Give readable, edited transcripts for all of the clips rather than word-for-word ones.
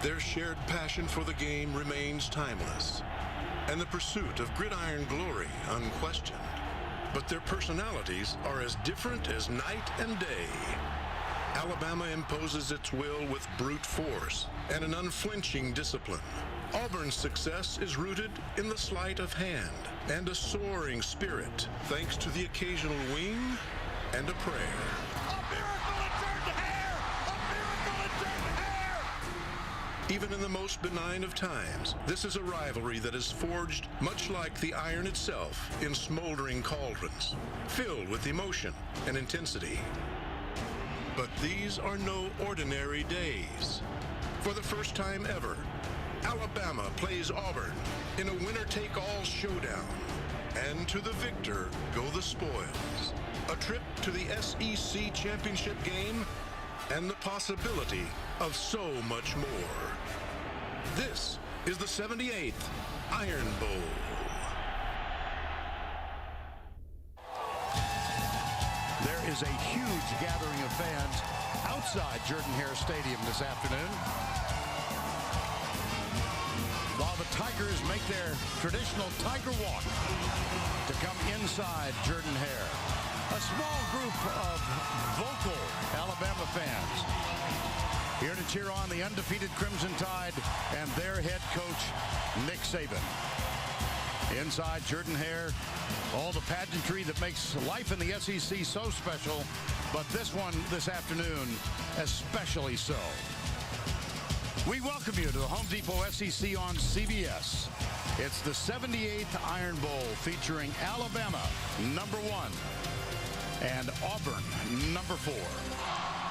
Their shared passion for the game remains timeless, and the pursuit of gridiron glory unquestioned. But their personalities are as different as night and day. Alabama imposes its will with brute force and an unflinching discipline. Auburn's success is rooted in the sleight of hand and a soaring spirit, thanks to the occasional wing and a prayer. A miracle in Jordan Hare! A miracle in Jordan Hare! Even in the most benign of times, this is a rivalry that is forged, much like the iron itself, in smoldering cauldrons, filled with emotion and intensity. But these are no ordinary days. For the first time ever, Alabama plays Auburn in a winner-take-all showdown. And to the victor go the spoils. A trip to the SEC championship game and the possibility of so much more. This is the 78th Iron Bowl. There is a huge gathering of fans outside Jordan-Hare Stadium this afternoon, while the Tigers make their traditional Tiger Walk to come inside Jordan-Hare. A small group of vocal Alabama fans here to cheer on the undefeated Crimson Tide and their head coach, Nick Saban. Inside Jordan-Hare, all the pageantry that makes life in the SEC so special, but this one this afternoon especially so. We welcome you to the Home Depot SEC on CBS. It's the 78th Iron Bowl featuring Alabama, number 1, and Auburn, number 4.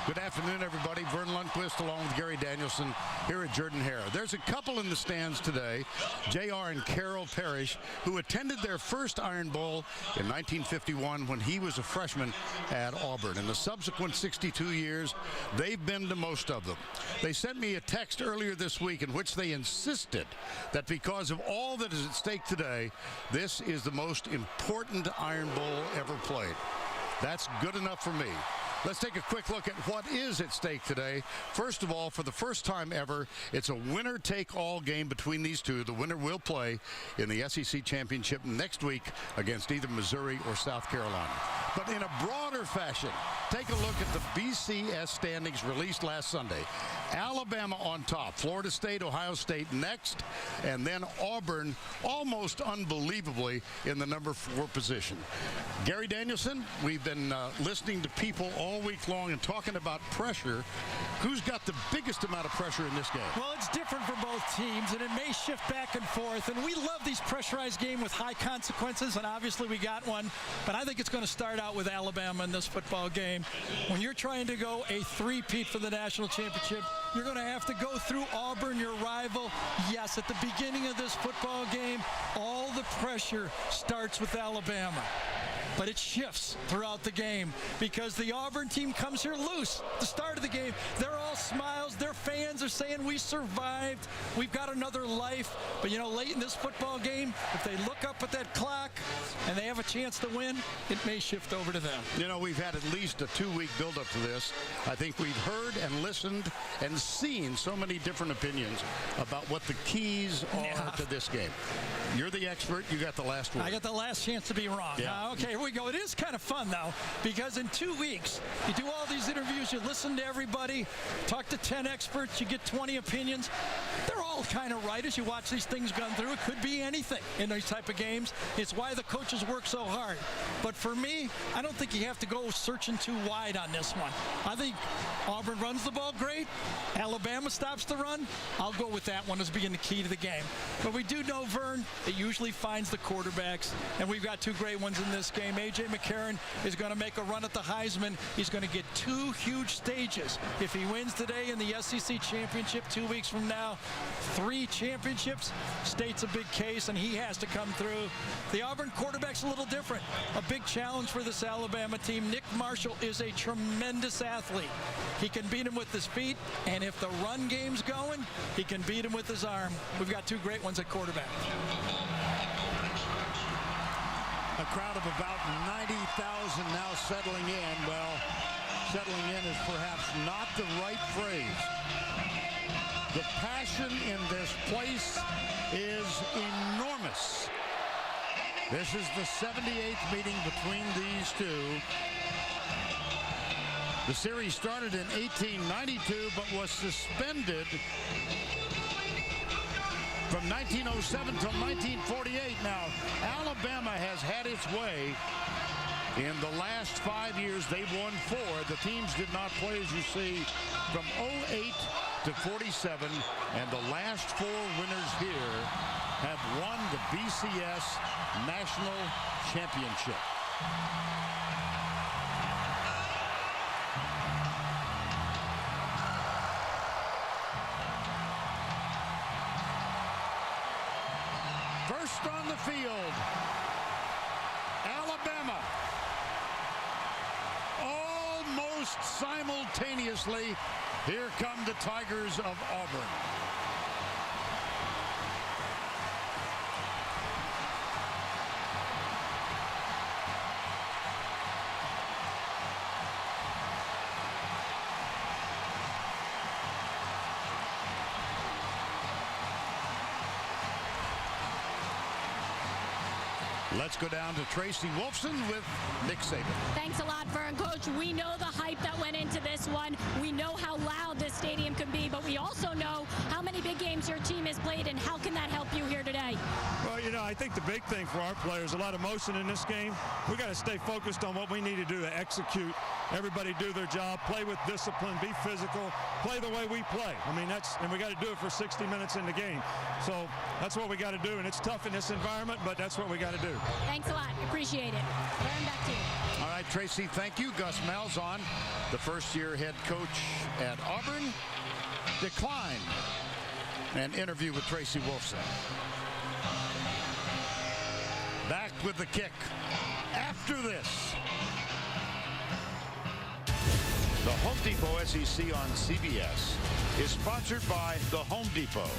Good afternoon, everybody. Vern Lundquist along with Gary Danielson here at Jordan-Hare. There's a couple in the stands today, JR and Carol Parrish, who attended their first Iron Bowl in 1951 when he was a freshman at Auburn. In the subsequent 62 years, they've been to most of them. They sent me a text earlier this week in which they insisted that because of all that is at stake today, this is the most important Iron Bowl ever played. That's good enough for me. Let's take a quick look at what is at stake today. First of all, for the first time ever, it's a winner-take-all game between these two. The winner will play in the SEC Championship next week against either Missouri or South Carolina. But in a broader fashion, take a look at the BCS standings released last Sunday. Alabama on top, Florida State, Ohio State next, and then Auburn, almost unbelievably, in the number 4 position. Gary Danielson, we've been listening to people all week long and talking about pressure. Who's got the biggest amount of pressure in this game? Well, it's different for both teams, and it may shift back and forth. And we love these pressurized games with high consequences, and obviously we got one. But I think it's going to start out with Alabama in this football game. When you're trying to go a three-peat for the national championship, you're going to have to go through Auburn, your rival. Yes, at the beginning of this football game, all the pressure starts with Alabama. But it shifts throughout the game because the Auburn team comes here loose. At the start of the game, they're all smiles. Their fans are saying, we survived. We've got another life. But, you know, late in this football game, if they look up at that clock and they have a chance to win, it may shift over to them. You know, we've had at least a 2-week buildup to this. I think we've heard and listened and seen so many different opinions about what the keys are to this game. You're the expert. You got the last word. I got the last chance to be wrong. Yeah. Okay, here we go. It is kind of fun, though, because in 2 weeks, you do all these interviews, you listen to everybody, talk to 10 experts, you get 20 opinions. They're all kind of right as you watch these things gone through. It could be anything in these type of games. It's why the coaches work so hard. But for me, I don't think you have to go searching too wide on this one. I think Auburn runs the ball great. Alabama stops the run. I'll go with that one as being the key to the game. But we do know, Vern, it usually finds the quarterbacks, and we've got 2 great ones in this game. A.J. McCarron is going to make a run at the Heisman. He's going to get 2 huge stages. If he wins today in the SEC Championship 2 weeks from now, 3 championships, states a big case, and he has to come through. The Auburn quarterback's a little different. A big challenge for this Alabama team. Nick Marshall is a tremendous athlete. He can beat him with his feet, and if the run game's going, he can beat him with his arm. We've got 2 great ones at quarterback. A crowd of about 90,000 now settling in. Well, settling in is perhaps not the right phrase. The passion emotion in this place is enormous. This is the 78th meeting between these two. The series started in 1892, but was suspended from 1907 till 1948. Now, Alabama has had its way. In the last 5 years, they've won 4. The teams did not play, as you see, from 08 to 47. And the last 4 winners here have won the BCS National Championship. First on the field, Alabama. Almost simultaneously, here come the Tigers of Auburn. Let's go down to Tracy Wolfson with Nick Saban. Thanks a lot, Vern. Coach, we know the hype that went into this one. We know how loud this stadium can be, but we also know how many big games your team has played, and how can that help you here today? Well, you know, I think the big thing for our players, a lot of motion in this game. We got to stay focused on what we need to do to execute. Everybody do their job, play with discipline, be physical, play the way we play. I mean, and we got to do it for 60 minutes in the game. So that's what we got to do, and it's tough in this environment, but that's what we got to do. Thanks a lot. Appreciate it. Vern, back to you. All right, Tracy, thank you. Gus Malzahn, the first-year head coach at Auburn, declined an interview with Tracy Wolfson. Back with the kick after this. The Home Depot SEC on CBS is sponsored by the Home Depot.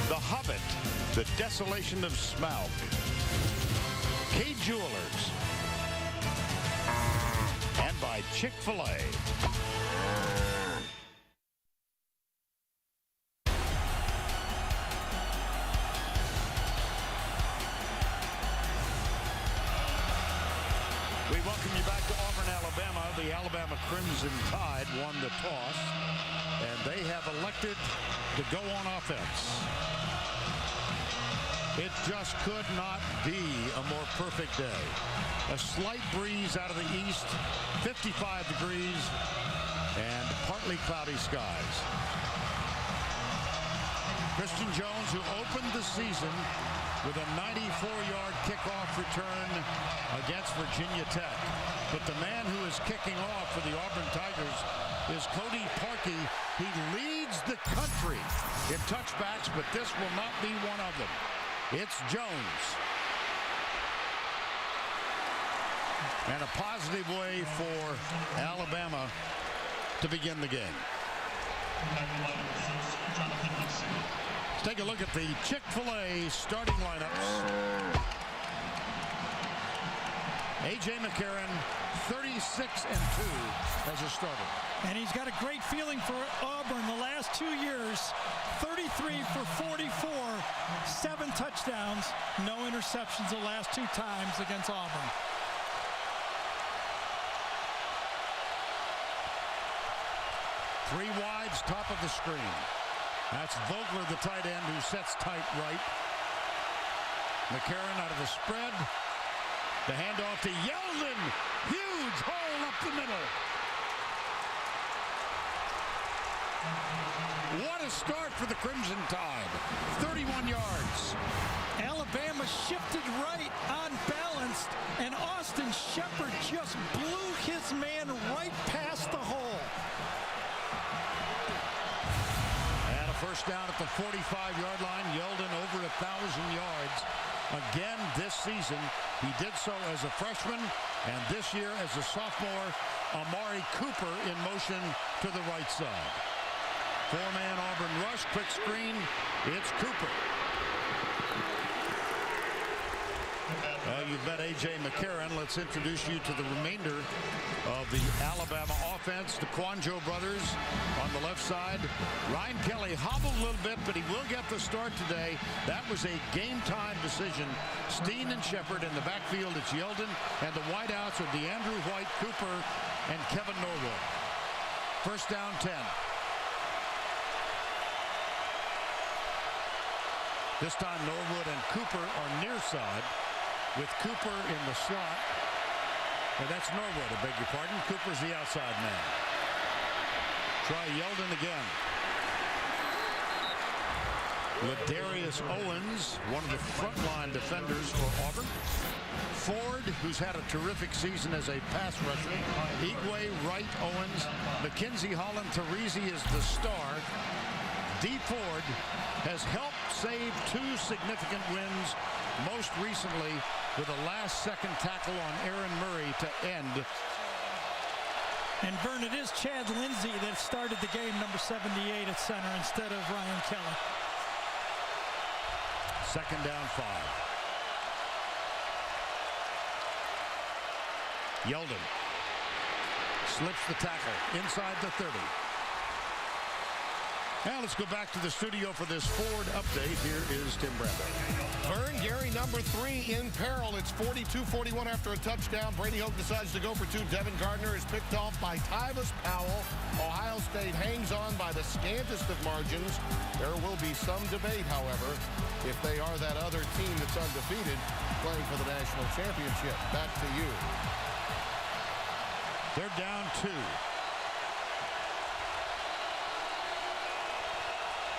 The Hobbit, the Desolation of Smaug. K Jewelers. And by Chick-fil-A. We welcome you back to Auburn, Alabama. The Alabama Crimson Tide won the toss, and they have elected to go on offense. It just could not be a more perfect day. A slight breeze out of the east, 55 degrees, and partly cloudy skies. Christian Jones, who opened the season with a 94-yard kickoff return against Virginia Tech. But the man who is kicking off for the Auburn Tigers is Cody Parkey. He leads the country in touchbacks, but this will not be one of them. It's Jones. And a positive way for Alabama to begin the game. Let's take a look at the Chick-fil-A starting lineups. A.J. McCarron, 36-2 as a starter. And he's got a great feeling for Auburn the last 2 years. 33 for 44, 7 touchdowns, no interceptions the last 2 times against Auburn. Three wides, top of the screen. That's Vogler, the tight end, who sets tight right. McCarron out of the spread. The handoff to Yeldon. Huge hole up the middle. What a start for the Crimson Tide. 31 yards. Alabama shifted right, unbalanced, and Austin Shepard just blew his man right past the hole. And a first down at the 45-yard line. Yeldon over 1,000 yards. Again this season, he did so as a freshman, and this year as a sophomore. Amari Cooper in motion to the right side. Four-man Auburn rush, quick screen. It's Cooper. you've met A.J. McCarron. Let's introduce you to the remainder of the Alabama offense. The Quanjo brothers on the left side. Ryan Kelly hobbled a little bit, but he will get the start today. That was a game-time decision. Steen and Shepard in the backfield. It's Yeldon, and the wideouts are DeAndrew White, Cooper, and Kevin Norwood. First down, 10. This time Norwood and Cooper are near side, with Cooper in the slot. And that's Norwood, I beg your pardon. Cooper's the outside man. Try Yeldon again. Ladarius Owens, one of the frontline defenders for Auburn. Ford, who's had a terrific season as a pass rusher. Igwe, Wright, Owens. Mackenzie Holland, Therese is the star. D. Ford has helped save 2 significant wins, most recently with a last-second tackle on Aaron Murray to end. And Vern, it is Chad Lindsey that started the game, number 78 at center, instead of Ryan Kelly. Second down, 5. Yeldon slips the tackle inside the 30. Now let's go back to the studio for this Ford update. Here is Tim Bradley. Vern, Gary, number 3 in peril. It's 42-41 after a touchdown. Brady Hoke decides to go for 2. Devin Gardner is picked off by Tyvis Powell. Ohio State hangs on by the scantest of margins. There will be some debate, however, if they are that other team that's undefeated playing for the national championship. Back to you. They're down 2.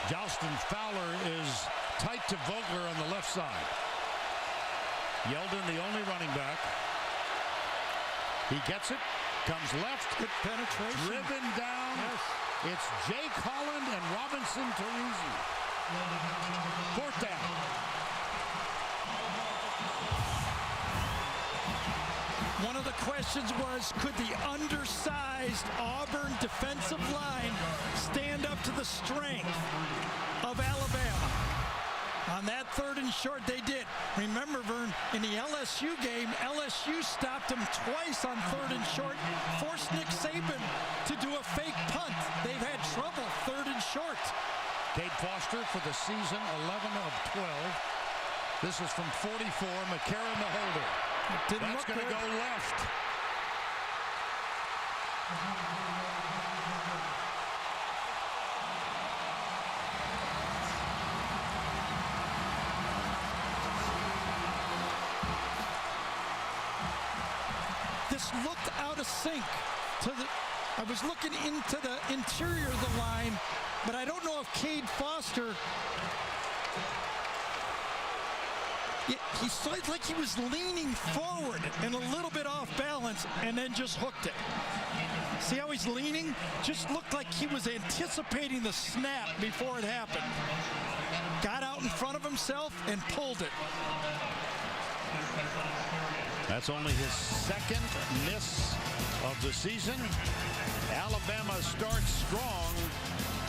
Jalston Fowler is tight to Vogler on the left side. Yeldon, the only running back. He gets it, comes left. Good penetration. Driven down. Yes. It's Jake Holland and Robinson Teresi. 4th down. One of the questions was, could the undersized Auburn defensive line stand up to the strength of Alabama? On that 3rd and short, they did. Remember, Vern, in the LSU game, LSU stopped them twice on 3rd and short, forced Nick Saban to do a fake punt. They've had trouble 3rd and short. Cade Foster for the season, 11 of 12. This is from 44, McCarron the holder. That's going to go left. This looked out of sync. I was looking into the interior of the line, but I don't know if Cade Foster. He looked like he was leaning forward and a little bit off balance and then just hooked it. See how he's leaning? Just looked like he was anticipating the snap before it happened. Got out in front of himself and pulled it. That's only his 2nd miss of the season. Alabama starts strong,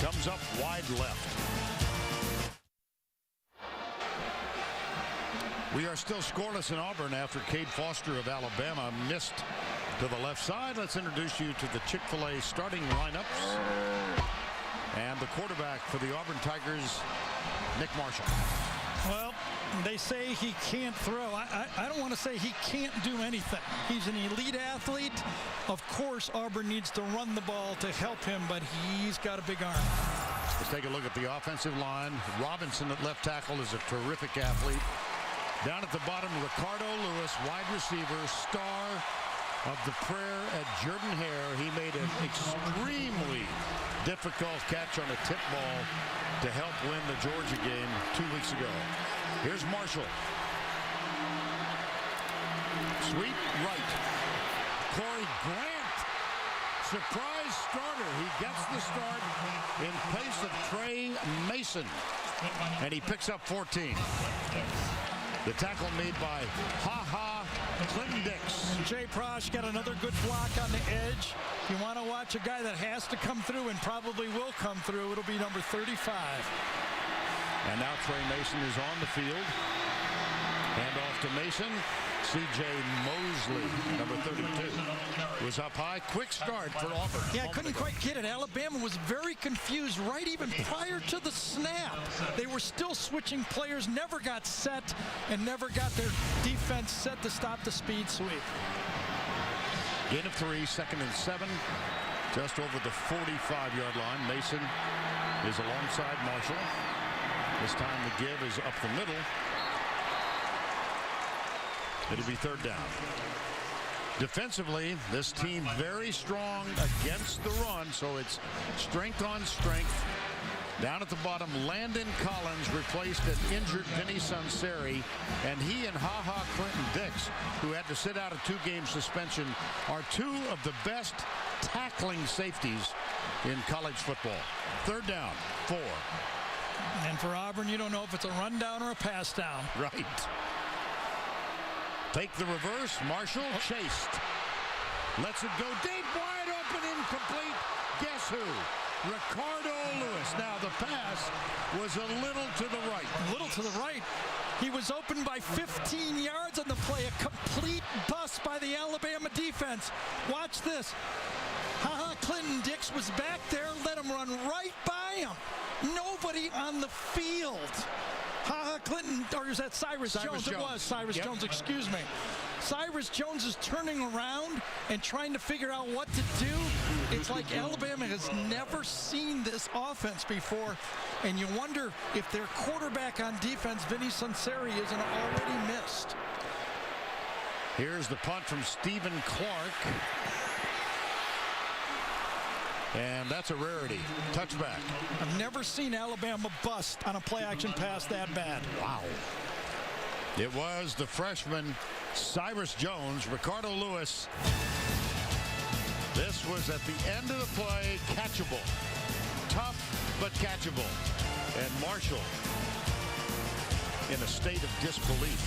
comes up wide left. We are still scoreless in Auburn after Cade Foster of Alabama missed to the left side. Let's introduce you to the Chick-fil-A starting lineups. And the quarterback for the Auburn Tigers, Nick Marshall. Well, they say he can't throw. I don't want to say he can't do anything. He's an elite athlete. Of course, Auburn needs to run the ball to help him, but he's got a big arm. Let's take a look at the offensive line. Robinson at left tackle is a terrific athlete. Down at the bottom, Ricardo Lewis, wide receiver, star of the prayer at Jordan-Hare. He made an extremely difficult catch on a tip ball to help win the Georgia game 2 weeks ago. Here's Marshall. Sweep right. Corey Grant, surprise starter. He gets the start in place of Trey Mason. And he picks up 14. The tackle made by Clinton Dix. Jay Prosh got another good block on the edge. If you want to watch a guy that has to come through and probably will come through, it'll be number 35. And now Trey Mason is on the field. Hand off to Mason. C.J. Mosley, number 32, was up high. Quick start for Auburn. Yeah, I couldn't quite get it. Alabama was very confused right even prior to the snap. They were still switching players, never got set, and never got their defense set to stop the speed sweep. Gain of 3, 2nd and 7, just over the 45-yard line. Mason is alongside Marshall. This time the give is up the middle. It'll be 3rd down. Defensively, this team very strong against the run, so it's strength on strength. Down at the bottom, Landon Collins replaced an injured Vinny Sunseri, and he and HaHa Clinton-Dix, who had to sit out a 2-game suspension, are 2 of the best tackling safeties in college football. 3rd down, 4. And for Auburn, you don't know if it's a run down or a pass down. Right. Take the reverse. Marshall chased. Lets it go deep, wide open, incomplete. Guess who? Ricardo Lewis. Now the pass was a little to the right. A little to the right. He was open by 15 yards on the play. A complete bust by the Alabama defense. Watch this. HaHa Clinton-Dix was back there. Let him run right by him. Nobody on the field. HaHa Clinton, or is that Cyrus Jones? It was Cyrus Jones, excuse me. Cyrus Jones is turning around and trying to figure out what to do. It's like Alabama has never seen this offense before, and you wonder if their quarterback on defense, Vinny Sunseri, isn't already missed. Here's the punt from Stephen Clark. And that's a rarity. Touchback. I've never seen Alabama bust on a play-action pass that bad. Wow. It was the freshman Cyrus Jones. Ricardo Lewis. This was at the end of the play. Catchable. Tough, but catchable. And Marshall in a state of disbelief.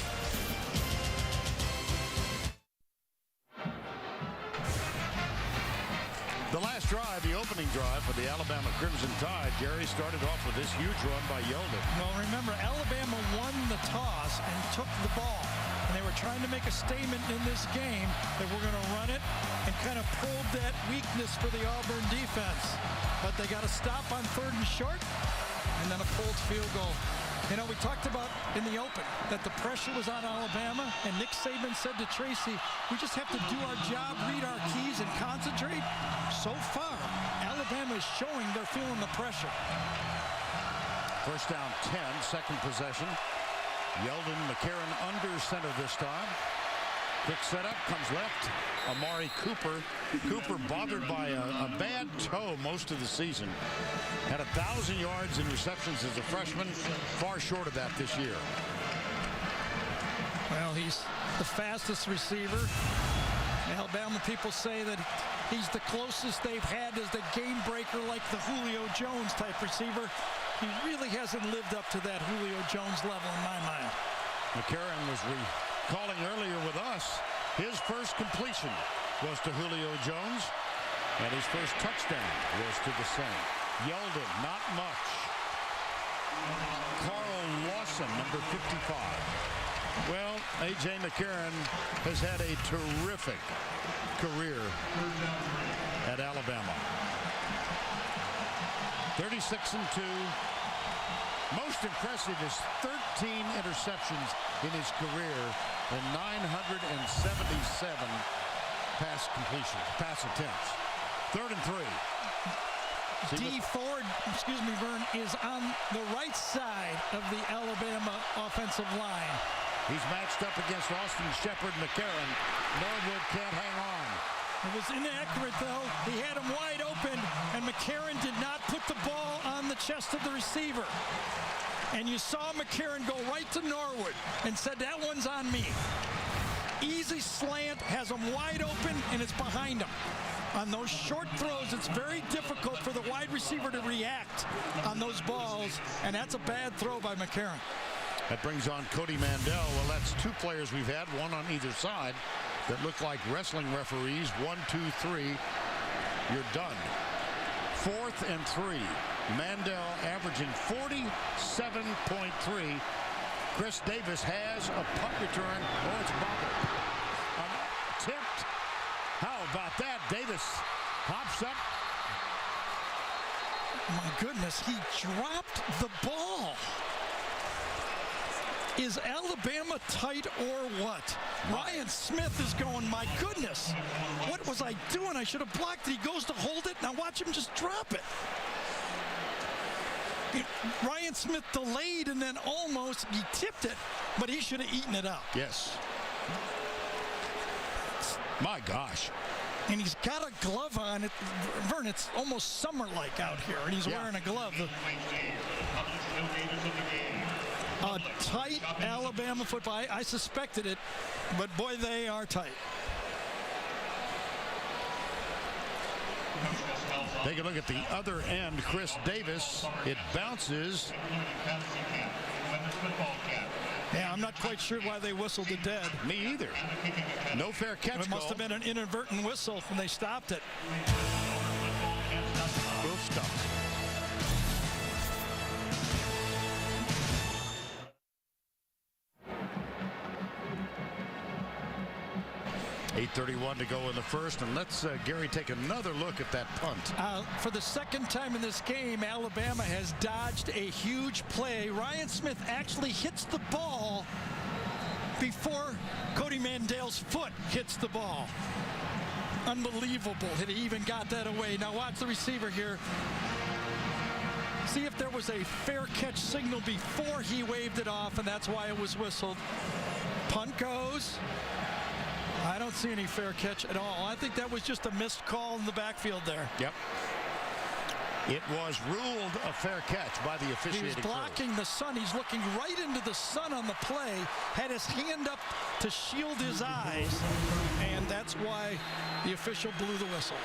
The last drive, the opening drive for the Alabama Crimson Tide, Jerry started off with this huge run by Yeldon. Well, remember, Alabama won the toss and took the ball. And they were trying to make a statement in this game that we're going to run it and kind of probe that weakness for the Auburn defense. But they got to stop on 3rd and short, and then a pulled field goal. You know, we talked about in the open that the pressure was on Alabama, and Nick Saban said to Tracy, we just have to do our job, read our keys, and concentrate. So far, Alabama is showing they're feeling the pressure. 1st down 10, 2nd possession. Yeldon McCarron under center this time. Quick setup, comes left. Amari Cooper. Cooper bothered by a bad toe most of the season. Had 1,000 yards in receptions as a freshman. Far short of that this year. Well, he's the fastest receiver. Alabama people say that he's the closest they've had as the game breaker, like the Julio Jones type receiver. He really hasn't lived up to that Julio Jones level in my mind. McCarron was recalling earlier with us. His first completion was to Julio Jones, and his first touchdown was to the same. Yeldon, not much. Carl Lawson, number 55. Well, A.J. McCarron has had a terrific career at Alabama. 36-2. Most impressive is 13 interceptions in his career and 977 pass completions, pass attempts. 3rd and 3. D. Ford, Vern, is on the right side of the Alabama offensive line. He's matched up against Austin Shepard. McCarron. Norwood can't hang on. It was inaccurate, though. He had him wide open, and McCarron did not put the ball on the chest of the receiver. And you saw McCarron go right to Norwood and said, that one's on me. Easy slant, has him wide open, and it's behind him. On those short throws, it's very difficult for the wide receiver to react on those balls, and that's a bad throw by McCarron. That brings on Cody Mandel. Well, that's 2 players we've had, one on either side, that look like wrestling referees. 1, 2, 3. You're done. 4th and 3. Mandel averaging 47.3 Chris Davis has a punt return. Oh, it's bobbled. Tipped. How about that? Davis hops up. My goodness, he dropped the ball. Is Alabama tight or what? Ryan Smith is going, my goodness. What was I doing? I should have blocked it. He goes to hold it. Now watch him just drop it. Ryan Smith delayed and then almost, he tipped it, but he should have eaten it up. Yes. My gosh. And he's got a glove on it. Vern, it's almost summer-like out here, and he's wearing a glove. A tight Alabama football. I suspected it, but boy, they are tight. Take a look at the other end. Chris Davis. It bounces. Yeah, I'm not quite sure why they whistled it dead. Me either. No fair catch. It must have been an inadvertent whistle when they stopped it. Good stuff. .8:31 to go in the first, and let's, Gary, take another look at that punt. For the second time in this game, Alabama has dodged a huge play. Ryan Smith actually hits the ball before Cody Mandale's foot hits the ball. Unbelievable that he even got that away. Now watch the receiver here. See if there was a fair catch signal before he waved it off, and that's why it was whistled. Punt goes. I don't see any fair catch at all. I think that was just a missed call in the backfield there. Yep. It was ruled a fair catch by the officiating. He was blocking the sun. He's looking right into the sun on the play, had his hand up to shield his eyes, and that's why the official blew the whistle.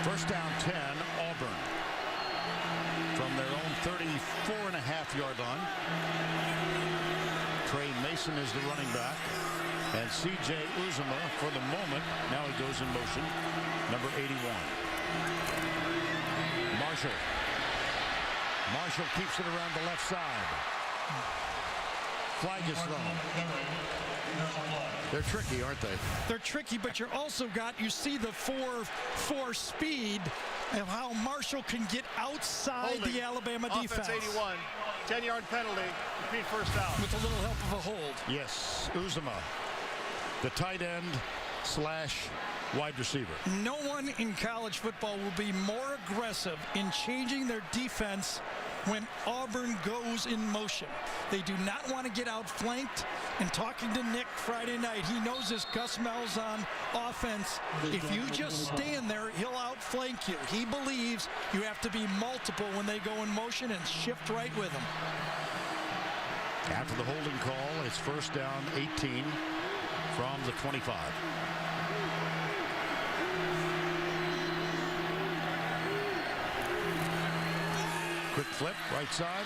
First down 10, Auburn. From their own 34.5-yard line. Trey Mason is the running back. And C.J. Uzomah, for the moment, now he goes in motion, number 81. Marshall keeps it around the left side. Flag is thrown. They're tricky, aren't they? They're tricky, but you're also you see the 4-4 speed of how Marshall can get outside the Alabama defense. Offense 81, 10-yard penalty, repeat first down. With a little help of a hold. Yes, Uzomah, the tight end / wide receiver. No one in college football will be more aggressive in changing their defense when Auburn goes in motion. They do not want to get outflanked. And talking to Nick Friday night, he knows this Gus Malzahn offense, if you just stand there, he'll outflank you. He believes you have to be multiple when they go in motion and shift right with them. After the holding call, it's first down 18 from the 25. Quick flip, right side.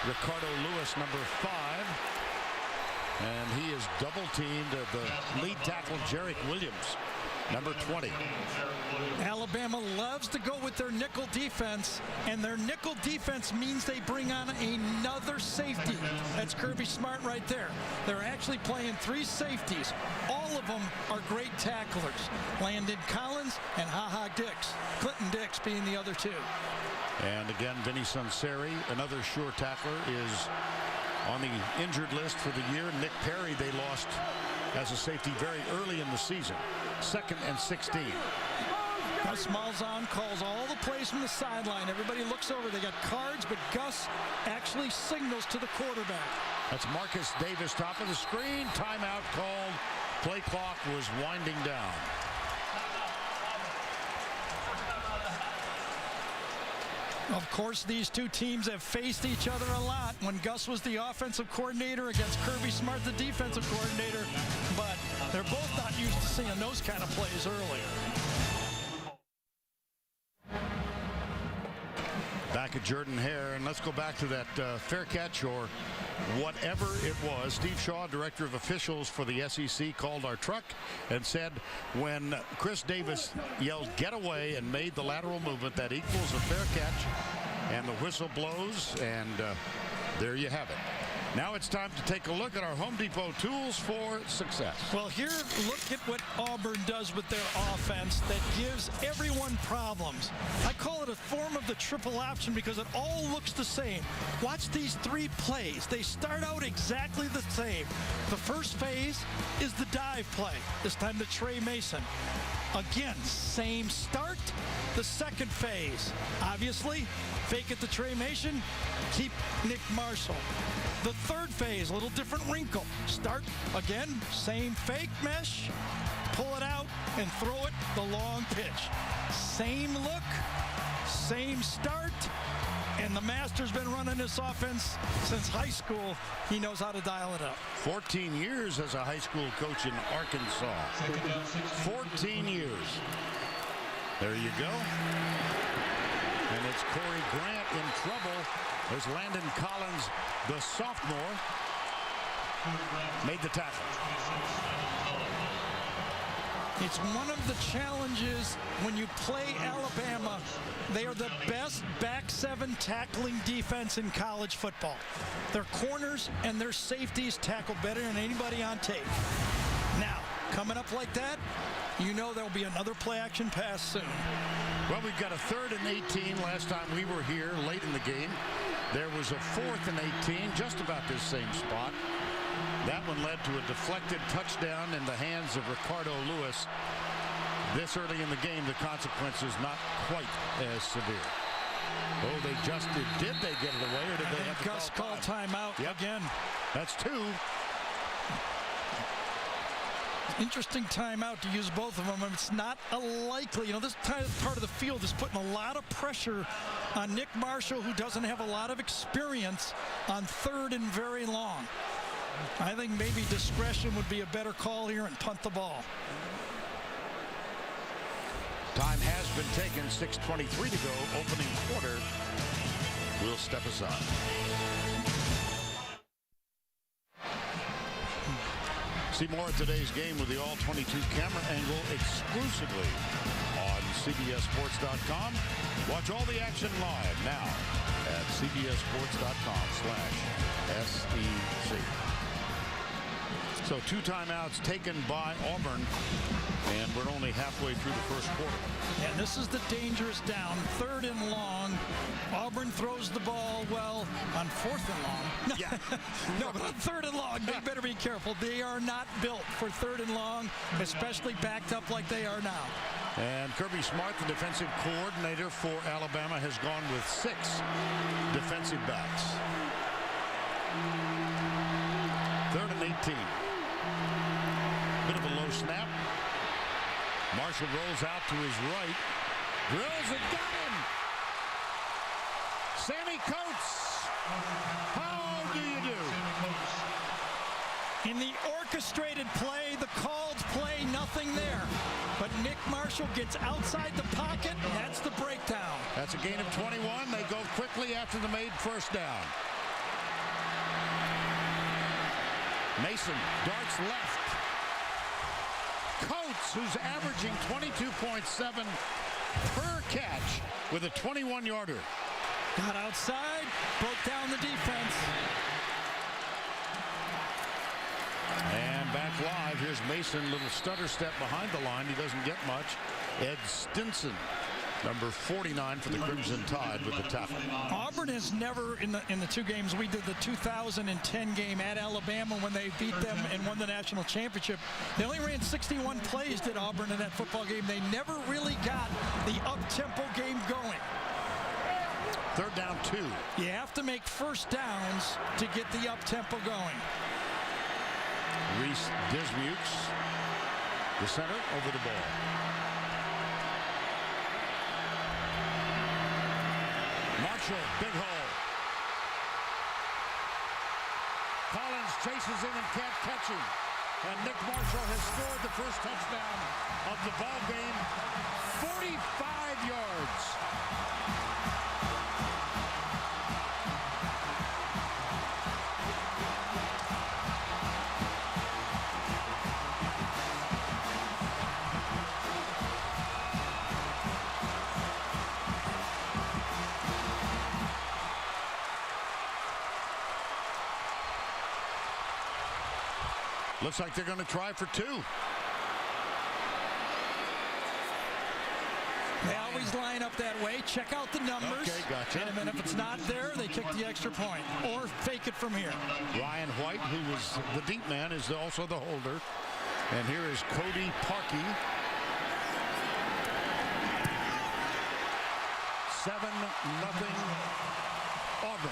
Ricardo Lewis, number 5. And he is double teamed at the lead tackle, Jarek Williams, number 20. Alabama loves to go with their nickel defense, and their nickel defense means they bring on another safety. That's Kirby Smart right there. They're actually playing 3 safeties. All of them are great tacklers. Landon Collins and Ha-Ha Dix. Clinton Dix being the other 2. And again, Vinny Sunseri, another sure tackler, is on the injured list for the year. Nick Perry, they lost as a safety very early in the season. 2nd and 16. Gus Malzahn calls all the plays from the sideline. Everybody looks over. They got cards, but Gus actually signals to the quarterback. That's Marcus Davis, top of the screen. Timeout called. Play clock was winding down. Of course, these two teams have faced each other a lot when Gus was the offensive coordinator against Kirby Smart, the defensive coordinator. But they're both not used to seeing those kind of plays earlier. Back at Jordan-Hare, and let's go back to that fair catch or whatever it was. Steve Shaw, director of officials for the SEC, called our truck and said when Chris Davis yelled "get away" and made the lateral movement, that equals a fair catch. And the whistle blows, and there you have it. Now it's time to take a look at our Home Depot tools for success. Well, here, look at what Auburn does with their offense that gives everyone problems. I call it a form of the triple option because it all looks the same. Watch these 3 plays. They start out exactly the same. The first phase is the dive play, this time to Trey Mason. Again, same start. The second phase, obviously, fake it to Trey Mason, keep Nick Marshall. The third phase, a little different wrinkle. Start again, same fake mesh, pull it out, and throw it the long pitch. Same look, same start, and the master's been running this offense since high school. He knows how to dial it up. 14 years as a high school coach in Arkansas. 14 years. There you go. And it's Corey Grant in trouble as Landon Collins, the sophomore, made the tackle. It's one of the challenges when you play Alabama. They are the best back 7 tackling defense in college football. Their corners and their safeties tackle better than anybody on tape. Now, coming up like that, you know there'll be another play action pass soon. Well, we've got a 3rd and 18. Last time we were here late in the game, there was a 4th and 18, just about this same spot. That one led to a deflected touchdown in the hands of Ricardo Lewis. This early in the game, the consequences not quite as severe. Oh, they just did they get it away, or did they have to Gus call timeout again? That's 2. Interesting timeout to use both of them. It's not a likely, this part of the field is putting a lot of pressure on Nick Marshall, who doesn't have a lot of experience on 3rd and very long. I think maybe discretion would be a better call here and punt the ball. Time has been taken. 6:23 to go. Opening quarter. We'll step aside. See more of today's game with the all-22 camera angle exclusively on CBSSports.com. Watch all the action live now at CBSSports.com/SEC. So 2 timeouts taken by Auburn, and we're only halfway through the first quarter. And this is the dangerous down, 3rd and long. Auburn throws the ball, well, on 4th and long. Yeah. No, but on 3rd and long, they better be careful. They are not built for 3rd and long, especially backed up like they are now. And Kirby Smart, the defensive coordinator for Alabama, has gone with 6 defensive backs. 3rd and 18. Bit of a low snap. Marshall rolls out to his right. Drills and got him. Sammy Coates. How do you do? In the orchestrated play, the called play, nothing there. But Nick Marshall gets outside the pocket, and that's the breakdown. That's a gain of 21. They go quickly after the made first down. Mason darts left. Coates, who's averaging 22.7 per catch with a 21-yarder. Got outside, broke down the defense. And back live, here's Mason, little stutter step behind the line. He doesn't get much. Ed Stinson, number 49 for the Crimson Tide with the tackle. Auburn has never, in the 2 games, we did the 2010 game at Alabama when they beat them and won the national championship. They only ran 61 plays, did Auburn, in that football game. They never really got the up-tempo game going. 3rd down 2. You have to make first downs to get the up-tempo going. Reese Dismukes, the center, over the ball. Marshall, big hole. Collins chases him and can't catch him. And Nick Marshall has scored the first touchdown of the ball game. 45 yards. Looks like they're going to try for 2. They always line up that way. Check out the numbers. Okay, gotcha. And then if it's not there, they kick the extra point or fake it from here. Ryan White, who was the deep man, is also the holder. And here is Cody Parkey. 7-0 Auburn.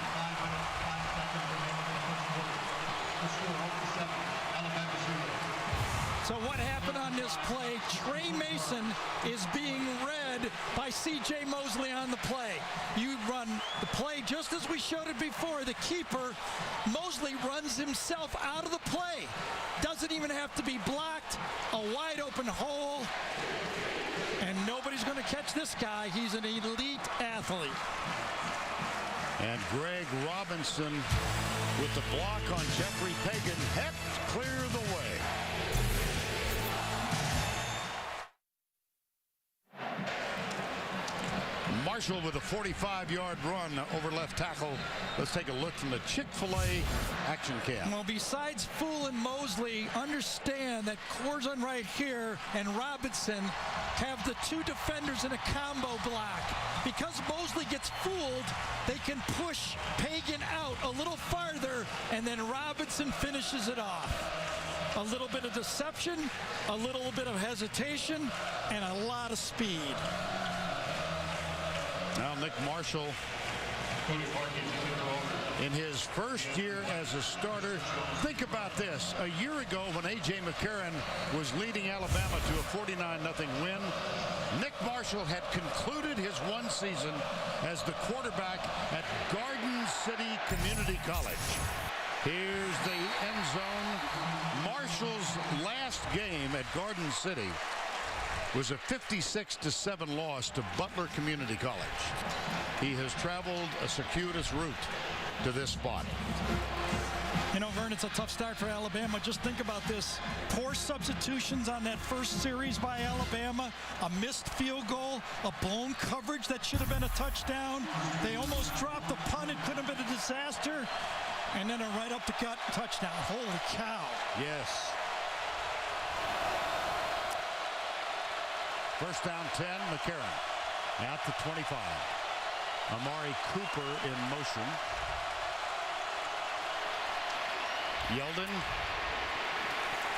So what happened on this play? Trey Mason is being read by C.J. Mosley on the play. You run the play just as we showed it before. The keeper, Mosley, runs himself out of the play. Doesn't even have to be blocked. A wide open hole. And nobody's going to catch this guy. He's an elite athlete. And Greg Robinson with the block on Jeffrey Pagan helped clear the way. Marshall with a 45-yard run over left tackle. Let's take a look from the Chick-fil-A action cam. Well, besides Fool and Mosley, understand that Corzine right here and Robinson have the 2 defenders in a combo block. Because Mosley gets fooled, they can push Pagan out a little farther, and then Robinson finishes it off. A little bit of deception, a little bit of hesitation, and a lot of speed. Now Nick Marshall in his first year as a starter. Think about this. A year ago when A.J. McCarron was leading Alabama to a 49-0 win, Nick Marshall had concluded his 1 season as the quarterback at Garden City Community College. Here's the end zone. Marshall's last game at Garden City was a 56-7 loss to Butler Community College. He has traveled a circuitous route to this spot. You know, Vern, it's a tough start for Alabama. Just think about this. Poor substitutions on that first series by Alabama. A missed field goal. A blown coverage that should have been a touchdown. They almost dropped the punt. It could have been a disaster. And then a right up the gut touchdown. Holy cow. Yes. First down 10, McCarron out to 25. Amari Cooper in motion. Yeldon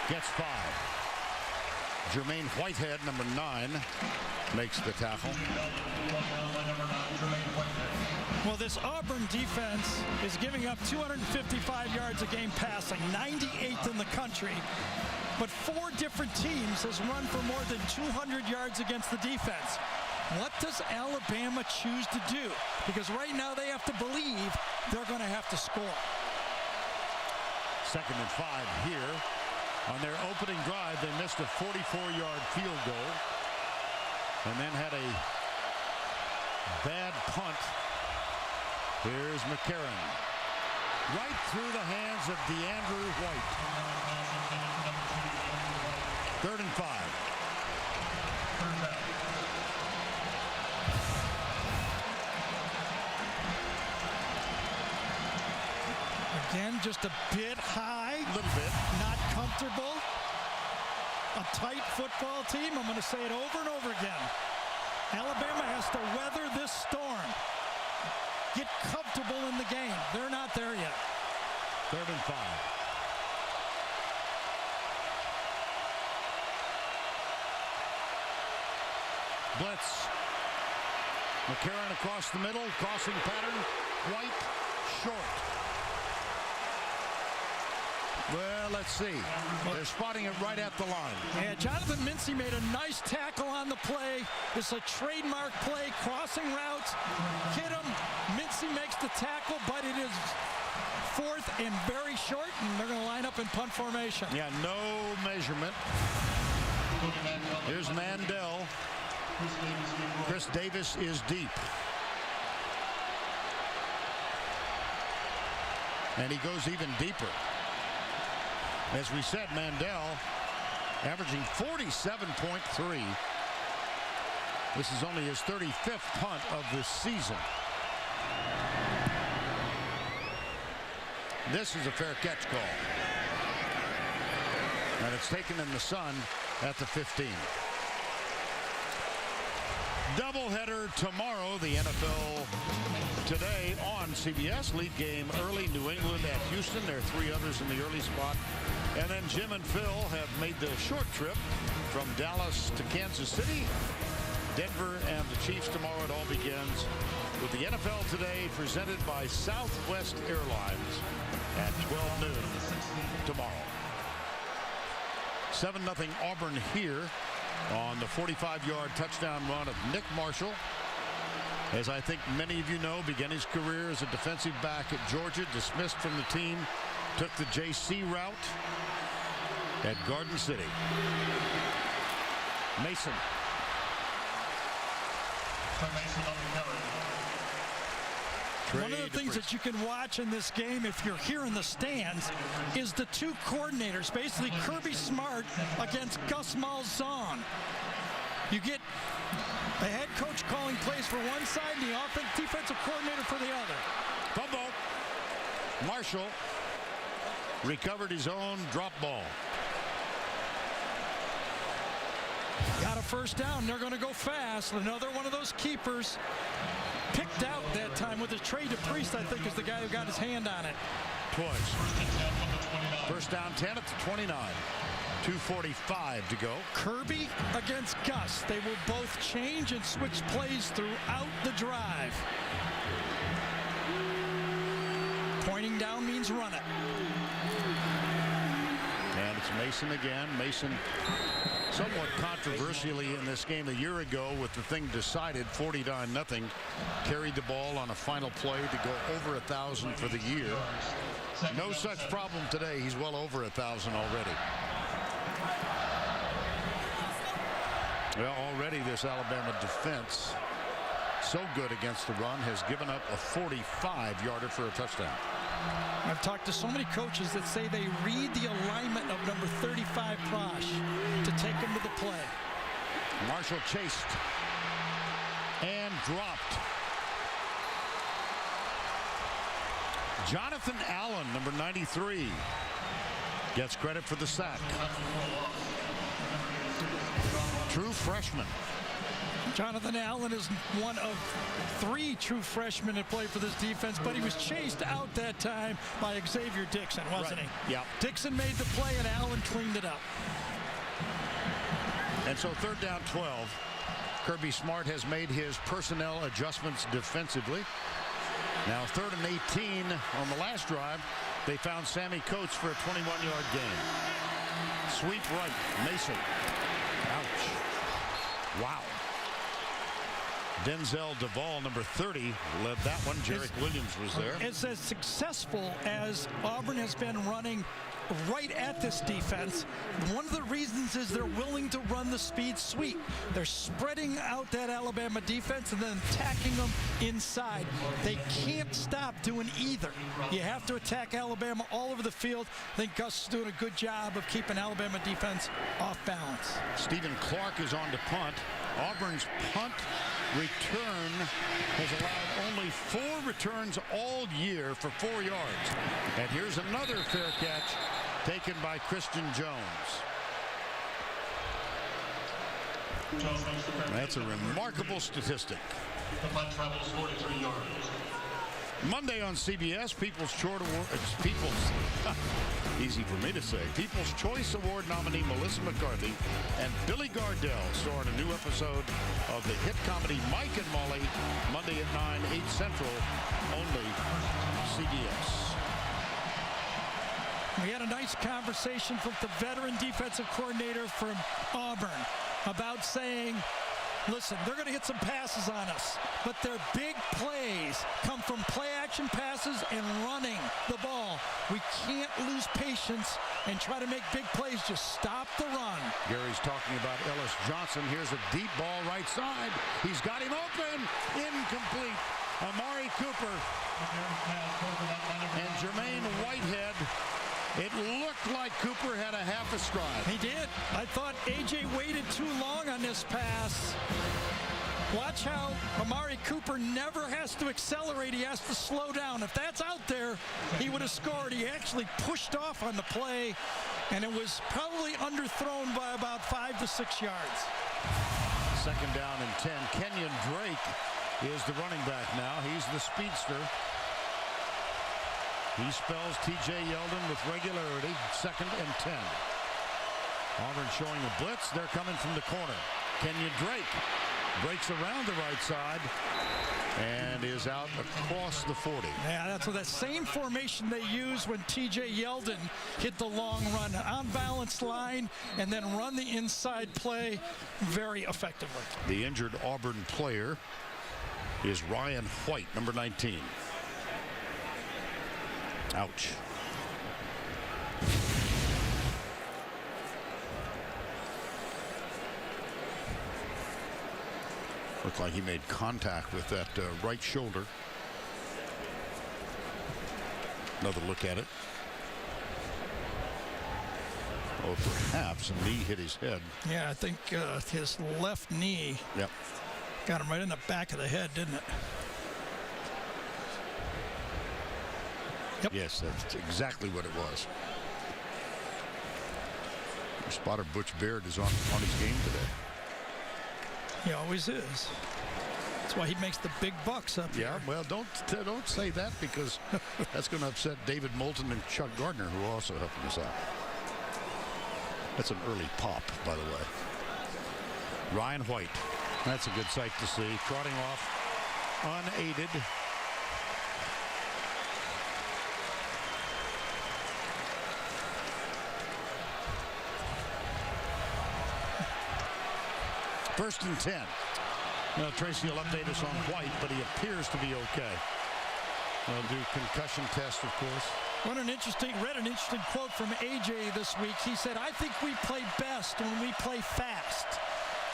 gets 5. Jermaine Whitehead, number 9, makes the tackle. Well, this Auburn defense is giving up 255 yards a game passing, 98th in the country. But 4 different teams has run for more than 200 yards against the defense. What does Alabama choose to do? Because right now they have to believe they're going to have to score. 2nd and 5 here. On their opening drive, they missed a 44-yard field goal and then had a bad punt. Here's McCarron. Right through the hands of DeAndrew White. 3rd and 5. Again, just a bit high. A little bit. Not comfortable. A tight football team. I'm going to say it over and over again. Alabama has to weather this storm. Get comfortable in the game. They're not there yet. 3rd and 5. Blitz. McCarron across the middle, crossing pattern. White short. Well, let's see. They're spotting it right at the line. Yeah, Jonathan Mincy made a nice tackle on the play. It's a trademark play, crossing routes. Hit him. Mincy makes the tackle, but it is 4th and very short, and they're going to line up in punt formation. Yeah, no measurement. Here's Mandel. Chris Davis is deep. And he goes even deeper. As we said, Mandel averaging 47.3. This is only his 35th punt of the season. This is a fair catch call. And it's taken in the sun at the 15. Doubleheader tomorrow. The NFL today on CBS. League game early. New England at Houston. There are 3 others in the early spot. And then Jim and Phil have made the short trip from Dallas to Kansas City. Denver and the Chiefs tomorrow. It all begins with the NFL today, presented by Southwest Airlines at 12 noon tomorrow. 7-0 Auburn here on the 45-yard touchdown run of Nick Marshall. As I think many of you know, began his career as a defensive back at Georgia, dismissed from the team, took the JC route at Garden City. Mason. One of the things that you can watch in this game, if you're here in the stands, is the 2 coordinators, basically Kirby Smart against Gus Malzahn. You get the head coach calling plays for one side and the defensive coordinator for the other. Fumble. Marshall recovered his own drop ball. Got a first down. They're going to go fast. Another one of those keepers picked out that time with his Trey DePriest, I think, is the guy who got his hand on it. Twice. First down 10 at the 29. 2:45 to go. Kirby against Gus. They will both change and switch plays throughout the drive. Pointing down means run it. And it's Mason again. Mason somewhat controversially in this game a year ago with the thing decided 49-0. Carried the ball on a final play to go over 1,000 for the year. No such problem today. He's well over 1,000 already. Well, already this Alabama defense, so good against the run, has given up a 45-yarder for a touchdown. I've talked to so many coaches that say they read the alignment of number 35 Prosh to take him to the play. Marshall chased and dropped. Jonathan Allen, number 93, gets credit for the sack. True freshman. Jonathan Allen is one of 3 true freshmen that played for this defense, but he was chased out that time by Xavier Dixon, wasn't he? Yeah. Dixon made the play and Allen cleaned it up. And so 3rd down 12. Kirby Smart has made his personnel adjustments defensively. Now 3rd and 18 on the last drive. They found Sammy Coates for a 21-yard gain. Sweep right. Mason. Ouch. Wow. Denzel Duvall, number 30, led that one. Jarek Williams was there. It's as successful as Auburn has been running right at this defense. One of the reasons is they're willing to run the speed sweep. They're spreading out that Alabama defense and then attacking them inside. They can't stop doing either. You have to attack Alabama all over the field. I think Gus is doing a good job of keeping Alabama defense off balance. Stephen Clark is on to punt. Auburn's punt return has allowed only 4 returns all year for 4 yards. And here's another fair catch taken by Christian Jones. That's a remarkable statistic. The punt travels 43 yards. Monday on CBS, People's Choice Award, easy for me to say, People's Choice Award nominee Melissa McCarthy and Billy Gardell star in a new episode of the hit comedy Mike and Molly, Monday at 9, 8 Central, only CBS. We had a nice conversation with the veteran defensive coordinator from Auburn about saying, listen, they're going to hit some passes on us, but their big plays come from play-action passes and running the ball. We can't lose patience and try to make big plays. Just stop the run. Gary's talking about Ellis Johnson. Here's a deep ball right side. He's got him open. Incomplete. Amari Cooper and Jermaine Whitehead. It looked like Cooper had a half a stride. He did. I thought A.J. waited too long on this pass. Watch how Amari Cooper never has to accelerate. He has to slow down. If that's out there, he would have scored. He actually pushed off on the play, and it was probably underthrown by about 5 to 6 yards. Second down and 10. Kenyon Drake is the running back now. He's the speedster. He spells T.J. Yeldon with regularity. Second and 10. Auburn showing a blitz. They're coming from the corner. Kenyon Drake breaks around the right side and is out across the 40. Yeah, that's what that same formation they used when T.J. Yeldon hit the long run. Unbalanced line and then run the inside play very effectively. The injured Auburn player is Ryan White, number 19. Ouch. Looked like he made contact with that right shoulder. Another look at it. Oh, perhaps a knee hit his head. Yeah, I think his left knee got him right in the back of the head, didn't it? Yep. Yes, that's exactly what it was. Your spotter Butch Baird is on his game today. He always is. That's why he makes the big bucks up Yeah, here. well, don't say that, because that's going to upset David Moulton and Chuck Gardner, who are also helping us out. That's an early pop, by the way. Ryan White. That's a good sight to see. Trotting off unaided. First and 10. Now, Tracy will update us on White, but he appears to be okay. They'll do concussion test, of course. Read an interesting quote from AJ this week. He said, "I think we play best when we play fast."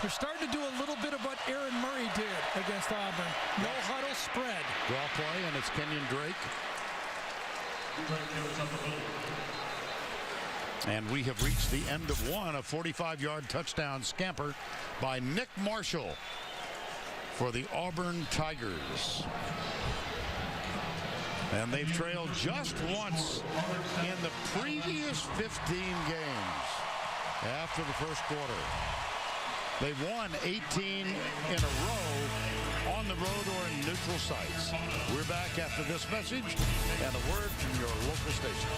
They're starting to do a little bit of what Aaron Murray did against Auburn. No huddle spread. Draw play, and it's Kenyon Drake. And we have reached the end of one, a 45-yard touchdown scamper by Nick Marshall for the Auburn Tigers. And they've trailed just once in the previous 15 games after the first quarter. They won 18 in a row on the road or in neutral sites. We're back after this message and a word from your local station.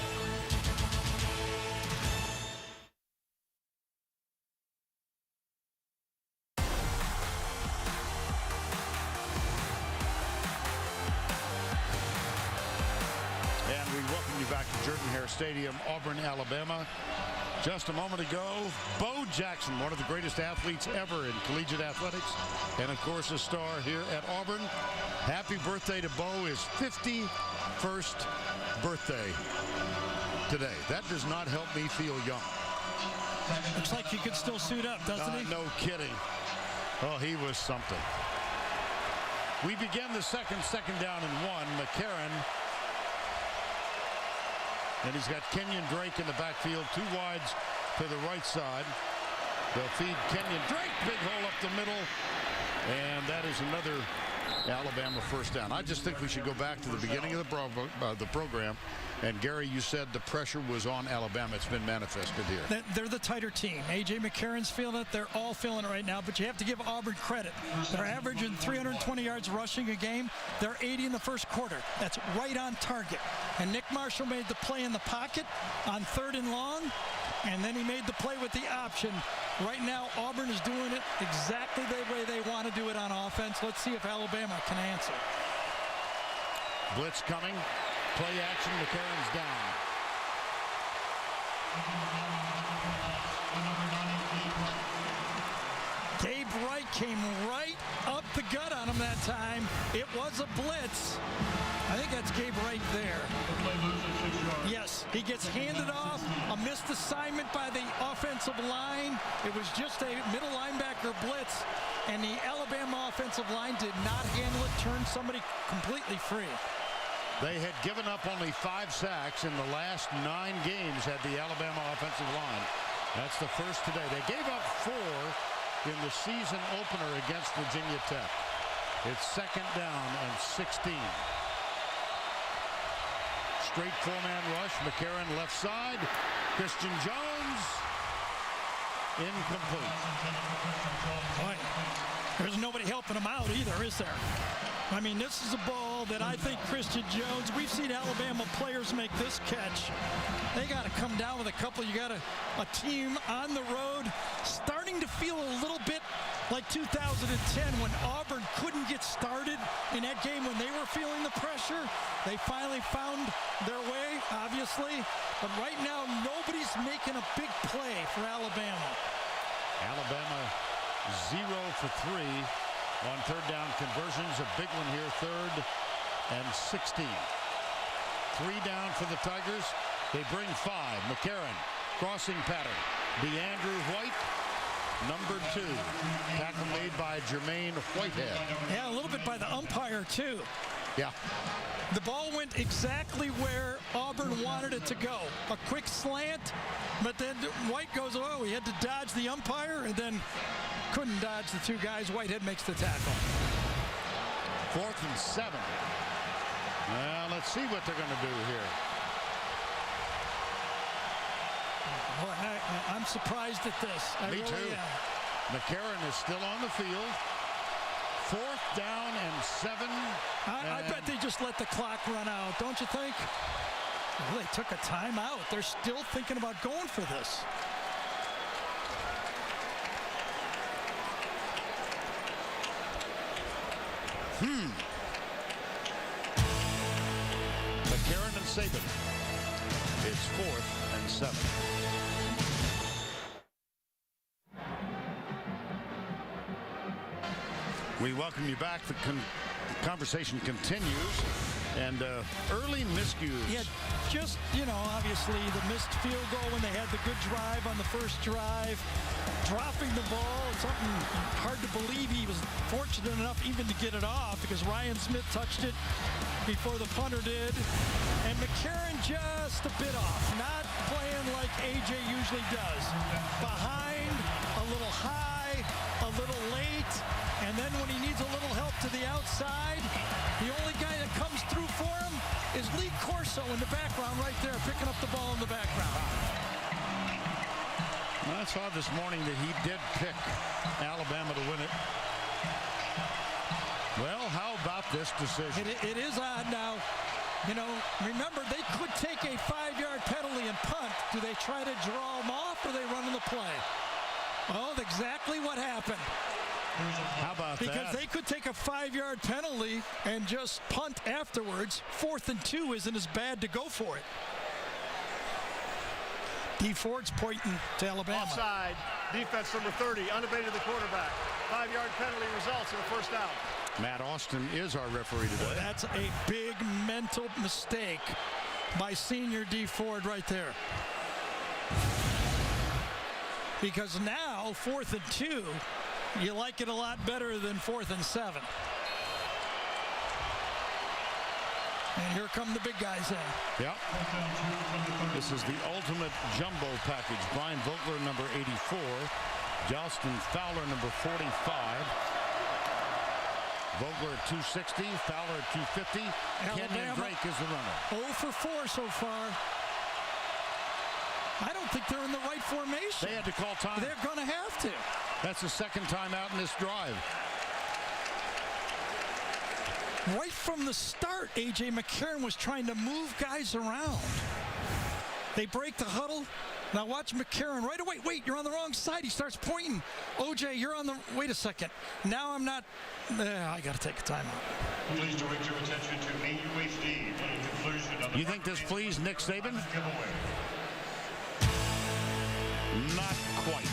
Stadium, Auburn, Alabama. Just a moment ago, Bo Jackson, one of the greatest athletes ever in collegiate athletics, and of course a star here at Auburn. Happy birthday to Bo, his 51st birthday today. That does not help me feel young. Looks like he could still suit up, doesn't he? No kidding. Oh, he was something. We begin the second down and 1. McCarron. And he's got Kenyon Drake in the backfield, 2 wides to the right side. They'll feed Kenyon Drake, big hole up the middle, and that is another Alabama first down. I just think we should go back to the beginning of the program. And Gary, you said the pressure was on Alabama. It's been manifested here. They're the tighter team. A.J. McCarron's feeling it. They're all feeling it right now. But you have to give Auburn credit. They're averaging 320 yards rushing a game. They're 80 in the first quarter. That's right on target. And Nick Marshall made the play in the pocket on 3rd and long. And then he made the play with the option. Right now, Auburn is doing it exactly the way they want to do it on offense. Let's see if Alabama can answer. Blitz coming. Play action. McCarron's down. Gabe Wright came right up the gut on him that time. It was a blitz. I think that's Gabe Wright there. Yes, he gets handed off. A missed assignment by the offensive line. It was just a middle linebacker blitz, and the Alabama offensive line did not handle it, turned somebody completely free. They had given up only 5 sacks in the last 9 games, had the Alabama offensive line. That's the first today. They gave up 4 in the season opener against Virginia Tech. It's 2nd down and 16. Straight 4-man rush. McCarron left side. Christian Jones. Incomplete. Boy, there's nobody helping him out either, is there? I mean, this is a ball that I think Christian Jones, we've seen Alabama players make this catch. They got to come down with a couple. You got a team on the road starting to feel a little bit like 2010 when Auburn couldn't get started in that game when they were feeling the pressure. They finally found their way, obviously. But right now, nobody's making a big play for Alabama. Alabama 0 for 3 on 3rd down conversions. A big one here, 3rd and 16. 3 down for the Tigers. They bring 5. McCarron, crossing pattern. DeAndrew White, number 2. Tackle made by Jermaine Whitehead. Yeah, a little bit by the umpire, too. Yeah. The ball went exactly where Auburn wanted it to go. A quick slant, but then White goes, oh, he had to dodge the umpire, and then couldn't dodge the 2 guys. Whitehead makes the tackle. 4th and 7. Well, let's see what they're going to do here. Boy, I'm surprised at this. Me too. McCarron is still on the field. 4th down and 7. I bet they just let the clock run out, don't you think? Well, they took a timeout. They're still thinking about going for this. McCarron and Saban. It's 4th and 7. We welcome you back. The conversation continues. And early miscues. Yeah, just, obviously the missed field goal when they had the good drive on the first drive. Dropping the ball, something hard to believe. He was fortunate enough even to get it off because Ryan Smith touched it before the punter did. And McCarron just a bit off. Not playing like A.J. usually does. Behind, a little high, a little late. And then when he needs a little help to the outside, the only guy that comes through for him is Lee Corso in the background right there, picking up the ball in the background. Well, I saw this morning that he did pick Alabama to win it. Well, how about this decision? It is odd now. Remember, they could take a 5-yard penalty and punt. Do they try to draw them off or they run in the play? Oh, exactly what happened. How about that? Because they could take a 5-yard penalty and just punt afterwards. 4th and 2 isn't as bad to go for it. D. Ford's pointing to Alabama. Offside. Defense number 30. Unabated the quarterback. 5-yard penalty results in a 1st down. Matt Austin is our referee today. That's a big mental mistake by senior D. Ford right there. Because now, 4th and 2, you like it a lot better than 4th and 7. And here come the big guys in. Yep. This is the ultimate jumbo package. Brian Vogler, number 84. Justin Fowler, number 45. Vogler at 260. Fowler at 250. Kenyon Drake is the runner. 0 for 4 so far. I don't think they're in the right formation. They had to call time. They're going to have to. That's the 2nd time out in this drive. Right from the start, A.J. McCarron was trying to move guys around. They break the huddle. Now watch McCarron right away. Wait, you're on the wrong side. He starts pointing. O.J., you're on the... Wait a second. Now I'm not... I got to take a timeout. Please direct your attention to AUHD and conclusion of the... You think this pleased Nick Saban? Not quite.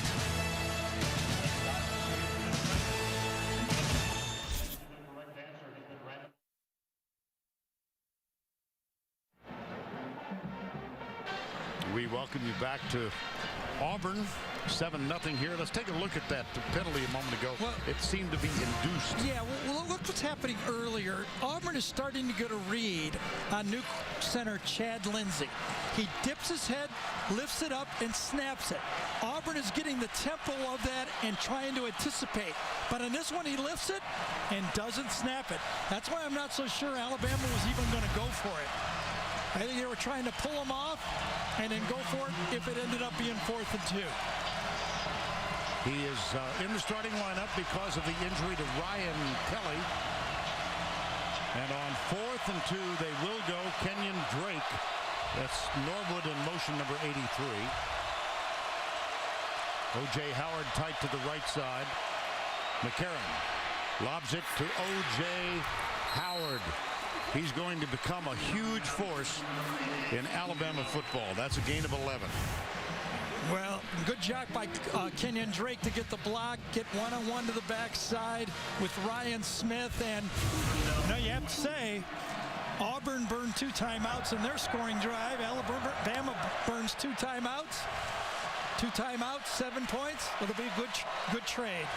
We welcome you back to Auburn 7-0 here. Let's take a look at that penalty a moment ago. Well, it seemed to be induced. Yeah, well, look what's happening earlier. Auburn is starting to get a read on new center Chad Lindsey. He dips his head, lifts it up, and snaps it. Auburn is getting the tempo of that and trying to anticipate. But on this one, he lifts it and doesn't snap it. That's why I'm not so sure Alabama was even going to go for it. I think they were trying to pull him off and then go for it if it ended up being 4th and 2. He is in the starting lineup because of the injury to Ryan Kelly. And on 4th and 2, they will go Kenyon Drake. That's Norwood in motion, number 83. O.J. Howard tight to the right side. McCarron lobs it to O.J. Howard. He's going to become a huge force in Alabama football. That's a gain of 11. Well, good job by Kenyon Drake to get the block, get one-on-one to the backside with Ryan Smith. And you have to say, Auburn burned 2 timeouts in their scoring drive. Alabama burns 2 timeouts. 2 timeouts, 7 points. It'll be a good trade.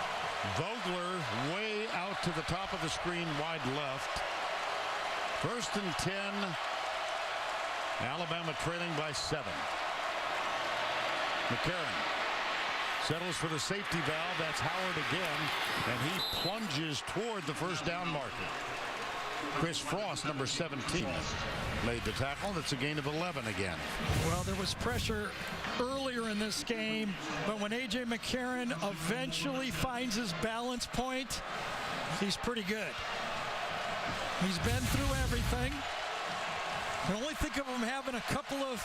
Vogler way out to the top of the screen, wide left. 1st and 10. Alabama trailing by 7. McCarron settles for the safety valve. That's Howard again, and he plunges toward the first down marker. Chris Frost, number 17, made the tackle. That's a gain of 11 again. Well, there was pressure earlier in this game, but when A.J. McCarron eventually finds his balance point, he's pretty good. He's been through everything. I can only think of him having a couple of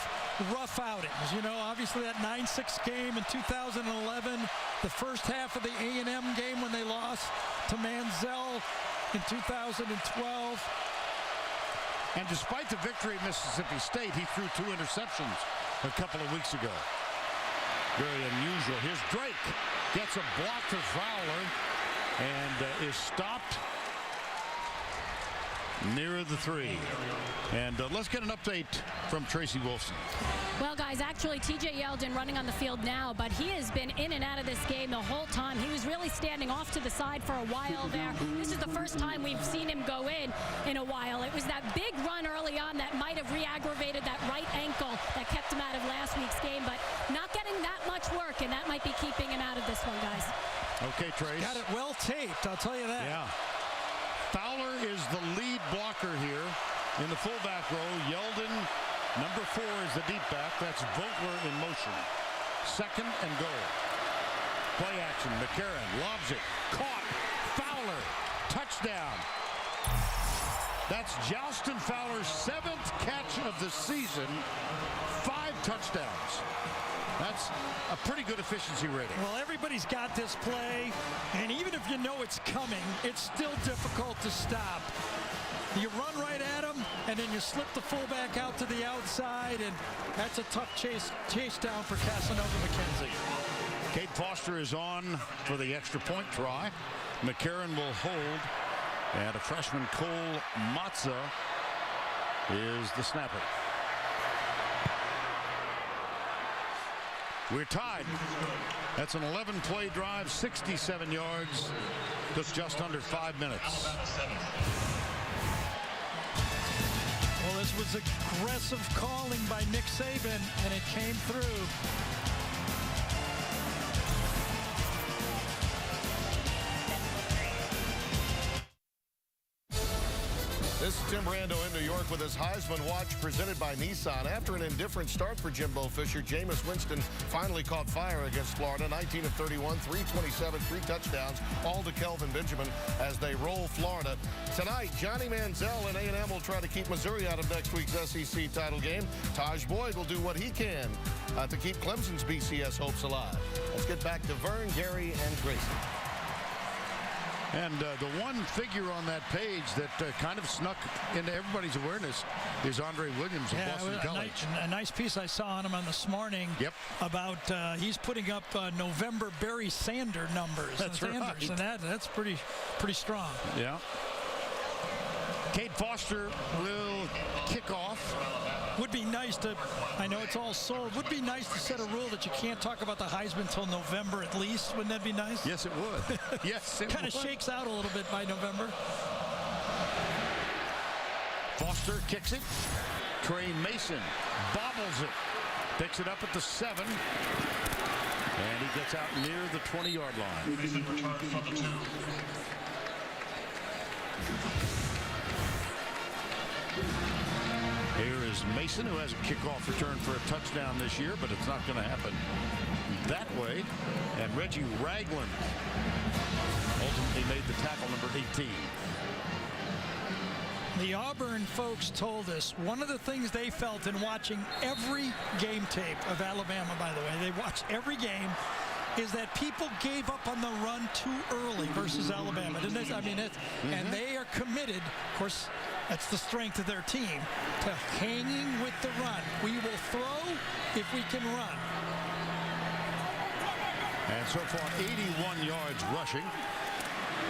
rough outings. Obviously that 9-6 game in 2011, the first half of the A&M game when they lost to Manziel in 2012. And despite the victory at Mississippi State, he threw 2 interceptions a couple of weeks ago. Very unusual. Here's Drake. Gets a block for Fowler and is stopped near the 3. And let's get an update from Tracy Wolfson. Well, guys, actually, TJ Yeldon running on the field now, but he has been in and out of this game the whole time. He was really standing off to the side for a while there. This is the first time we've seen him go in a while. It was that big run early on that might have re-aggravated that right ankle that kept him out of last week's game, but not getting that much work, and that might be keeping him out of this one, guys. Okay, Trace. Got it well taped, I'll tell you that. Yeah. Fowler is the lead blocker here in the fullback row. Yeldon, number 4, is the deep back. That's Vogler in motion. 2nd and goal. Play action. McCarron lobs it. Caught. Fowler. Touchdown. That's Justin Fowler's 7th catch of the season. 5 touchdowns. That's a pretty good efficiency rating. Well, everybody's got this play, and even if you know it's coming, it's still difficult to stop. You run right at him, and then you slip the fullback out to the outside, and that's a tough chase down for Casanova McKenzie. Cade Foster is on for the extra point try. McCarron will hold, and a freshman, Cole Matza, is the snapper. We're tied. That's an 11-play drive, 67 yards. Took just under 5 minutes. Well, this was aggressive calling by Nick Saban, and it came through. This is Tim Rando in New York with his Heisman Watch presented by Nissan. After an indifferent start for Jimbo Fisher, Jameis Winston finally caught fire against Florida. 19 of 31, 327, 3 touchdowns, all to Kelvin Benjamin as they roll Florida. Tonight, Johnny Manziel and A&M will try to keep Missouri out of next week's SEC title game. Taj Boyd will do what he can to keep Clemson's BCS hopes alive. Let's get back to Vern, Gary, and Grayson. And the one figure on that page that kind of snuck into everybody's awareness is Andre Williams of Boston College. A nice piece I saw on him on this morning. Yep. About he's putting up November Barry Sanders numbers. That's right. And that's pretty strong. Yeah. Cade Foster will kick off. Would be nice to, I know it's all sold, would be nice to set a rule that you can't talk about the Heisman until November at least. Wouldn't that be nice? Yes, it would. Yes, it Kind of would. shakes out a little bit by November. Foster kicks it. Trey Mason bobbles it. Picks it up at the 7. And he gets out near the 20-yard line. Mason returned from the 2. Here is Mason, who has a kickoff return for a touchdown this year, but it's not going to happen that way. And Reggie Ragland ultimately made the tackle, number 18. The Auburn folks told us one of the things they felt in watching every game tape of Alabama, by the way, they watched every game, is that people gave up on the run too early versus Alabama. Didn't they? I mean, and they are committed, of course, that's the strength of their team, to hanging with the run. We will throw if we can run. And so far, 81 yards rushing.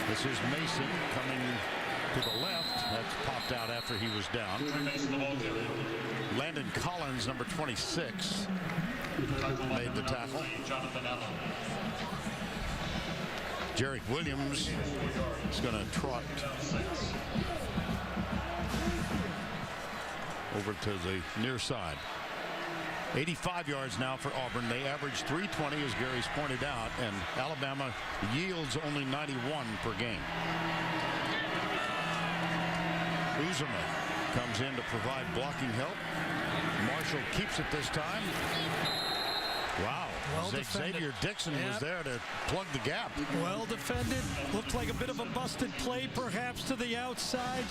This is Mason coming to the left. That's popped out after he was down. Landon Collins, number 26, made the tackle. Jarek Williams is going to trot over to the near side. 85 yards now for Auburn. They average 320, as Gary's pointed out, and Alabama yields only 91 per game. Uzuma comes in to provide blocking help. Marshall keeps it this time. Wow. Well defended. Xavier Dixon was there to plug the gap. Well defended. Looked like a bit of a busted play perhaps to the outside.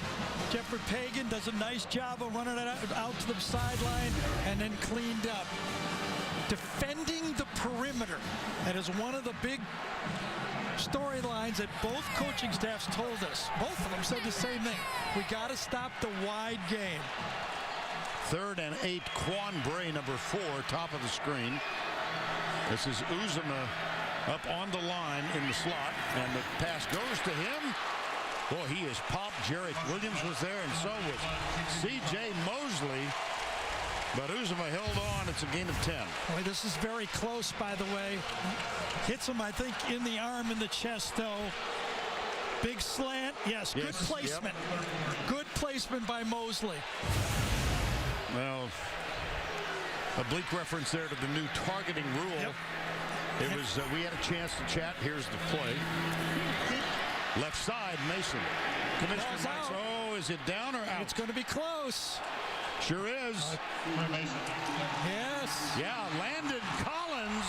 Jeffrey Pagan does a nice job of running it out to the sideline and then cleaned up. Defending the perimeter. That is one of the big storylines that both coaching staffs told us. Both of them said the same thing. We got to stop the wide game. 3rd and 8. Quan Bray, number 4, top of the screen. This is Uzuma up on the line in the slot, and the pass goes to him. Boy, he is popped. Jarek Williams was there, and so was C.J. Mosley. But Uzuma held on. It's a gain of 10. Boy, this is very close, by the way. Hits him, I think, in the arm, in the chest, though. Big slant. Yes, good placement. Yep. Good placement by Mosley. Well, oblique reference there to the new targeting rule. Yep. It was, we had a chance to chat. Here's the play. Left side, Mason. Commissioner Mike's, oh, is it down or out? It's going to be close. Sure is. Yes. Yeah, Landon Collins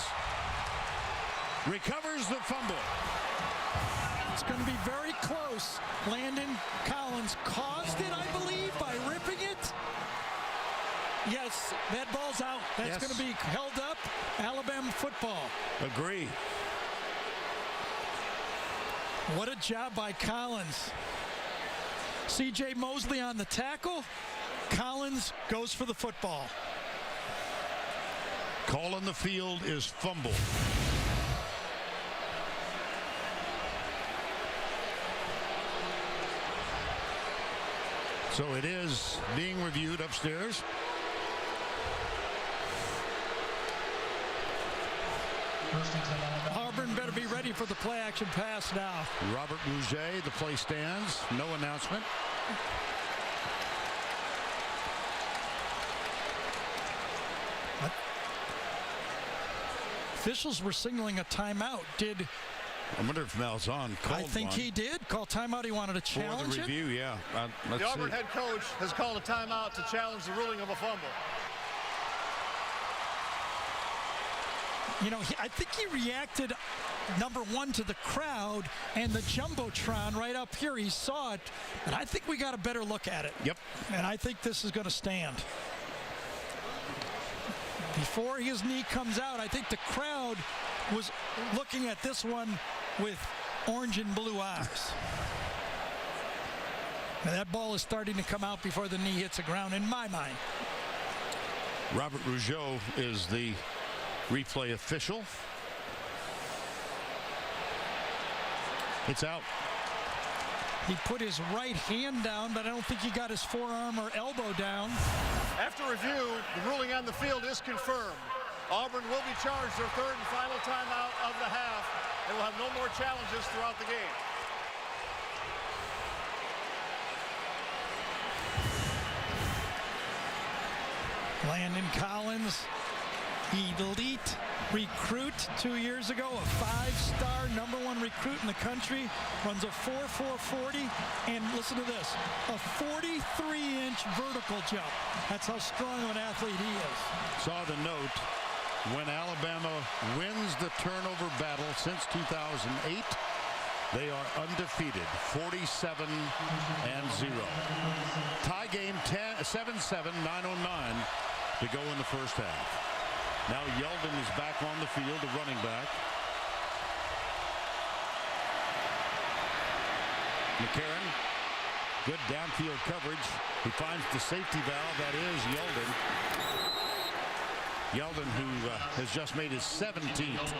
recovers the fumble. It's going to be very close. Landon Collins caused it, I believe, by ripping it. Yes, that ball's out. That's going to be held up. Alabama football. Agree. What a job by Collins. C.J. Mosley on the tackle. Collins goes for the football. Call on the field is fumble. So it is being reviewed upstairs. Auburn better be ready for the play action pass now. Robert Rouget, the play stands. No announcement. Officials were signaling a timeout. I wonder if Malzahn called I think one. he did. Call timeout. He wanted to challenge for the review, yeah. The Auburn head coach has called a timeout to challenge the ruling of a fumble. You know, I think he reacted, number one, to the crowd and the Jumbotron right up here. He saw it, and I think we got a better look at it. Yep. And I think this is going to stand. Before his knee comes out, I think the crowd was looking at this one with orange and blue eyes. And that ball is starting to come out before the knee hits the ground, in my mind. Robert Rougeau is the replay official. It's out. He put his right hand down, but I don't think he got his forearm or elbow down. After review, the ruling on the field is confirmed. Auburn will be charged their third and final timeout of the half. They will have no more challenges throughout the game. Landon Collins, elite recruit 2 years ago, a 5-star #1 recruit in the country, runs a 4.440, and listen to this, a 43-inch vertical jump. That's how strong of an athlete he is. Saw the note, when Alabama wins the turnover battle since 2008, they are undefeated, 47-0. Tie game 7-7, 9:09 to go in the first half. Now Yeldon is back on the field, the running back. McCarron, good downfield coverage. He finds the safety valve, that is Yeldon. Yeldon, who has just made his 17th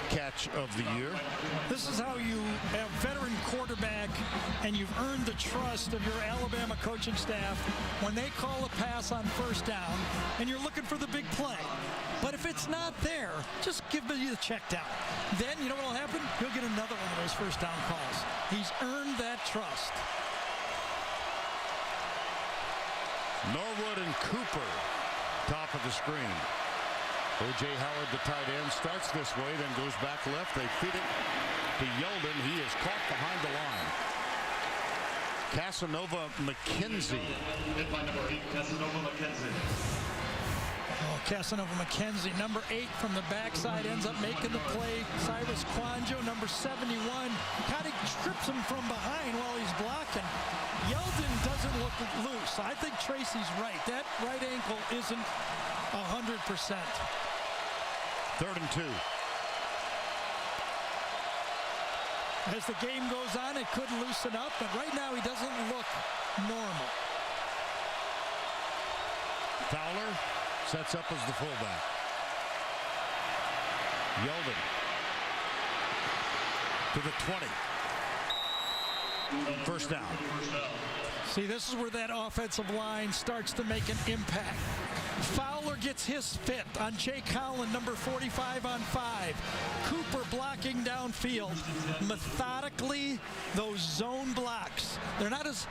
catch of the year. This is how you have veteran quarterback, and you've earned the trust of your Alabama coaching staff when they call a pass on first down, and you're looking for the big play. But if it's not there, just give me the check down. Then you know what will happen? You'll get another one of those first down calls. He's earned that trust. Norwood and Cooper, top of the screen. O.J. Howard, the tight end, starts this way, then goes back left. They feed it to Yeldon. He is caught behind the line. Casanova McKenzie. Hit by number 8, Casanova McKenzie. Oh, Casanova McKenzie, number 8 from the backside, ends up making the play. Cyrus Quanjo, number 71, kind of trips him from behind while he's blocking. Yeldon doesn't look loose. I think Tracy's right. That right ankle isn't 100%. 3rd and 2. As the game goes on, it could loosen up, but right now he doesn't look normal. Fowler sets up as the fullback. Yeldon to the 20. First down. See, this is where that offensive line starts to make an impact. Fowler gets his fit on Jay Collin, number 45 on 5. Cooper blocking downfield. Methodically, those zone blocks. They're not as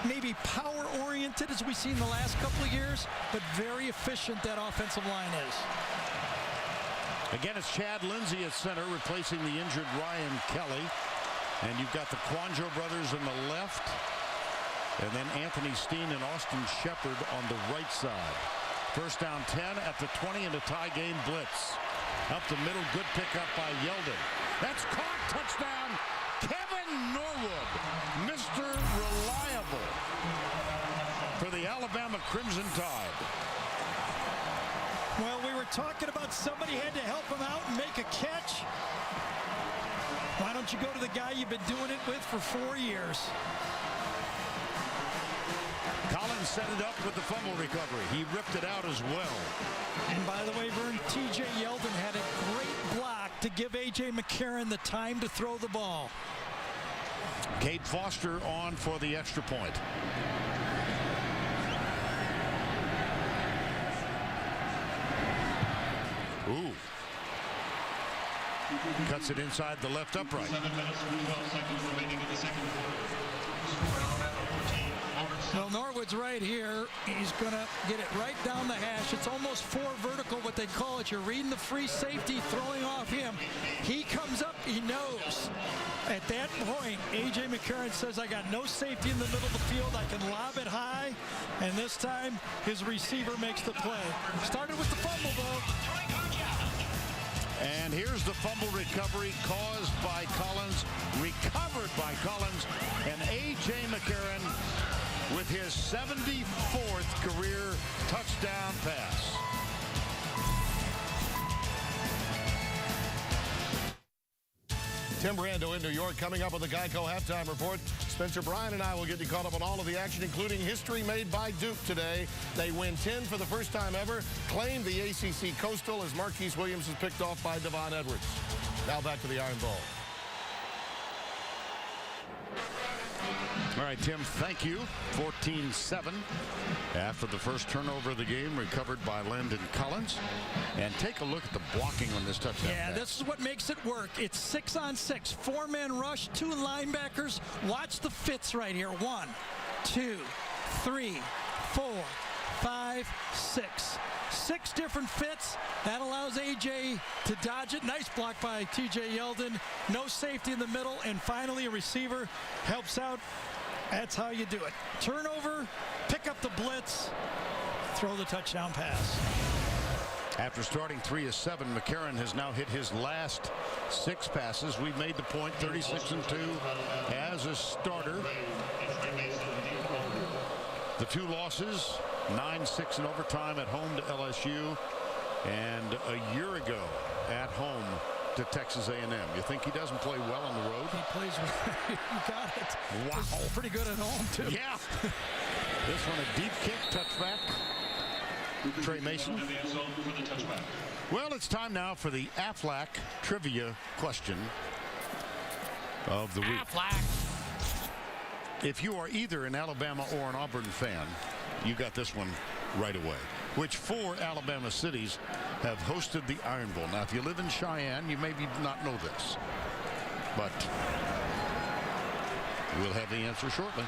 maybe power-oriented as we've seen the last couple of years, but very efficient that offensive line is. Again, it's Chad Lindsey at center, replacing the injured Ryan Kelly. And you've got the Quanjo brothers on the left. And then Anthony Steen and Austin Shepard on the right side. First down 10 at the 20 in a tie game blitz. Up the middle, good pickup by Yeldon. That's caught, touchdown, Kevin Norwood, Mr. Reliable for the Alabama Crimson Tide. Well, we were talking about somebody had to help him out and make a catch. Why don't you go to the guy you've been doing it with for 4 years? Collins set it up with the fumble recovery. He ripped it out as well. And by the way, Vern, T.J. Yeldon had a great block to give A.J. McCarron the time to throw the ball. Cade Foster on for the extra point. Ooh. Cuts it inside the left upright. 7 minutes and 12 seconds remaining in the second quarter. Well, Norwood's right here. He's going to get it right down the hash. It's almost 4 vertical, what they call it. You're reading the free safety, throwing off him. He comes up, he knows. At that point, A.J. McCarron says, I got no safety in the middle of the field. I can lob it high. And this time, his receiver makes the play. Started with the fumble, though. And here's the fumble recovery caused by Collins, recovered by Collins, and A.J. McCarron with his 74th career touchdown pass. Tim Brando in New York, coming up with the Geico halftime report. Spencer Bryan and I will get you caught up on all of the action, including history made by Duke today. They win 10 for the first time ever, claim the ACC Coastal as Marquise Williams is picked off by Devon Edwards. Now back to the Iron Bowl. All right, Tim, thank you. 14-7 after the first turnover of the game, recovered by Landon Collins. And take a look at the blocking on this touchdown. Yeah, this is what makes it work. It's 6-on-6, 4-man rush, 2 linebackers. Watch the fits right here. 1, 2, 3, 4, 5, 6. 6 different fits. That allows AJ to dodge it. Nice block by TJ Yeldon. No safety in the middle. And finally, a receiver helps out. That's how you do it. Turnover, pick up the blitz, throw the touchdown pass. After starting 3 of 7, McCarron has now hit his last 6 passes. We've made the point, 36-2 as a starter. The 2 losses, 9-6 in overtime at home to LSU, and a year ago at home to Texas A&M. You think he doesn't play well on the road? He plays well. You got it. Wow. He's pretty good at home, too. Yeah. This one a deep kick, touchback. Trey Mason. Well, it's time now for the Aflac trivia question of the week. Aflac. If you are either an Alabama or an Auburn fan, you got this one right away. Which 4 Alabama cities have hosted the Iron Bowl? Now, if you live in Cheyenne, you maybe not know this, but we'll have the answer shortly.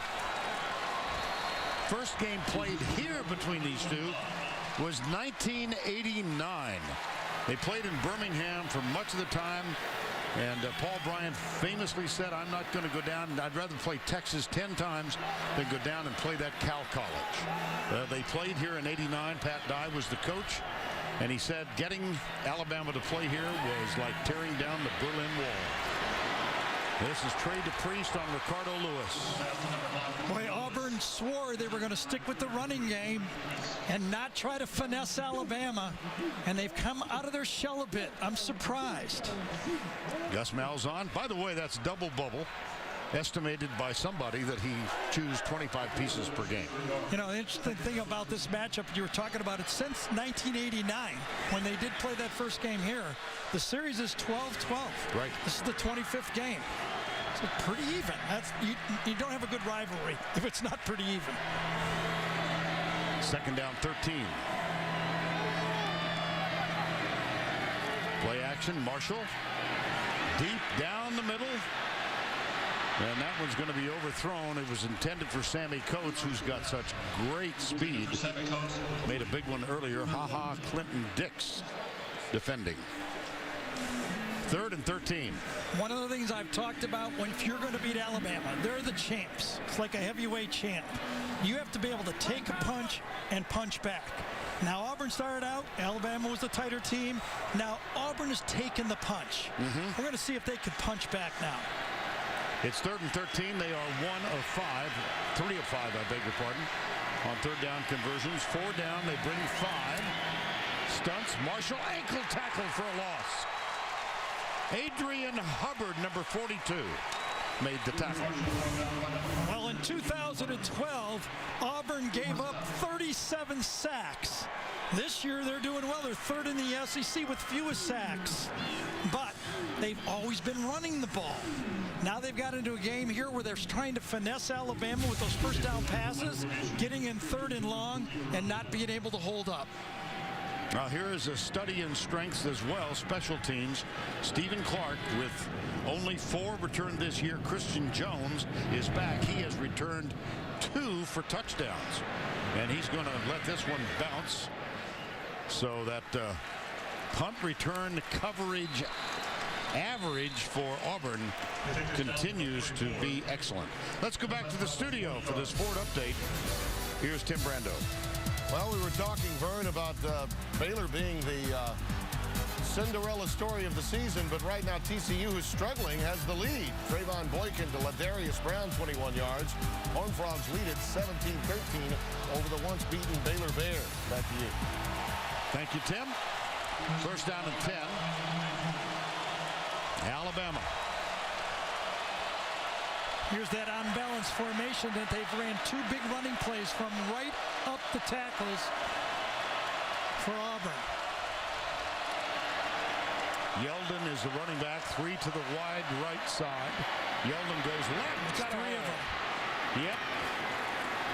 First game played here between these two was 1989. They played in Birmingham for much of the time. And Paul Bryant famously said, I'm not going to go down. I'd rather play Texas 10 times than go down and play that Cal College. They played here in '89. Pat Dye was the coach. And he said getting Alabama to play here was like tearing down the Berlin Wall. This is Trey DePriest on Ricardo Lewis. Boy, Auburn swore they were going to stick with the running game and not try to finesse Alabama, and they've come out of their shell a bit. I'm surprised. Gus Malzahn. By the way, that's double bubble. Estimated by somebody that he chews 25 pieces per game. You know, the interesting thing about this matchup, you were talking about it since 1989, when they did play that first game here. The series is 12-12. Right. This is the 25th game. So pretty even. You don't have a good rivalry if it's not pretty even. Second down, 13. Play action, Marshall. Deep down the middle. And that one's going to be overthrown. It was intended for Sammy Coates, who's got such great speed. Made a big one earlier. Ha-ha, Clinton Dix defending. 3rd and 13. One of the things I've talked about, if you're going to beat Alabama, they're the champs. It's like a heavyweight champ. You have to be able to take a punch and punch back. Now, Auburn started out. Alabama was the tighter team. Now, Auburn has taken the punch. We're going to see if they can punch back now. It's 3rd and 13. They are 3 of 5, I beg your pardon, on 3rd down conversions. 4 down, they bring 5. Stunts, Marshall, ankle tackle for a loss. Adrian Hubbard, number 42, made the tackle. Well, in 2012, Auburn gave up 37 sacks. This year, they're doing well. They're 3rd in the SEC with fewest sacks. But they've always been running the ball. Now they've got into a game here where they're trying to finesse Alabama with those first down passes, getting in 3rd and long, and not being able to hold up. Now here is a study in strengths as well, special teams. Stephen Clark with only 4 returned this year. Christian Jones is back. He has returned 2 for touchdowns. And he's going to let this one bounce. So that punt return coverage average for Auburn continues to be excellent. Let's go back to the studio for this Ford update. Here's Tim Brando. Well, we were talking, Vern, about Baylor being the Cinderella story of the season, but right now TCU, who's struggling, has the lead. Trayvon Boykin to Ladarius Brown, 21 yards. Horned Frogs lead at 17-13 over the once-beaten Baylor Bears. Back to you. Thank you, Tim. First down and 10. Alabama. Here's that unbalanced formation that they've ran 2 big running plays from right up the tackles for Auburn. Yeldon is the running back, 3 to the wide right side. Yeldon goes left. It's 3 of them. Yep.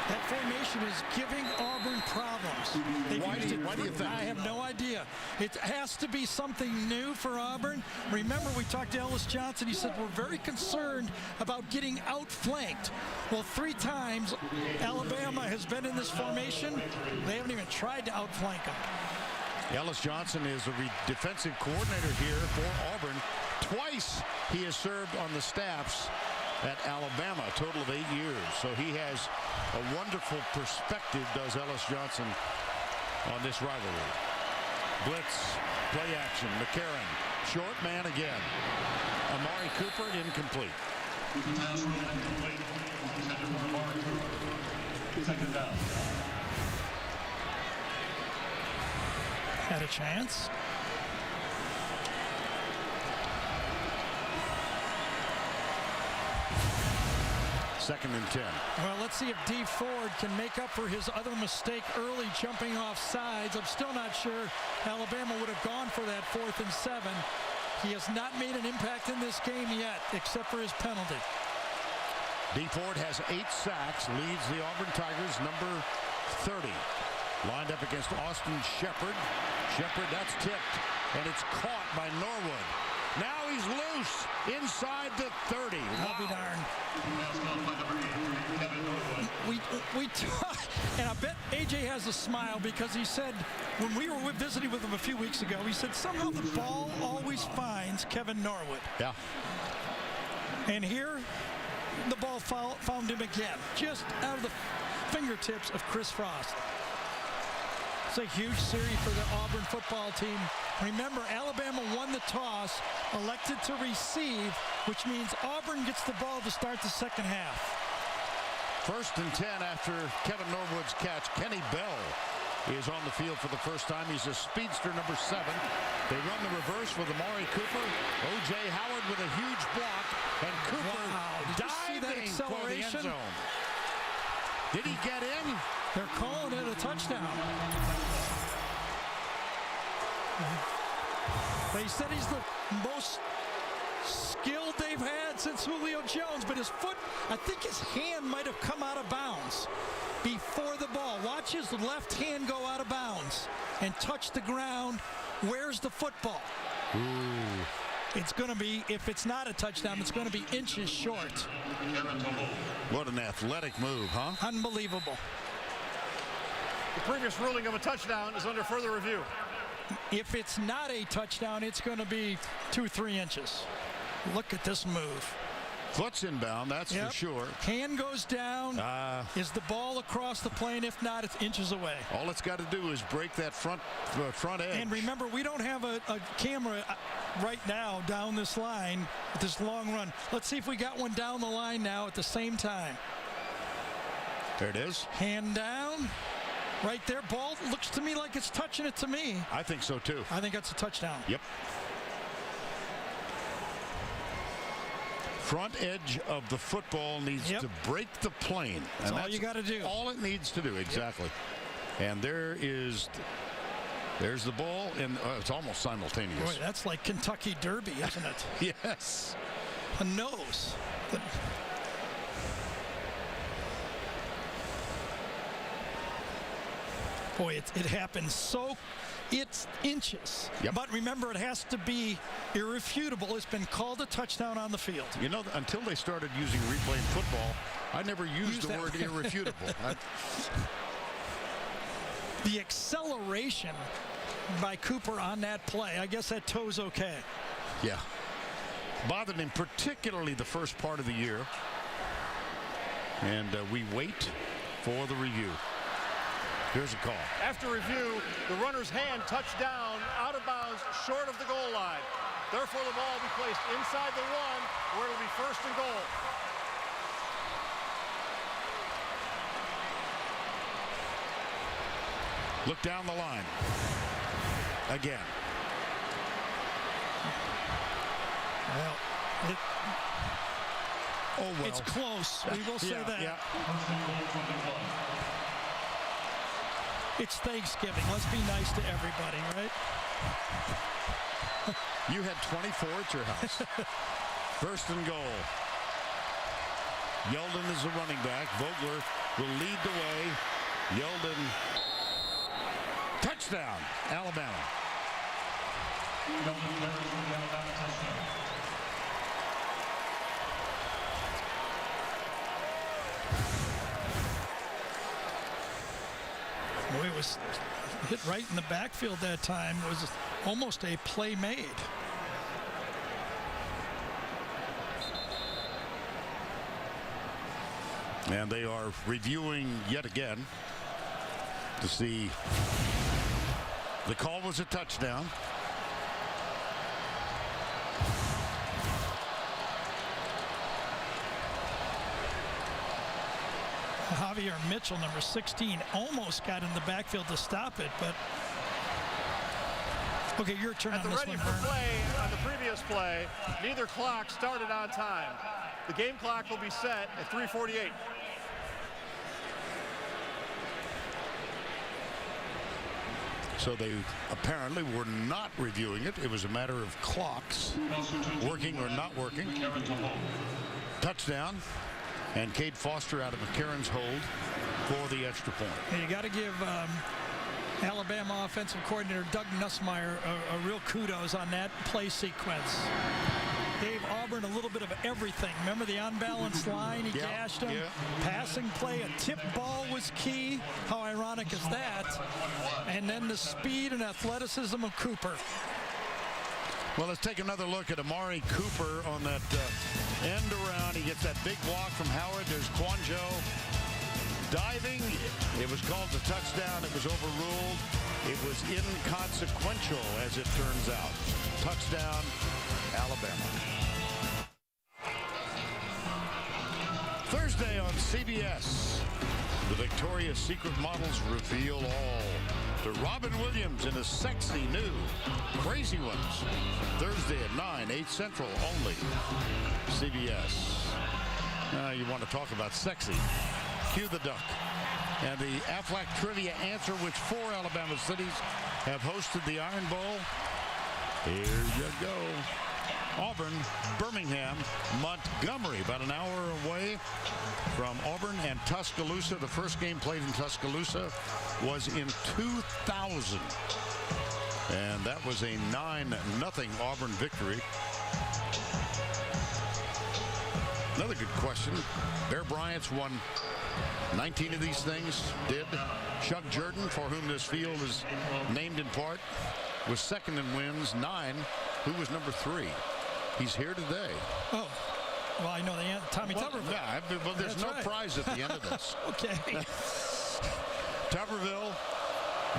That formation is giving Auburn problems. Why do you think? I have no idea. It has to be something new for Auburn. Remember, we talked to Ellis Johnson. He said, we're very concerned about getting outflanked. Well, 3 times Alabama has been in this formation. They haven't even tried to outflank them. Ellis Johnson is a defensive coordinator here for Auburn. Twice he has served on the staffs at Alabama, a total of 8 years. So he has a wonderful perspective, does Ellis Johnson, on this rivalry. Blitz, play action, McCarron, short man again. Amari Cooper incomplete. Pass rule incomplete. Intended for Amari Cooper. Second down. Had a chance. Second and 10. Well, let's see if D. Ford can make up for his other mistake early jumping off sides. I'm still not sure Alabama would have gone for that 4th and 7. He has not made an impact in this game yet, except for his penalty. D. Ford has 8 sacks, leads the Auburn Tigers, number 30. Lined up against Austin Shepard. Shepard, that's tipped, and it's caught by Norwood. Now he's loose inside the 30. I'll be darned. We talk, and I bet AJ has a smile because he said when we were visiting with him a few weeks ago, he said somehow the ball always finds Kevin Norwood. Yeah. And here, the ball found him again, just out of the fingertips of Chris Frost. It's a huge series for the Auburn football team. Remember, Alabama won the toss, elected to receive, which means Auburn gets the ball to start the second half. 1st and 10 after Kevin Norwood's catch. Kenny Bell is on the field for the first time. He's a speedster, number 7. They run the reverse with Amari Cooper. O.J. Howard with a huge block, and Cooper diving for the end zone. Did he get in? They're calling it a touchdown. They said he's the most skilled they've had since Julio Jones, but his foot, I think his hand might have come out of bounds before the ball. Watch his left hand go out of bounds and touch the ground. Where's the football? Ooh. It's going to be, if it's not a touchdown, it's going to be inches short. What an athletic move, huh? Unbelievable. The previous ruling of a touchdown is under further review. If it's not a touchdown, it's going to be 2-3 inches. Look at this move. Foot's inbound, that's for sure. Hand goes down. Is the ball across the plane? If not, it's inches away. All it's got to do is break that front edge. And remember, we don't have a camera right now down this line with this long run. Let's see if we got one down the line now at the same time. There it is. Hand down. Right there. Ball looks to me like it's touching it to me. I think so, too. I think that's a touchdown. Yep. Front edge of the football needs to break the plane. That's all you got to do. All it needs to do, exactly. Yep. And there's the ball, and it's almost simultaneous. Boy, that's like Kentucky Derby, isn't it? Yes. A nose. Boy, it happens so, it's inches. Yep. But remember, it has to be irrefutable. It's been called a touchdown on the field. You know, until they started using replay in football, I never used the word irrefutable. The acceleration by Cooper on that play, I guess that toe's okay. Yeah. Bothered him particularly the first part of the year. And we wait for the review. Here's a call. After review, the runner's hand touched down out of bounds short of the goal line. Therefore, the ball will be placed inside the 1 where it will be 1st and goal. Look down the line. Again. Well, it's close. We will say that. Yeah. It's Thanksgiving. Let's be nice to everybody, right? You had 24 at your house. 1st and goal. Yeldon is the running back. Vogler will lead the way. Yeldon, touchdown, Alabama. Boy, it was hit right in the backfield that time. It was almost a play made. And they are reviewing yet again to see the call was a touchdown. Javier Mitchell, number 16, almost got in the backfield to stop it, but okay, your turn on this one, Vern. On the previous play, neither clock started on time. The game clock will be set at 3:48. So they apparently were not reviewing it. It was a matter of clocks working or not working. Touchdown. And Cade Foster out of McCarron's hold for the extra point. And you got to give Alabama offensive coordinator Doug Nussmeier a real kudos on that play sequence. Gave Auburn a little bit of everything. Remember the unbalanced line? He gashed him. Passing play, a tip ball was key. How ironic is that? And then the speed and athleticism of Cooper. Well, let's take another look at Amari Cooper on that end around. He gets that big block from Howard. There's Quanjo diving. It was called a touchdown. It was overruled. It was inconsequential, as it turns out. Touchdown, Alabama. Thursday on CBS, the Victoria's Secret models reveal all. To Robin Williams in a sexy new Crazy Ones. Thursday at 9, 8 Central only. CBS. You want to talk about sexy. Cue the duck. And the Aflac Trivia answer, which 4 Alabama cities have hosted the Iron Bowl. Here you go. Auburn, Birmingham, Montgomery, about an hour away from Auburn, and Tuscaloosa. The first game played in Tuscaloosa was in 2000. And that was a 9-0 Auburn victory. Another good question. Bear Bryant's won 19 of these things. Did. Chuck Jordan, for whom this field is named in part, was second in wins, 9. Who was number 3? He's here today. Oh, well, I know the answer. Tommy Tuberville. Yeah, well, there's That's no right. prize at the end of this. Okay. Tuberville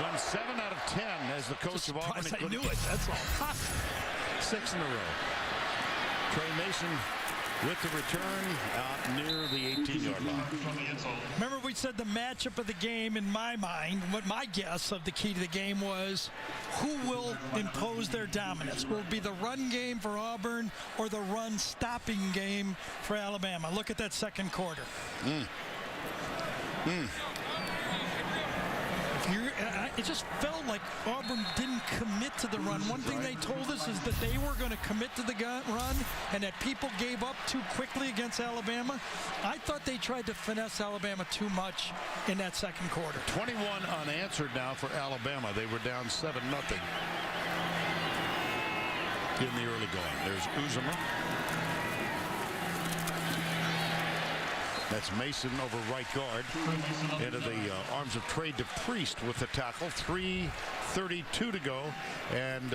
won 7 out of 10 as the coach of Auburn. I knew it. That's all. 6 in a row. Trey Mason with the return out near the 18-yard line. Remember we said the matchup of the game, in my mind, what my guess of the key to the game was, who will impose their dominance? Will it be the run game for Auburn or the run stopping game for Alabama? Look at that second quarter. It just felt like Auburn didn't commit to the run. One thing they told us is that they were going to commit to the run and that people gave up too quickly against Alabama. I thought they tried to finesse Alabama too much in that second quarter. 21 unanswered now for Alabama. They were down 7-0 in the early going. There's Uzomah. That's Mason over right guard. Into the arms of Trey DePriest with the tackle. 3:32 to go. And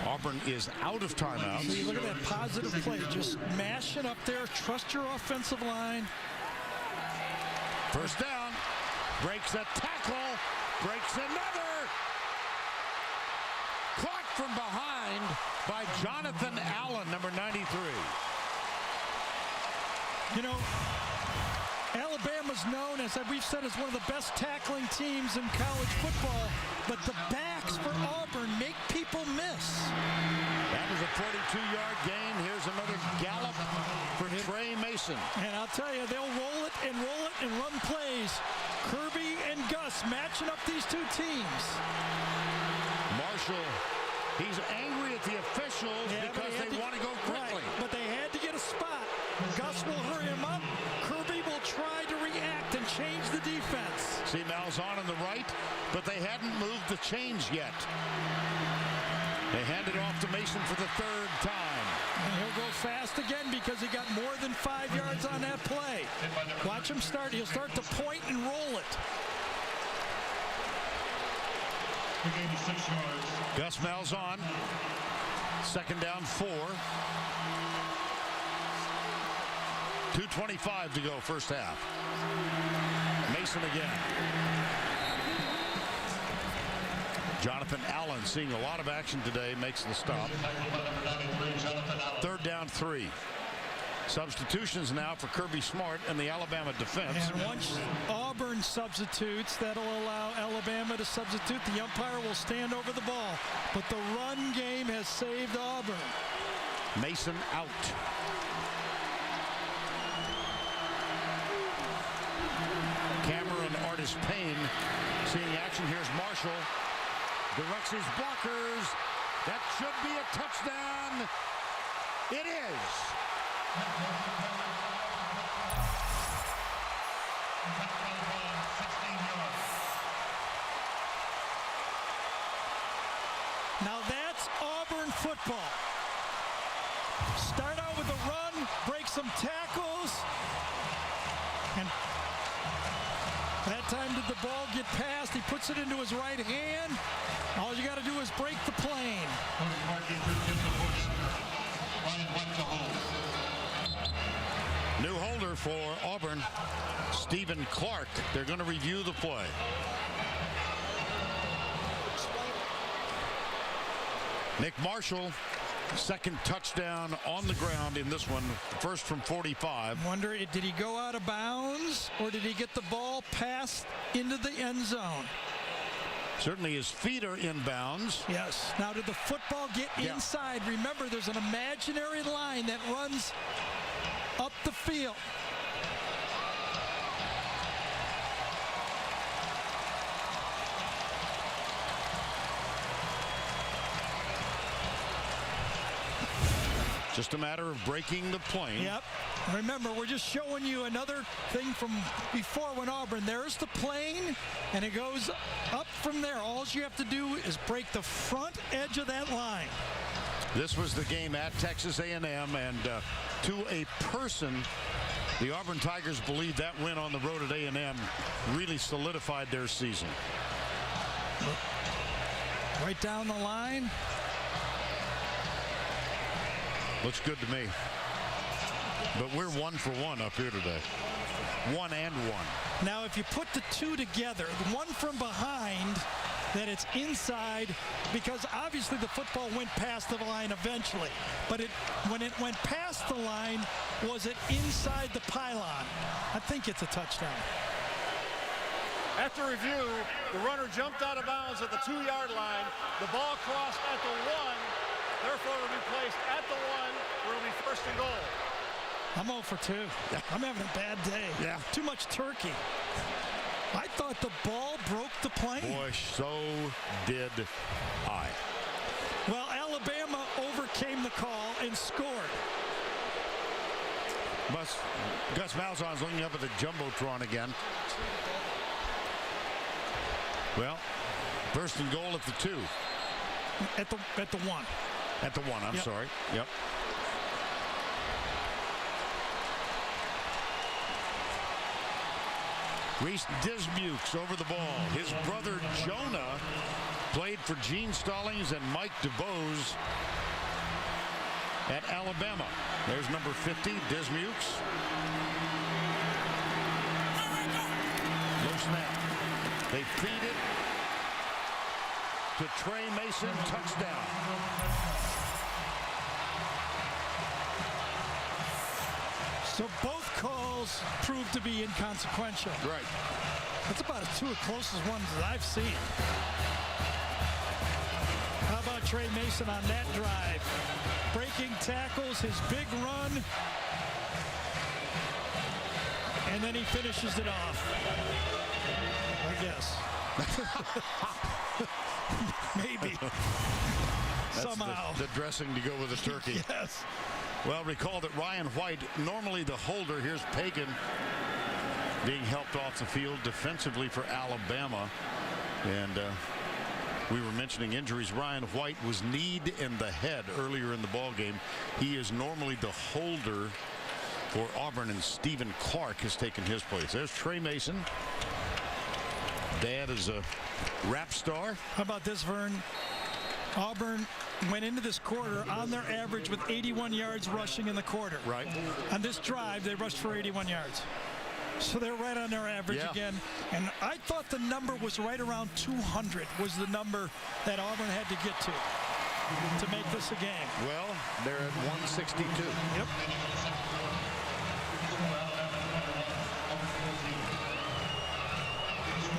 Auburn is out of timeouts. See, look at that positive play. Just mash it up there. Trust your offensive line. First down. Breaks a tackle. Breaks another. Caught from behind by Jonathan Allen, number 93. You know, Alabama's known, as we've said, as one of the best tackling teams in college football, but the backs for Auburn make people miss. That was a 42-yard gain. Here's another gallop for Trey Mason. And I'll tell you, they'll roll it and run plays. Kirby and Gus matching up these two teams. Marshall, he's angry at the officials because they want to go quickly. Right, but they had to get a spot. Gus will hurry him up. defense. See Malzahn on the right, but they hadn't moved the chains yet. They hand it off to Mason for the third time. And he'll go fast again because he got more than 5 yards on that play. Watch him start. He'll start to point and roll it. He gained 6 yards. Gus Malzahn, second down 4. 2:25 to go first half. Mason again. Jonathan Allen seeing a lot of action today, makes the stop. Third down 3. Substitutions now for Kirby Smart and the Alabama defense. And once Auburn substitutes, that'll allow Alabama to substitute. The umpire will stand over the ball. But the run game has saved Auburn. Mason out. Cameron Artis Payne seeing action. Here's Marshall. Directs his blockers. That should be a touchdown. It is. Now that's Auburn football. Start out with a run, break some tackles, and that time did the ball get passed? He puts it into his right hand. All you got to do is break the plane. New holder for Auburn, Stephen Clark. They're going to review the play. Nick Marshall, second touchdown on the ground in this one, first from 45. Wonder, did he go out of bounds or did he get the ball passed into the end zone? Certainly his feet are in bounds. Yes. Now did the football get inside? Remember, there's an imaginary line that runs up the field. Just a matter of breaking the plane. Yep. Remember, we're just showing you another thing from before when Auburn. There's the plane, and it goes up from there. All you have to do is break the front edge of that line. This was the game at Texas A&M, and to a person, the Auburn Tigers believe that win on the road at A&M really solidified their season. Right down the line. Looks good to me. But we're 1 for 1 up here today. 1 and 1. Now, if you put the two together, one from behind, that it's inside, because obviously the football went past the line eventually. But when it went past the line, was it inside the pylon? I think it's a touchdown. After review, the runner jumped out of bounds at the 2-yard line. The ball crossed at the 1. Therefore, it'll be placed at the 1, where it'll be first and goal. I'm 0 for 2. I'm having a bad day. Yeah. Too much turkey. I thought the ball broke the plane. Boy, so did I. Well, Alabama overcame the call and scored. Gus Malzahn's looking up at the Jumbotron again. Well, first and goal at the 2. At the 1. At the 1, I'm sorry. Yep. Reese Dismukes over the ball. His brother Jonah played for Gene Stallings and Mike DuBose at Alabama. There's number 50, Dismukes. Low snap. They feed it to Trey Mason, touchdown. So both calls proved to be inconsequential. Right. That's about as two of the closest ones that I've seen. How about Trey Mason on that drive? Breaking tackles, his big run, and then he finishes it off. I guess. Maybe. That's somehow. the dressing to go with the turkey. Yes. Well, recall that Ryan White, normally the holder, here's Pagan, being helped off the field defensively for Alabama. And we were mentioning injuries. Ryan White was kneed in the head earlier in the ball game. He is normally the holder for Auburn, and Stephen Clark has taken his place. There's Trey Mason. Dad is a rap star. How about this, Vern? Auburn went into this quarter on their average with 81 yards rushing in the quarter. Right. On this drive, they rushed for 81 yards. So they're right on their average again. And I thought the number was right around 200 was the number that Auburn had to get to make this a game. Well, they're at 162. Yep.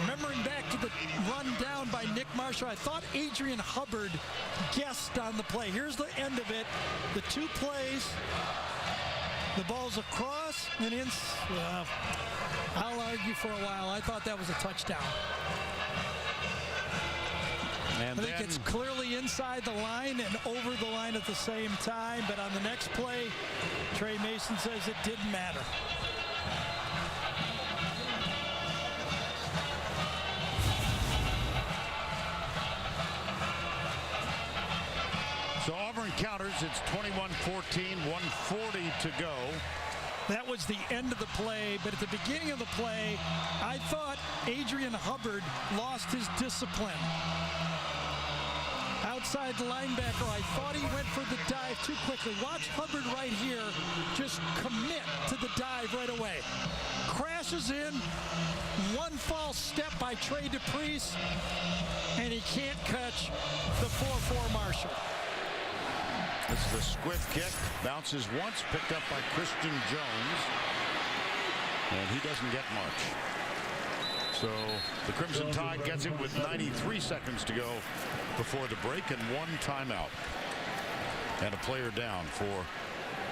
Remembering back to the run down by Nick Marshall, I thought Adrian Hubbard guessed on the play. Here's the end of it. The two plays. The ball's across and in. I'll argue for a while. I thought that was a touchdown. And I think it's clearly inside the line and over the line at the same time. But on the next play, Trey Mason says it didn't matter. So Auburn counters. It's 21-14, 1:40 to go. That was the end of the play, but at the beginning of the play, I thought Adrian Hubbard lost his discipline. Outside linebacker, I thought he went for the dive too quickly. Watch Hubbard right here just commit to the dive right away. Crashes in, one false step by Trey DePriest, and he can't catch the 4-4 Marshall. This is a squib kick. Bounces once, picked up by Christian Jones. And he doesn't get much. So the Crimson Tide gets it with 93 seconds to go before the break and one timeout. And a player down for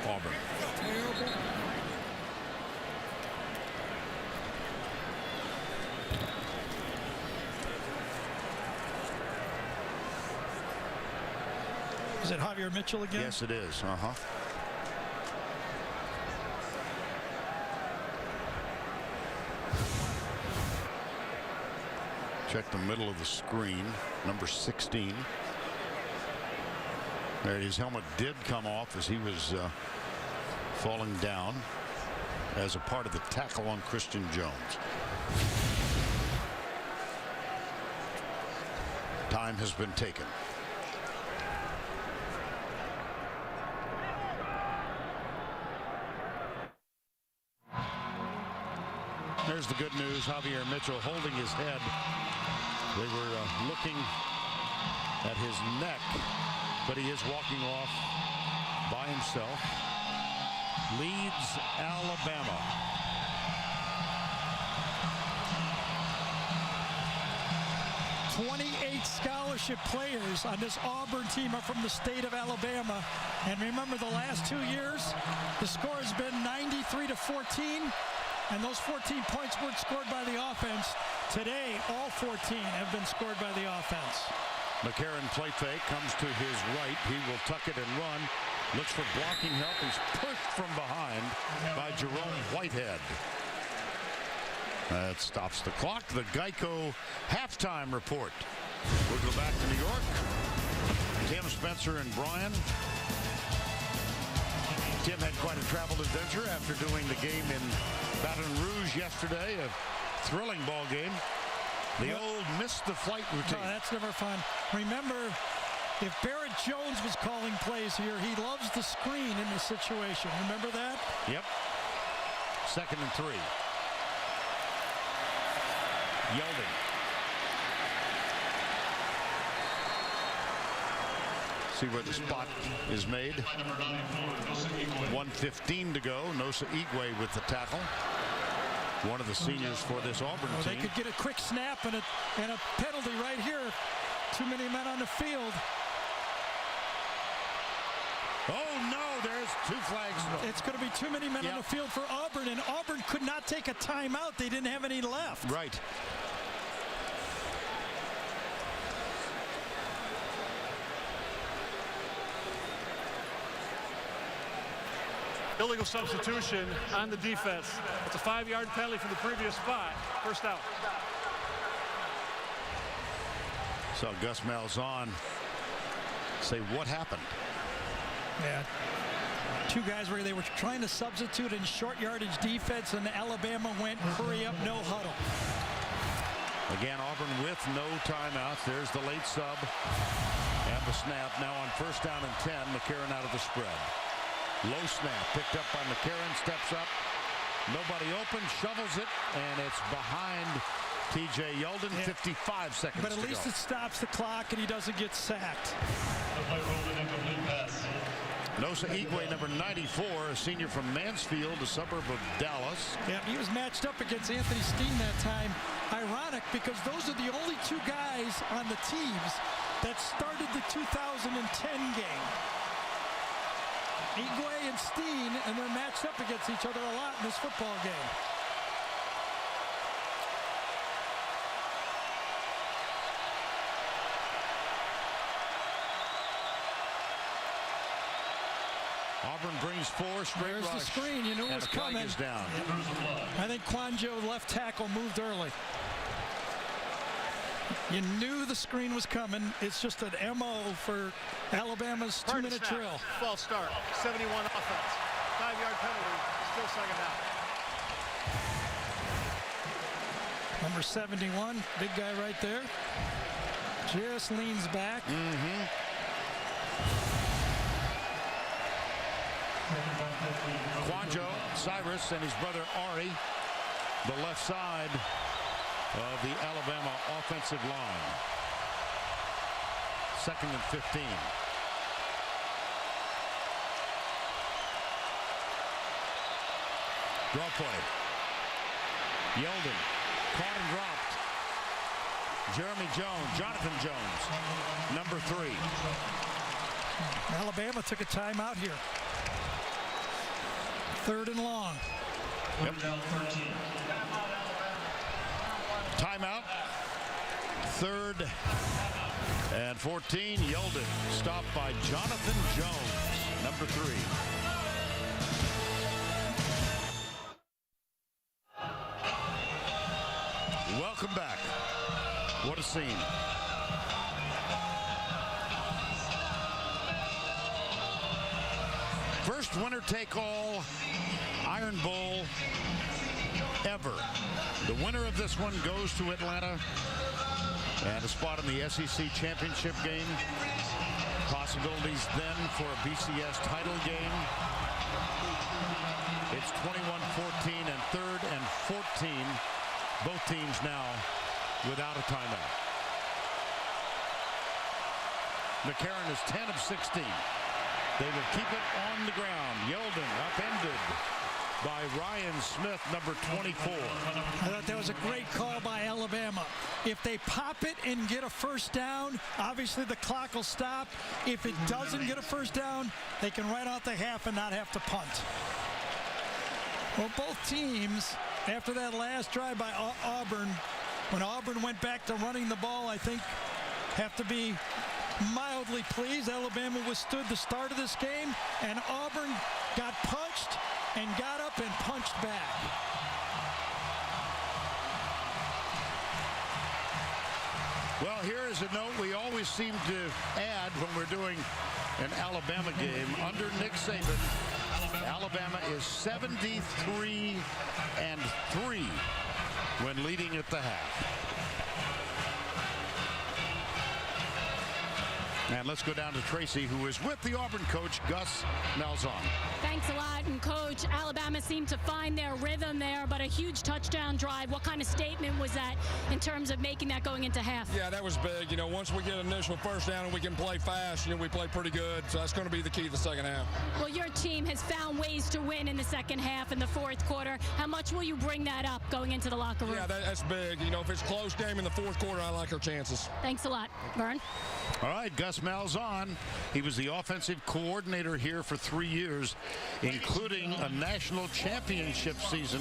Auburn. Is it Javier Mitchell again? Yes, it is. Check the middle of the screen. Number 16. There, his helmet did come off as he was falling down as a part of the tackle on Christian Jones. Time has been taken. There's the good news. Javier Mitchell holding his head. They were looking at his neck, but he is walking off by himself. Leads Alabama. "28 scholarship players on this Auburn team are from the state of Alabama. And remember, the last 2 years, the score has been 93-14. And those 14 points weren't scored by the offense. Today, all 14 have been scored by the offense. McCarron play fake, comes to his right. He will tuck it and run. Looks for blocking help. He's pushed from behind by Jerome Whitehead. That stops the clock. The Geico halftime report. We'll go back to New York. Tim, Spencer, and Brian. Tim had quite a travel adventure after doing the game in Baton Rouge yesterday. A thrilling ball game. The old missed the flight routine. No, that's never fun. Remember, if Barrett Jones was calling plays here, he loves the screen in this situation. Remember that? Yep. 2nd and 3. Yeldon. See where the spot is made. 1:15 to go. Nosa Igwe with the tackle. One of the seniors for this Auburn team. They could get a quick snap and a penalty right here. Too many men on the field. Oh no, there's 2 flags. It's going to be too many men on the field for Auburn, and Auburn could not take a timeout. They didn't have any left. Right. illegal substitution on the defense. It's a 5-yard penalty from the previous spot. First out. So Gus Malzahn say what happened. Yeah. Two guys where they were trying to substitute in short yardage defense, and Alabama went hurry up, no huddle. Again, Auburn with no timeouts. There's the late sub and the snap. Now on first down and 10, McCarron out of the spread. Low snap picked up by McCarron, steps up. Nobody open, shovels it, and it's behind T.J. Yeldon. 55 seconds But at least it stops the clock and he doesn't get sacked. The play rolled an incomplete pass. Nosa Igwe, number 94, a senior from Mansfield, a suburb of Dallas. Yeah, he was matched up against Anthony Steen that time. Ironic, because those are the only two guys on the teams that started the 2010 game. Igwe and Steen, and they're matched up against each other a lot in this football game. Auburn brings 4 straight. There's rush. the screen. You knew it was coming. Is down. I think Quanjo, left tackle, moved early. You knew the screen was coming. It's just an MO for Alabama's 2-minute drill. False start. 71 offense. 5-yard penalty. Still second down. Number 71, big guy right there. Just leans back. Quanjo, Cyrus, and his brother Ari, the left side of the Alabama offensive line. 2nd and 15. Draw play. Yeldon, caught and dropped. Jeremy Jones, Jonathan Jones, number 3. Alabama took a timeout here. 3rd and long. Yep. Timeout. 3rd and 14. Yeldon stopped by Jonathan Jones, number 3. Welcome back. What a scene. First winner-take-all Iron Bowl ever. The winner of this one goes to Atlanta and a spot in the SEC championship game. Possibilities then for a BCS title game. It's 21-14 and 3rd and 14. Both teams now without a timeout. McCarron is 10 of 16. They will keep it on the ground. Yeldon upended by Ryan Smith, number 24. I thought that was a great call by Alabama. If they pop it and get a first down, obviously the clock will stop. If it doesn't get a first down, they can ride out the half and not have to punt. Well, both teams, after that last drive by Auburn, when Auburn went back to running the ball, I think have to be mildly pleased. Alabama withstood the start of this game, and Auburn got punched and got up and punched back. Well, here is a note we always seem to add when we're doing an Alabama game. Under Nick Saban, Alabama is 73 and 3 when leading at the half. And let's go down to Tracy, who is with the Auburn coach, Gus Malzahn. Thanks a lot. And, Coach, Alabama seemed to find their rhythm there, but a huge touchdown drive. What kind of statement was that in terms of making that going into half? Yeah, that was big. You know, once we get an initial first down and we can play fast, you know, we play pretty good. So that's going to be the key to the second half. Well, your team has found ways to win in the second half in the 4th quarter. How much will you bring that up going into the locker room? Yeah, that's big. You know, if it's a close game in the 4th quarter, I like our chances. Thanks a lot. Vern? All right, Gus Malzahn. He was the offensive coordinator here for 3 years, including a national championship season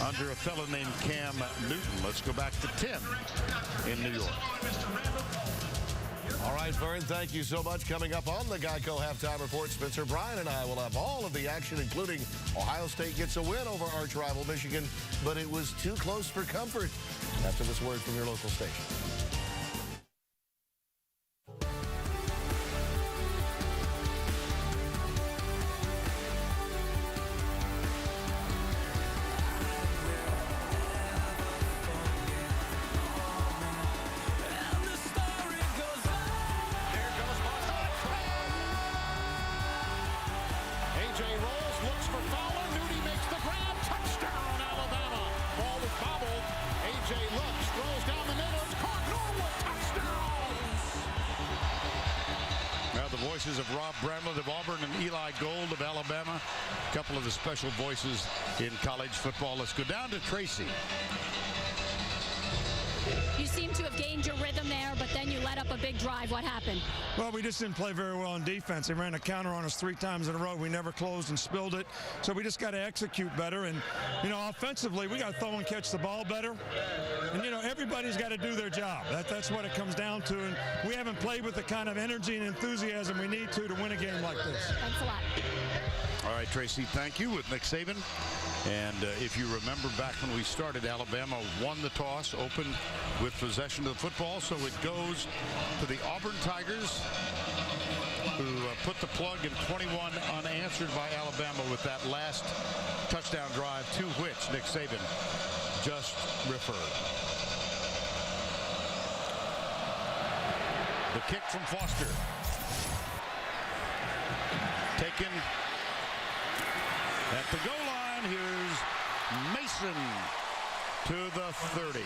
under a fellow named Cam Newton. Let's go back to Tim in New York. All right, Vern, thank you so much. Coming up on the Geico Halftime Report, Spencer Bryan and I will have all of the action, including Ohio State gets a win over arch rival Michigan, but it was too close for comfort. After this word from your local station. Of Rob Bramlett of Auburn and Eli Gold of Alabama. A couple of the special voices in college football. Let's go down to Tracy. You seem to have gained your rhythm there, but then you let up a big drive. What happened? Well, we just didn't play very well on defense. They ran a counter on us 3 times in a row. We never closed and spilled it. So we just got to execute better. And, you know, offensively, we got to throw and catch the ball better. And, you know, everybody's got to do their job. That's what it comes down to. And we haven't played with the kind of energy and enthusiasm we need to win a game like this. Thanks a lot. All right, Tracy, thank you with Nick Saban. And if you remember back when we started, Alabama won the toss, opened with possession of the football. So it goes to the Auburn Tigers, who put the plug in 21 unanswered by Alabama with that last touchdown drive, to which Nick Saban just referred. The kick from Foster. Taken at the goal line. Here's Mason to the 30.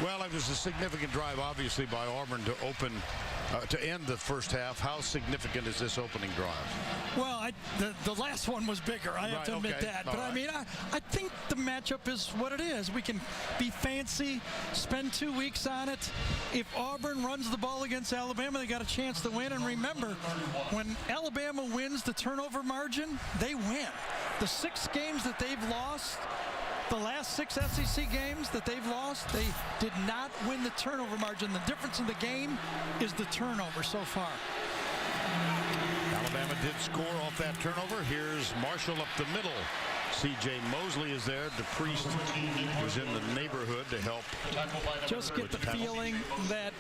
Well, it was a significant drive, obviously, by Auburn to open, to end the first half. How significant is this opening drive? Well, the last one was bigger. I have to admit that. But, I mean, I think the matchup is what it is. We can be fancy, spend 2 weeks on it. If Auburn runs the ball against Alabama, they got a chance to win. And remember, when Alabama wins the turnover margin, they win. The 6 games that they've lost, the last 6 SEC games that they've lost, they did not win the turnover margin. The difference in the game is the turnover so far. Alabama did score off that turnover. Here's Marshall up the middle. C.J. Mosley is there. DePriest was in the neighborhood to help. Just get the feeling that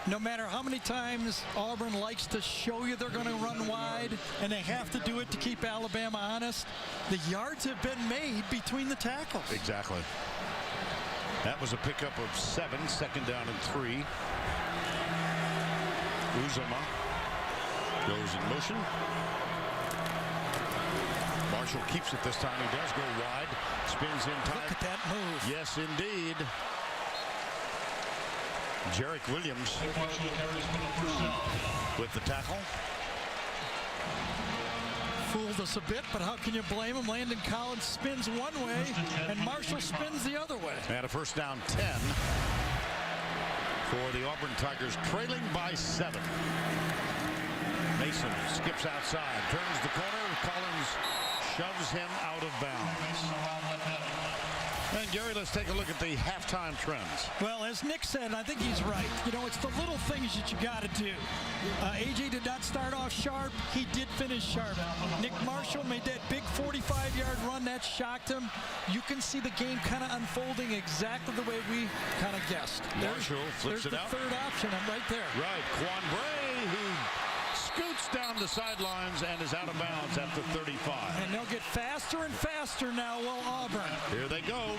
no matter how many times Auburn likes to show you they're going to run wide, and they have to do it to keep Alabama honest, the yards have been made between the tackles. Exactly. That was a pickup of 7, second down and 3. Uzomah goes in motion. Marshall keeps it this time. He does go wide. Spins in time. Look at that move. Yes, indeed. Jarek Williams with the tackle. Fooled us a bit, but how can you blame him? Landon Collins spins one way, and Marshall spins the other way. And a first down 10 for the Auburn Tigers, trailing by 7. Mason skips outside, turns the corner. Collins shoves him out of bounds. And Gary, let's take a look at the halftime trends. Well, as Nick said, I think he's right. You know, it's the little things that you got to do. A.J. did not start off sharp. He did finish sharp. Nick Marshall made that big 45-yard run. That shocked him. You can see the game kind of unfolding exactly the way we kind of guessed. Marshall flips it out. There's the third option. I'm right there. Right. Quan Bray, who scoots down the sidelines and is out of bounds at the 35. And they'll get faster and faster now, will Auburn. Here they go.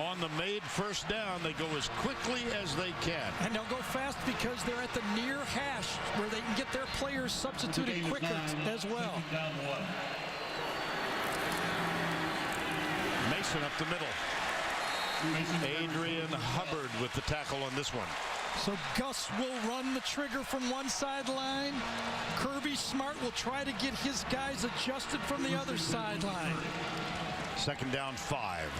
On the made first down, they go as quickly as they can. And they'll go fast because they're at the near hash where they can get their players substituted quicker as well. Mason up the middle. Adrian Hubbard with the tackle on this one. So Gus will run the trigger from one sideline. Kirby Smart will try to get his guys adjusted from the other sideline. Second down 5.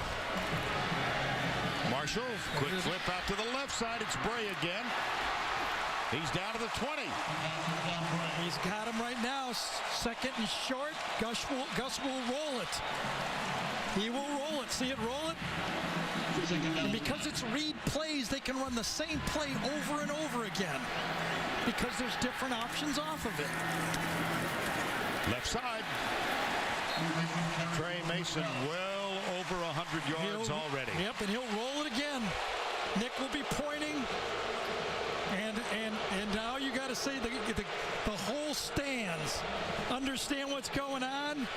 Marshall, quick flip out to the left side. It's Bray again. He's down to the 20. He's got him right now. Second and short. Gus will roll it. He will roll it. See it roll it? And because it's read plays, they can run the same play over and over again because there's different options off of it. Left side. Trey Mason well over 100 yards already. Yep, and he'll roll it again. Nick will be pointing. And now you got to say the whole stands understand what's going on.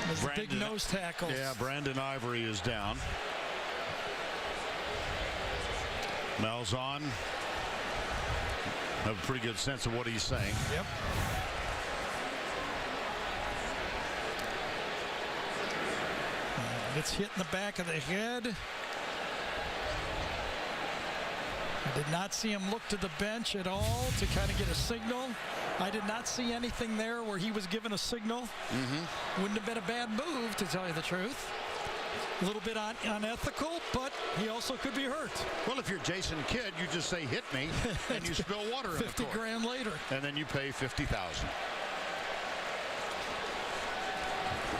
There's the big nose tackles. Yeah, Brandon Ivory is down. Malzahn. Have a pretty good sense of what he's saying. Yep. Gets hit in the back of the head. I did not see him look to the bench at all to kind of get a signal. I did not see anything there where he was given a signal. Wouldn't have been a bad move, to tell you the truth. A little bit unethical, but he also could be hurt. Well, if you're Jason Kidd, you just say, hit me, and you spill water in the court. 50 grand later. And then you pay $50,000.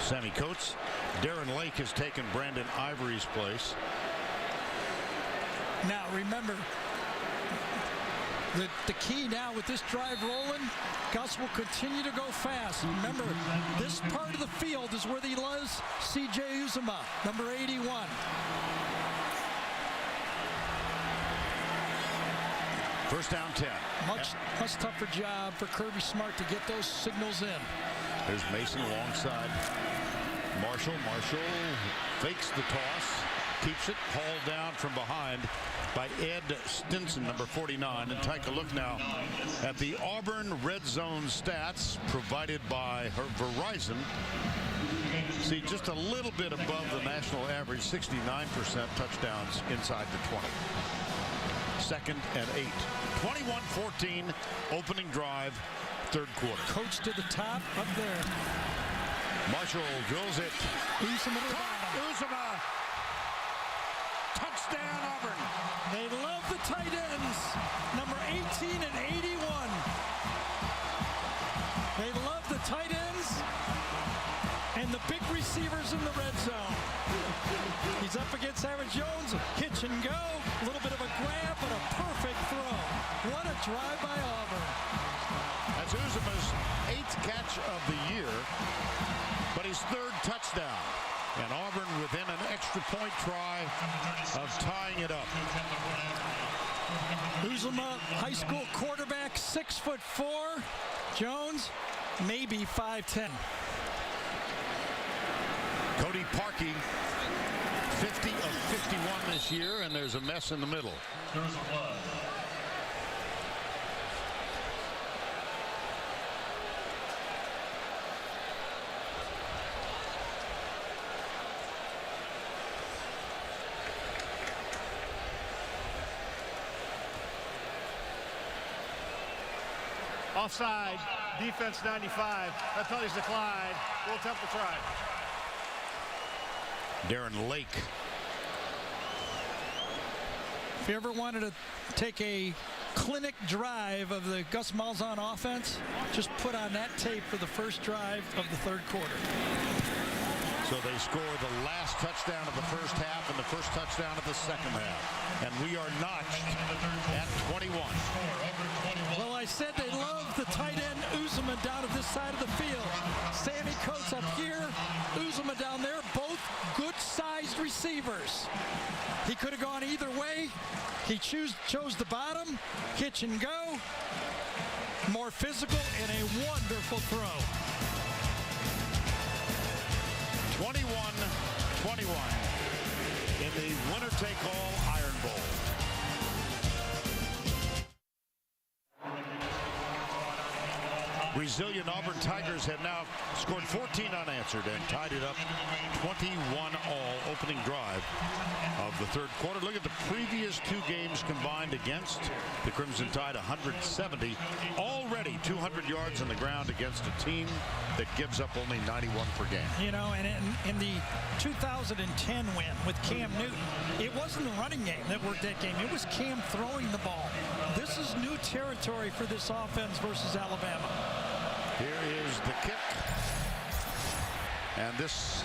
Sammy Coates. Darren Lake has taken Brandon Ivory's place. Now, remember, the key now with this drive rolling, Gus will continue to go fast. Remember, this part of the field is where he loves C.J. Uzomah, number 81. First down 10. Much tougher job for Kirby Smart to get those signals in. There's Mason alongside Marshall. Marshall fakes the toss, keeps it, hauled down from behind by Ed Stinson, number 49. And take a look now at the Auburn red zone stats provided by Verizon. See, just a little bit above the national average, 69% touchdowns inside the 20. Second and 8. 21-14, opening drive, third quarter. Coach to the top, up there. Marshall drills it. Uzomah. Touchdown, Auburn. They love the tight ends, number 18 and 81. They love the tight ends and the big receivers in the red zone. He's up against Aaron Jones, hitch and go, a little bit of a grab, but a perfect throw. What a drive by Auburn. That's Uzomah's 8th catch of the year, but his 3rd touchdown. And Auburn within an extra point try of tying it up. Uzomah, high school quarterback, 6'4". Jones, maybe 5'10". Cody Parkey, 50 of 51 this year, and there's a mess in the middle. There's a flag. Offside, defense 95. That penalty's declined. We'll attempt the try. Darren Lake. If you ever wanted to take a clinic drive of the Gus Malzahn offense, just put on that tape for the first drive of the third quarter. So they score the last touchdown of the first half and the first touchdown of the second half. And we are notched at 21. Well, I said they love the tight end Uzomah down at this side of the field. Sammy Coates up here, Uzomah down there, both good-sized receivers. He could have gone either way. He chose the bottom, hitch and go, more physical, and a wonderful throw. 21-21 in the winner-take-all Iron Bowl. Resilient Auburn Tigers have now scored 14 unanswered and tied it up 21-all opening drive of the third quarter. Look at the previous 2 games combined against the Crimson Tide, 170. Already 200 yards on the ground against a team that gives up only 91 per game. You know, and in the 2010 win with Cam Newton, it wasn't the running game that worked that game. It was Cam throwing the ball. This is new territory for this offense versus Alabama. Here is the kick. And this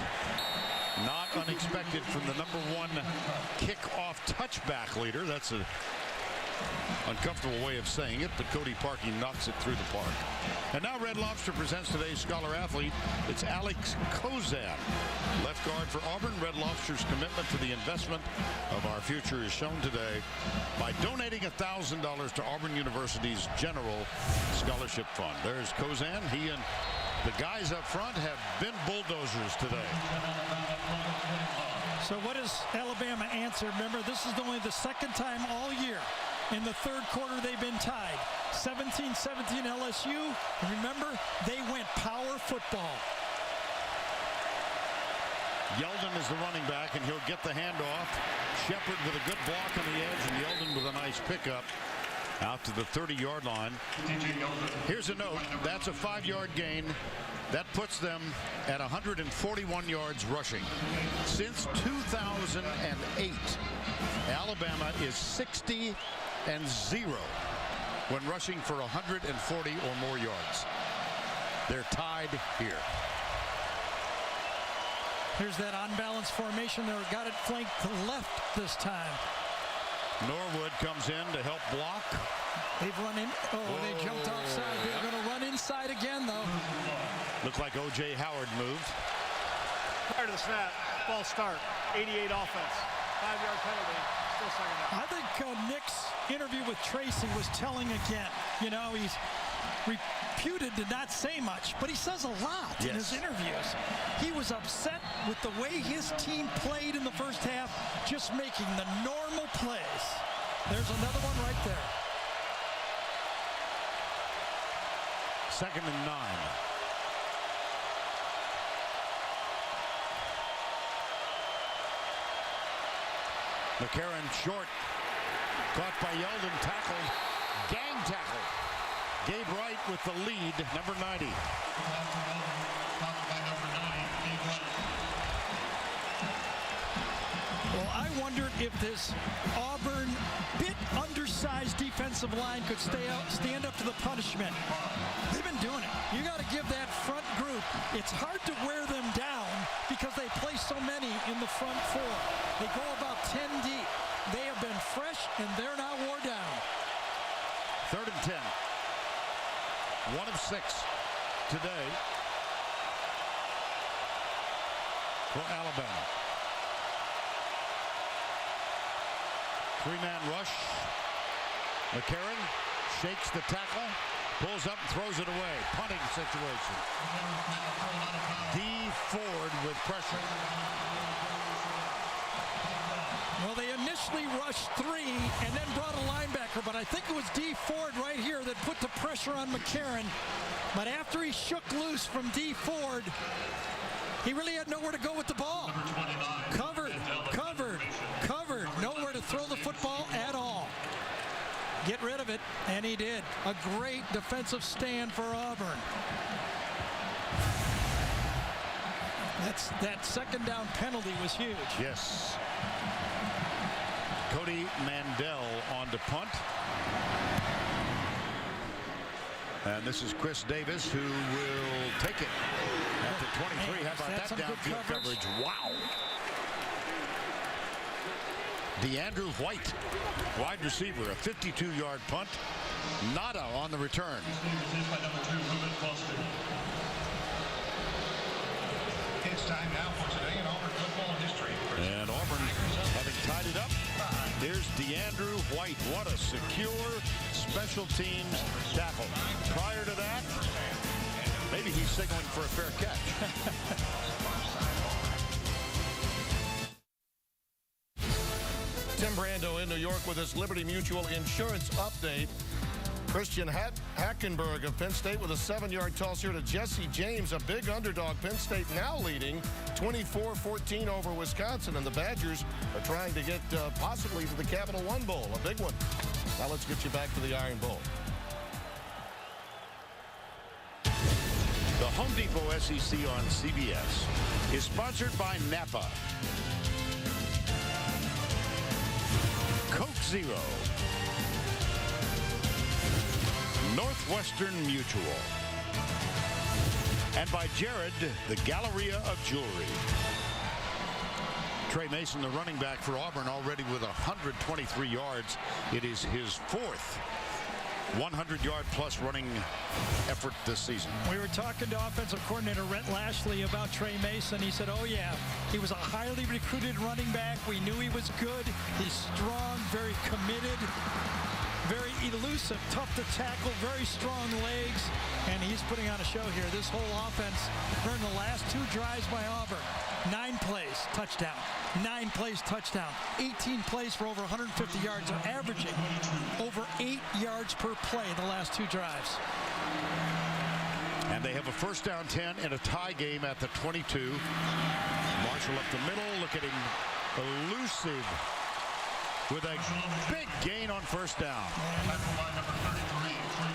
Not unexpected from the #1 kickoff touchback leader. That's an uncomfortable way of saying it, but Cody Parkey knocks it through the park. And now Red Lobster presents today's Scholar Athlete. It's Alex Kozan, left guard for Auburn. Red Lobster's commitment to the investment of our future is shown today by donating $1,000 to Auburn University's General Scholarship Fund. There's Kozan. He and the guys up front have been bulldozers today. So what does Alabama answer? Remember, this is only the second time all year in the third quarter they've been tied. 17-17 LSU. And remember, they went power football. Yeldon is the running back, and he'll get the handoff. Shepard with a good block on the edge, and Yeldon with a nice pickup out to the 30-yard line. Here's a note. That's a 5-yard gain. That puts them at 141 yards rushing. Since 2008, Alabama is 60-0 when rushing for 140 or more yards. They're tied here. Here's that unbalanced formation. They got it flanked to the left this time. Norwood comes in to help block. They've run in. Oh, they jumped outside. They're going to run inside again, though. Looked like O.J. Howard moved. Prior to the snap, false start, 88 offense, 5-yard penalty, still second down. I think Nick's interview with Tracy was telling again. You know, he's reputed to not say much, but he says a lot in his interviews. He was upset with the way his team played in the first half, just making the normal plays. There's another one right there. 2nd and 9. McCarron short. Caught by Yeldon. Tackled. Gang tackle. Gabe Wright with the lead. Number 90. Well, I wondered if this Auburn bit undersized defensive line could stand up to the punishment. They've been doing it. You got to give that front group. It's hard to wear them down because they play so many in the front four. They go about 10 deep. They have been fresh and they're not wore down. 3rd and 10. 1 of 6 today for Alabama. 3-man rush. McCarron shakes the tackle, pulls up and throws it away. Punting situation. D. Ford with pressure. Well, they initially rushed 3 and then brought a linebacker, but I think it was D. Ford right here that put the pressure on McCarron. But after he shook loose from D. Ford, he really had nowhere to go with the ball. Covered, covered, covered. Nowhere to throw the football at all. Get rid of it, and he did. A great defensive stand for Auburn. That 2nd down penalty was huge. Yes. Cody Mandel on to punt. And this is Chris Davis who will take it at the 23. How about that downfield coverage? Wow. DeAndrew White, wide receiver, a 52-yard punt. Nada on the return. It's time now for Today in Auburn football history. And Auburn having tied it up. Here's DeAndrew White. What a secure special teams tackle. Prior to that, maybe he's signaling for a fair catch. Tim Brando in New York with his Liberty Mutual Insurance update. Christian Hackenberg of Penn State with a 7-yard toss here to Jesse James, a big underdog. Penn State now leading 24-14 over Wisconsin, and the Badgers are trying to get possibly to the Capital One Bowl, a big one. Now let's get you back to the Iron Bowl. The Home Depot SEC on CBS is sponsored by Napa, Coke Zero, Northwestern Mutual, and by Jared, the Galleria of Jewelry. Trey Mason, the running back for Auburn, already with 123 yards. It is his fourth 100-yard plus running effort this season. We were talking to offensive coordinator Rhett Lashley about Trey Mason. He said, oh yeah, he was a highly recruited running back. We knew he was good. He's strong, very committed, very elusive, tough to tackle, very strong legs, and he's putting on a show here. This whole offense during the last 2 drives by Auburn, 9 plays, touchdown. 9 plays, touchdown. 18 plays for over 150 yards. They're averaging over 8 yards per play the last 2 drives. And they have a first down 10 in a tie game at the 22. Marshall up the middle. Look at him, elusive with a big gain on first down.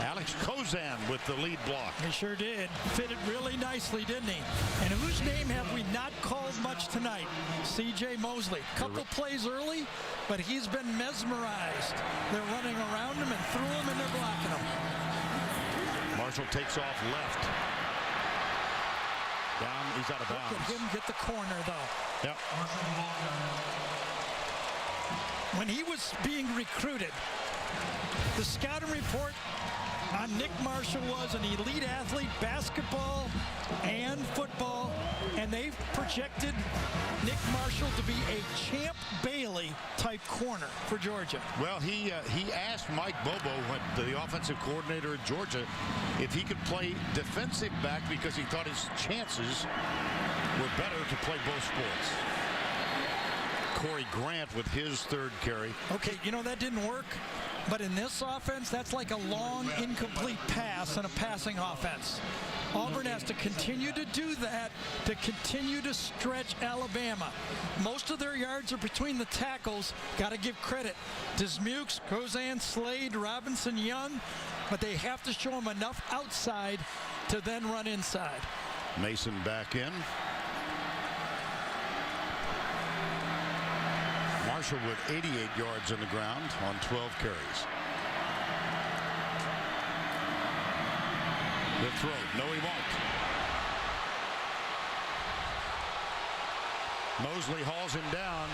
Alex Kozan with the lead block. He sure did. Fitted really nicely, didn't he? And whose name have we not called much tonight? C.J. Mosley. Couple plays early, but he's been mesmerized. They're running around him and through him, and they're blocking him. Marshall takes off left. Down, he's out of bounds. Look at him get the corner, though. Yep. When he was being recruited, the scouting report on Nick Marshall was an elite athlete, basketball and football, and they projected Nick Marshall to be a Champ Bailey type corner for Georgia. Well, he asked Mike Bobo, the offensive coordinator at Georgia, if he could play defensive back because he thought his chances were better to play both sports. Corey Grant with his 3rd carry. Okay, you know, that didn't work. But in this offense, that's like a long, incomplete pass in a passing offense. Auburn has to continue to do that to continue to stretch Alabama. Most of their yards are between the tackles. Got to give credit to Dismukes, Kozan, Slade, Robinson, Young. But they have to show them enough outside to then run inside. Mason back in. Marshall with 88 yards on the ground on 12 carries. The throw. No, he won't. Mosley hauls him down.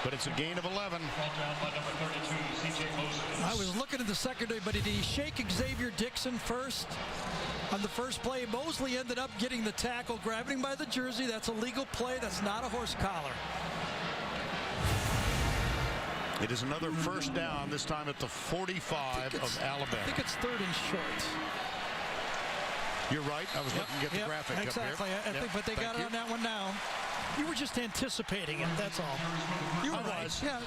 But it's a gain of 11. I was looking at the secondary, but did he shake Xavier Dixon first? On the first play, Mosley ended up getting the tackle, grabbing him by the jersey. That's a legal play. That's not a horse collar. It is another first down, this time at the 45 of Alabama. I think it's 3rd and short. You're right. I was looking at the graphic exactly. up here. I think, but they got it on that one now. You were just anticipating it, that's all. You were right. Yeah,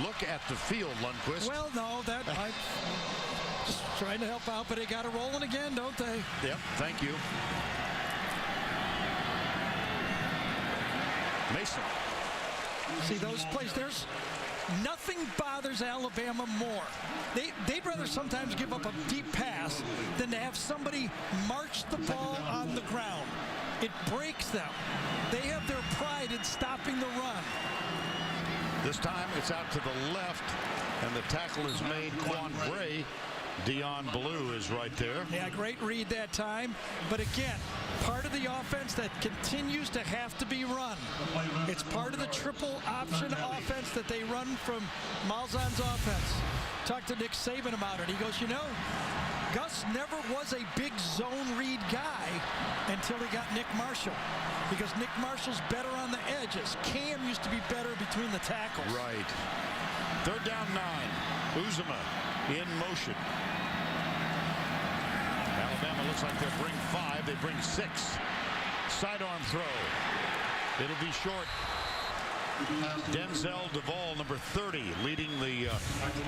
look at the field, Lundquist. Well, no, that I just trying to help out, but they got it rolling again, don't they? Yep, thank you. Mason. See those plays, there's nothing bothers Alabama more. They'd rather sometimes give up a deep pass than to have somebody march the ball on the ground. It breaks them. They have their pride in stopping the run. This time it's out to the left, and the tackle is made. Quan Bray. Dion Blue is right there. Yeah, great read that time. But again, part of the offense that continues to have to be run. It's part of the triple option offense that they run from Malzahn's offense. Talked to Nick Saban about it. He goes, you know, Gus never was a big zone read guy until he got Nick Marshall. Because Nick Marshall's better on the edges. Cam used to be better between the tackles. Right. 3rd down 9. Uzomah in motion. Alabama looks like they'll bring 5. They bring 6. Sidearm throw. It'll be short. Denzel Duvall, number 30, leading the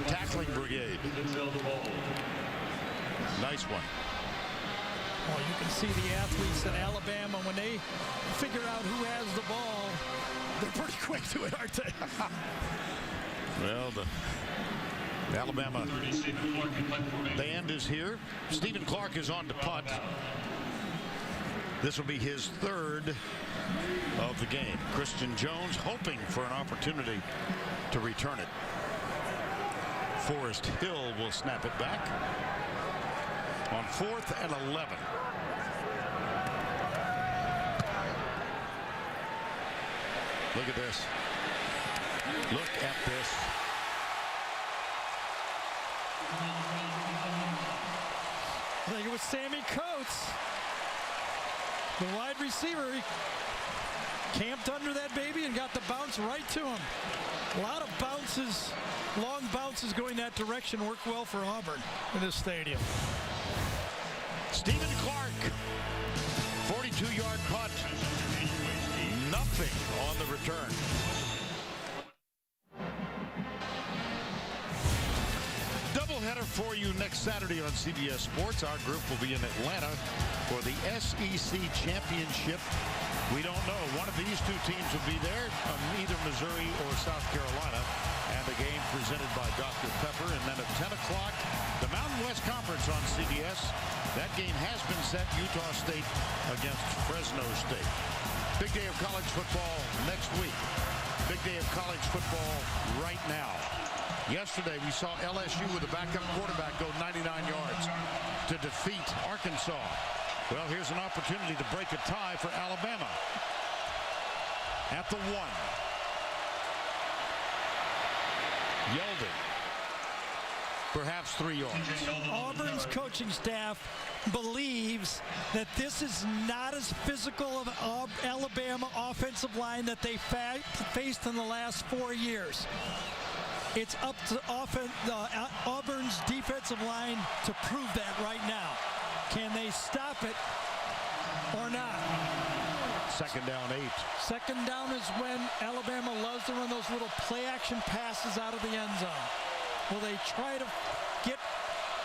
tackling brigade. Nice one. Well, you can see the athletes at Alabama, when they figure out who has the ball, they're pretty quick to it, aren't they? Well, the Alabama band is here. Stephen Clark is on to punt. This will be his 3rd of the game. Christian Jones hoping for an opportunity to return it. Forrest Hill will snap it back on 4th and 11. Look at this. Look at this. I think it was Sammy Coates, the wide receiver. He camped under that baby and got the bounce right to him. A lot of bounces, long bounces going that direction work well for Auburn in this stadium. Stephen Clark, 42-yard punt. Nothing on the return. Doubleheader for you next Saturday on CBS Sports. Our group will be in Atlanta for the SEC Championship. We don't know. One of these two teams will be there, either Missouri or South Carolina. And the game presented by Dr. Pepper. And then at 10 o'clock, the Mountain West Conference on CBS. That game has been set, Utah State against Fresno State. Big day of college football next week. Big day of college football right now. Yesterday, we saw LSU with a backup quarterback go 99 yards to defeat Arkansas. Well, here's an opportunity to break a tie for Alabama. At the 1. Yeldon. Perhaps 3 yards. Auburn's coaching staff believes that this is not as physical of an Alabama offensive line that they faced in the last 4 years. It's up to Auburn's defensive line to prove that right now. Can they stop it or not? Second down 8. Second down is when Alabama loves to run those little play-action passes out of the end zone. Will they try to get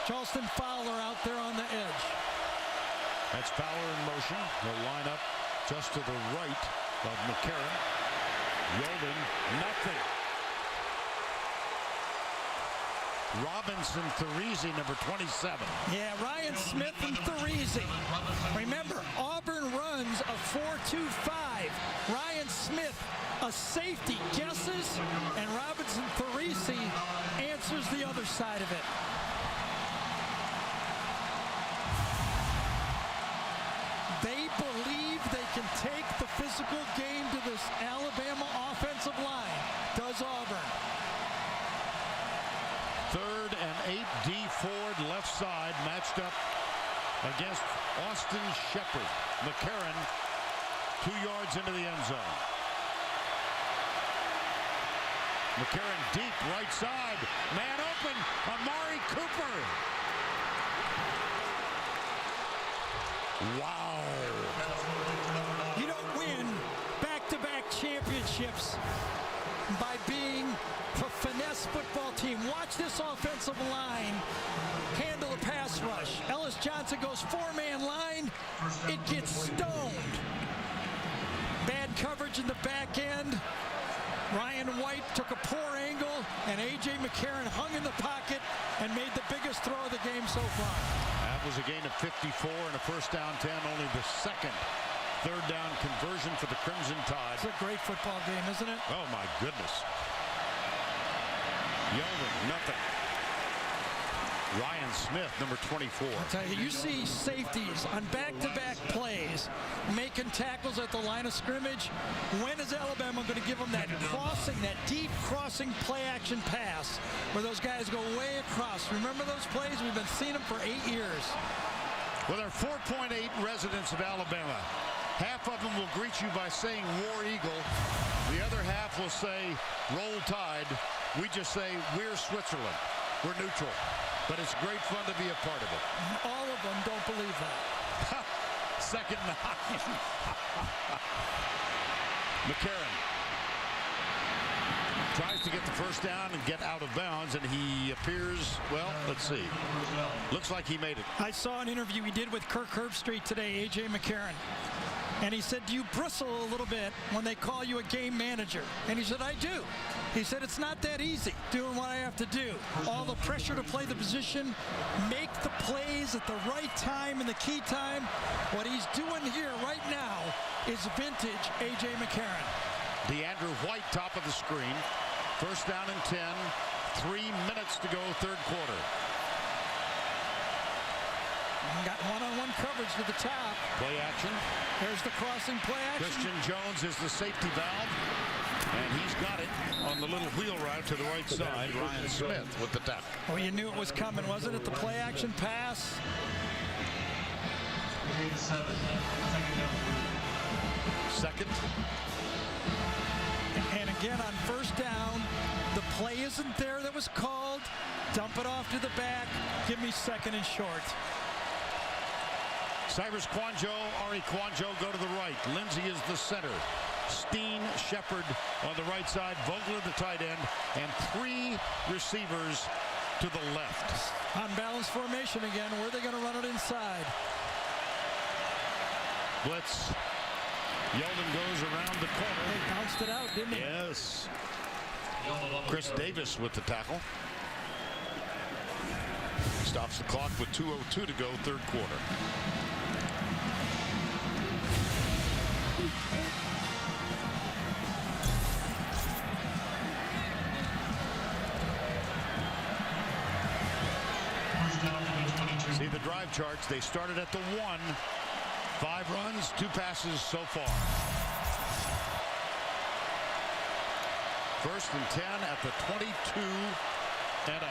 Charleston Fowler out there on the edge? That's Fowler in motion. He'll line up just to the right of McCarron. Yeldon, nothing. Robinson, Therese, number 27. Yeah, Ryan Smith and Therese. Remember, Auburn runs a 4-2-5. Ryan Smith, a safety, guesses, and Robinson Therese answers the other side of it. They believe they can take the physical game to this Alabama offensive line. Does Auburn? 3rd and 8, D Ford left side matched up against Austin Shepard. McCarron 2 yards into the end zone. McCarron deep right side. Man open. Amari Cooper. Wow. You don't win back-to-back championships by being a finesse football team. Watch this offensive line handle a pass rush. Ellis Johnson goes 4-man line. It gets stoned. Bad coverage in the back end. Ryan White took a poor angle, and A.J. McCarron hung in the pocket and made the biggest throw of the game so far. That was a gain of 54 and a first down 10, only the second third down conversion for the Crimson Tide. It's a great football game, isn't it? Oh, my goodness. Yeldon, nothing. Ryan Smith, number 24. I'll tell you, you see safeties on back-to-back plays making tackles at the line of scrimmage. When is Alabama going to give them that crossing, that deep crossing play-action pass where those guys go way across? Remember those plays? We've been seeing them for 8 years. Well, there are 4.8 residents of Alabama. Half of them will greet you by saying War Eagle. The other half will say Roll Tide. We just say we're Switzerland. We're neutral. But it's great fun to be a part of it. All of them don't believe that. Second 9. McCarron tries to get the first down and get out of bounds, and he appears, well, let's see. Looks like he made it. I saw an interview he did with Kirk Herbstreit today, A.J. McCarron. And he said, do you bristle a little bit when they call you a game manager? And he said, I do. He said, it's not that easy doing what I have to do. All the pressure to play the position, make the plays at the right time and the key time. What he's doing here right now is vintage A.J. McCarron. DeAndre White, top of the screen. First down and 10. 3 minutes to go, third quarter. Got one-on-one coverage to the top. Play action. There's the crossing play action. Christian Jones is the safety valve. And he's got it on the little wheel route to the right side. Ryan Smith with the tackle. Well, you knew it was coming, wasn't it? The play action pass. Second. And again on first down, the play isn't there that was called. Dump it off to the back. Give me second and short. Cyrus Kwanjo, Ari Kwanjo go to the right. Lindsey is the center. Steen, Shepard on the right side. Vogler the tight end. And 3 receivers to the left. Unbalanced formation again. Where are they going to run it inside? Blitz. Yeldon goes around the corner. They bounced it out, didn't they? Yes. Chris Davis with the tackle. Stops the clock with 2:02 to go, third quarter. See the drive charts. They started at the 1. 5 runs, 2 passes so far. First and 10 at the 22.5.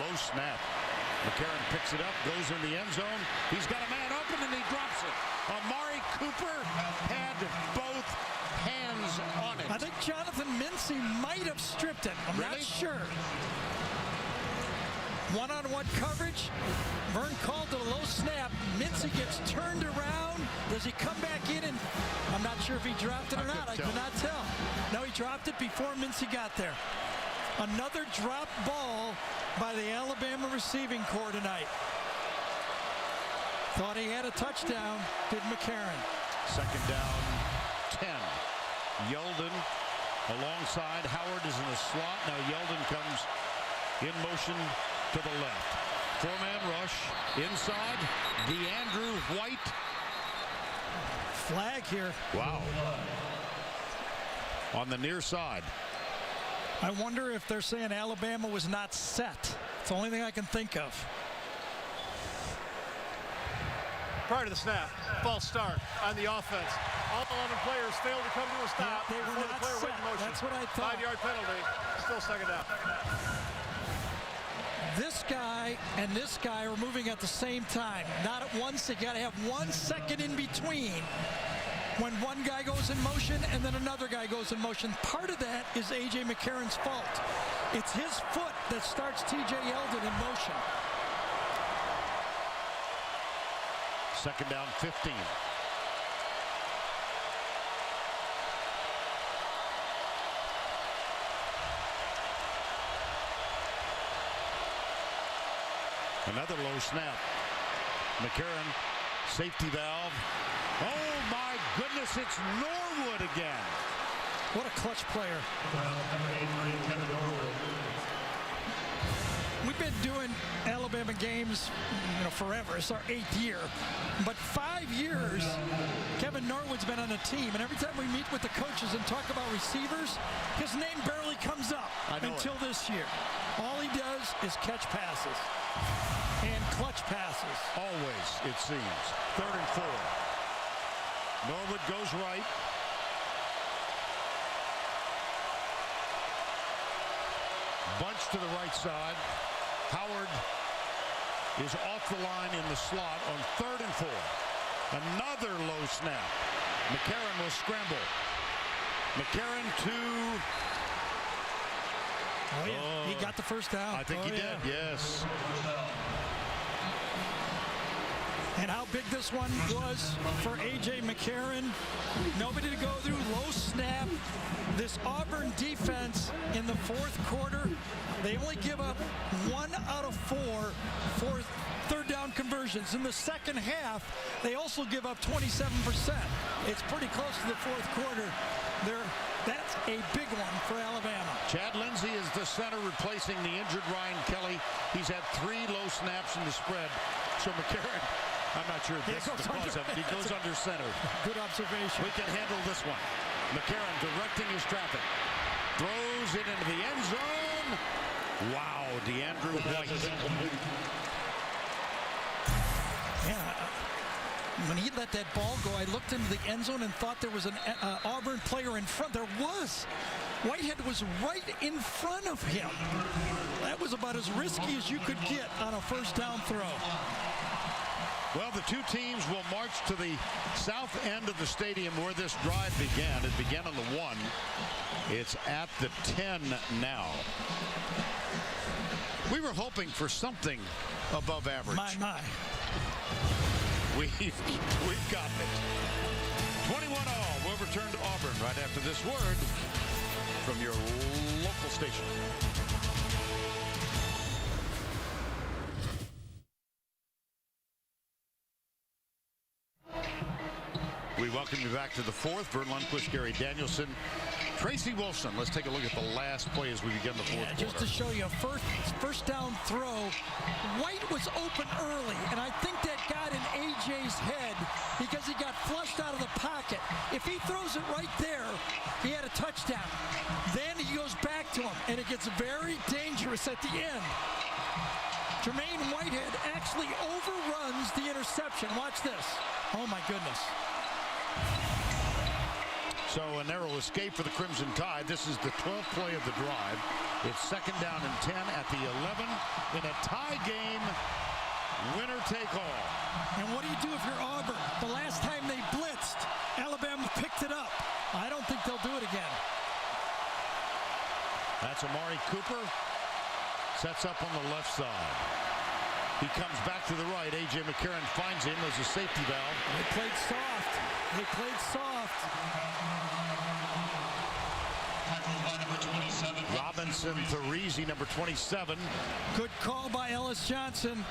Low snap. McCarron picks it up, goes in the end zone. He's got a man open and he drops it. Amari Cooper had both hands on it. I think Jonathan Mincy might have stripped it. I'm not sure. One-on-one coverage. Vern called it a low snap. Mincy gets turned around. Does he come back in? And I'm not sure if he dropped it or not. I cannot tell. No, he dropped it before Mincy got there. Another drop ball by the Alabama receiving corps tonight. Thought he had a touchdown. Did McCarron. Second down, 10. Yeldon alongside. Howard is in the slot. Now Yeldon comes in motion to the left. 4-man rush inside. DeAndrew White. Flag here. Wow. On the near side. I wonder if they're saying Alabama was not set. It's the only thing I can think of. Prior to the snap, false start on the offense. All 11 players failed to come to a stop. Yeah, they were not set. That's what I thought. 5-yard penalty. Still second down. This guy and this guy are moving at the same time. Not at once. They got to have 1 second in between when one guy goes in motion and then another guy goes in motion. Part of that is A.J. McCarron's fault. It's his foot that starts T.J. Yeldon in motion. Second down, 15. Another low snap. McCarron, safety valve. Oh my goodness, it's Norwood again. What a clutch player. We've been doing Alabama games, forever. It's our 8th year. But 5 years, Kevin Norwood's been on the team, and every time we meet with the coaches and talk about receivers, his name barely comes up until this year. All he does is catch passes and clutch passes. Always, it seems. 3rd and 4. Norwood goes right. Bunch to the right side. Howard is off the line in the slot on 3rd and 4. Another low snap. McCarron will scramble. McCarron to... Oh, yeah. He got the first down. I think he did, yes. And how big this one was for A.J. McCarron. Nobody to go through, low snap. This Auburn defense in the 4th quarter, they only give up 1 out of 4 for third down conversions. In the second half, they also give up 27%. It's pretty close to the 4th quarter. That's a big one for Alabama. Chad Lindsey is the center replacing the injured Ryan Kelly. He's had 3 low snaps in the spread. So McCarron, I'm not sure this is the cause of it. He goes under center. Good observation. We can handle this one. McCarron directing his traffic. Throws it into the end zone. Wow, DeAndrew White. Yeah. When he let that ball go, I looked into the end zone and thought there was an Auburn player in front. There was. Whitehead was right in front of him. That was about as risky as you could get on a first down throw. Well, the two teams will march to the south end of the stadium where this drive began. It began on the 1. It's at the 10 now. We were hoping for something above average. My. We've got it. 21-all. We'll return to Auburn right after this word from your local station. We welcome you back to the fourth. Vern Lundquist, Gary Danielson, Tracy Wilson. Let's take a look at the last play as we begin the fourth quarter. Just to show you a first down throw. White was open early, and I think that got in A.J.'s head because he got flushed out of the pocket. If he throws it right there, he had a touchdown. Then he goes back to him, and it gets very dangerous at the end. Jermaine Whitehead actually overruns the interception. Watch this. Oh, my goodness. So a narrow escape for the Crimson Tide. This is the 12th play of the drive. It's second down and 10 at the 11 in a tie game. Winner take all. And what do you do if you're Auburn? The last time they blitzed, Alabama picked it up. I don't think they'll do it again. That's Amari Cooper. Sets up on the left side. He comes back to the right. A.J. McCarron finds him as a safety valve. They played soft. They played soft. Tackled by number 27. Robinson Therese, number 27. Good call by Ellis Johnson.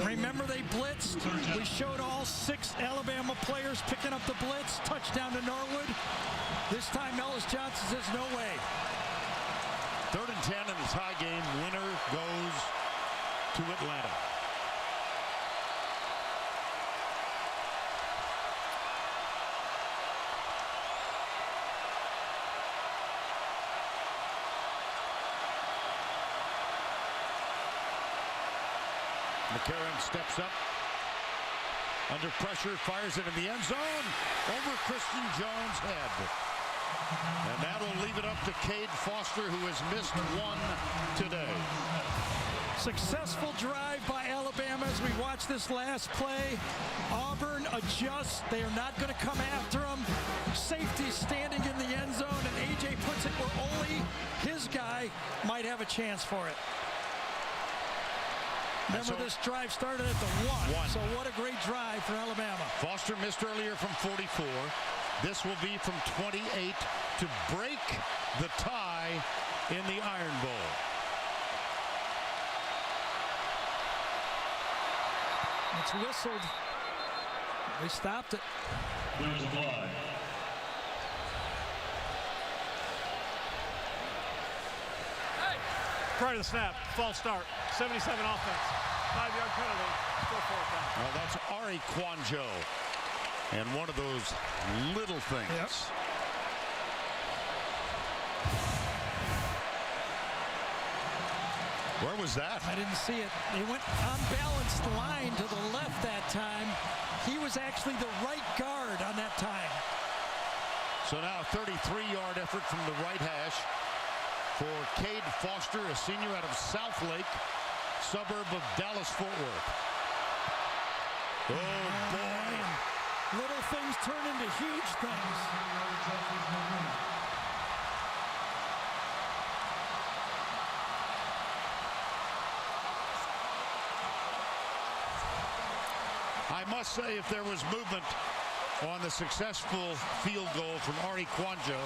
Remember they blitzed? We showed all 6 Alabama players picking up the blitz. Touchdown to Norwood. This time Ellis Johnson says no way. 3rd and 10 in the tie game. Winner goes to Atlanta. McCarron steps up. Under pressure, fires it in the end zone. Over Christian Jones' head. And that'll leave it up to Cade Foster, who has missed one today. Successful drive by Alabama as we watch this last play. Auburn adjusts. They are not going to come after him. Safety standing in the end zone, and A.J. puts it where only his guy might have a chance for it. Remember, this drive started at the 1. So what a great drive for Alabama. Foster missed earlier from 44. This will be from 28 to break the tie in the Iron Bowl. It's whistled. They stopped it. There's a flag. Prior to the snap, false start, 77 offense, 5-yard penalty, still 4th down. Well, that's Ari Kwanjo. And one of those little things. Yep. Where was that? I didn't see it. He went unbalanced line to the left that time. He was actually the right guard on that time. So now a 33-yard effort from the right hash for Cade Foster, a senior out of South Lake, suburb of Dallas-Fort Worth. Oh, boy. Little things turn into huge things. I must say, if there was movement on the successful field goal from Ari Kwanjo,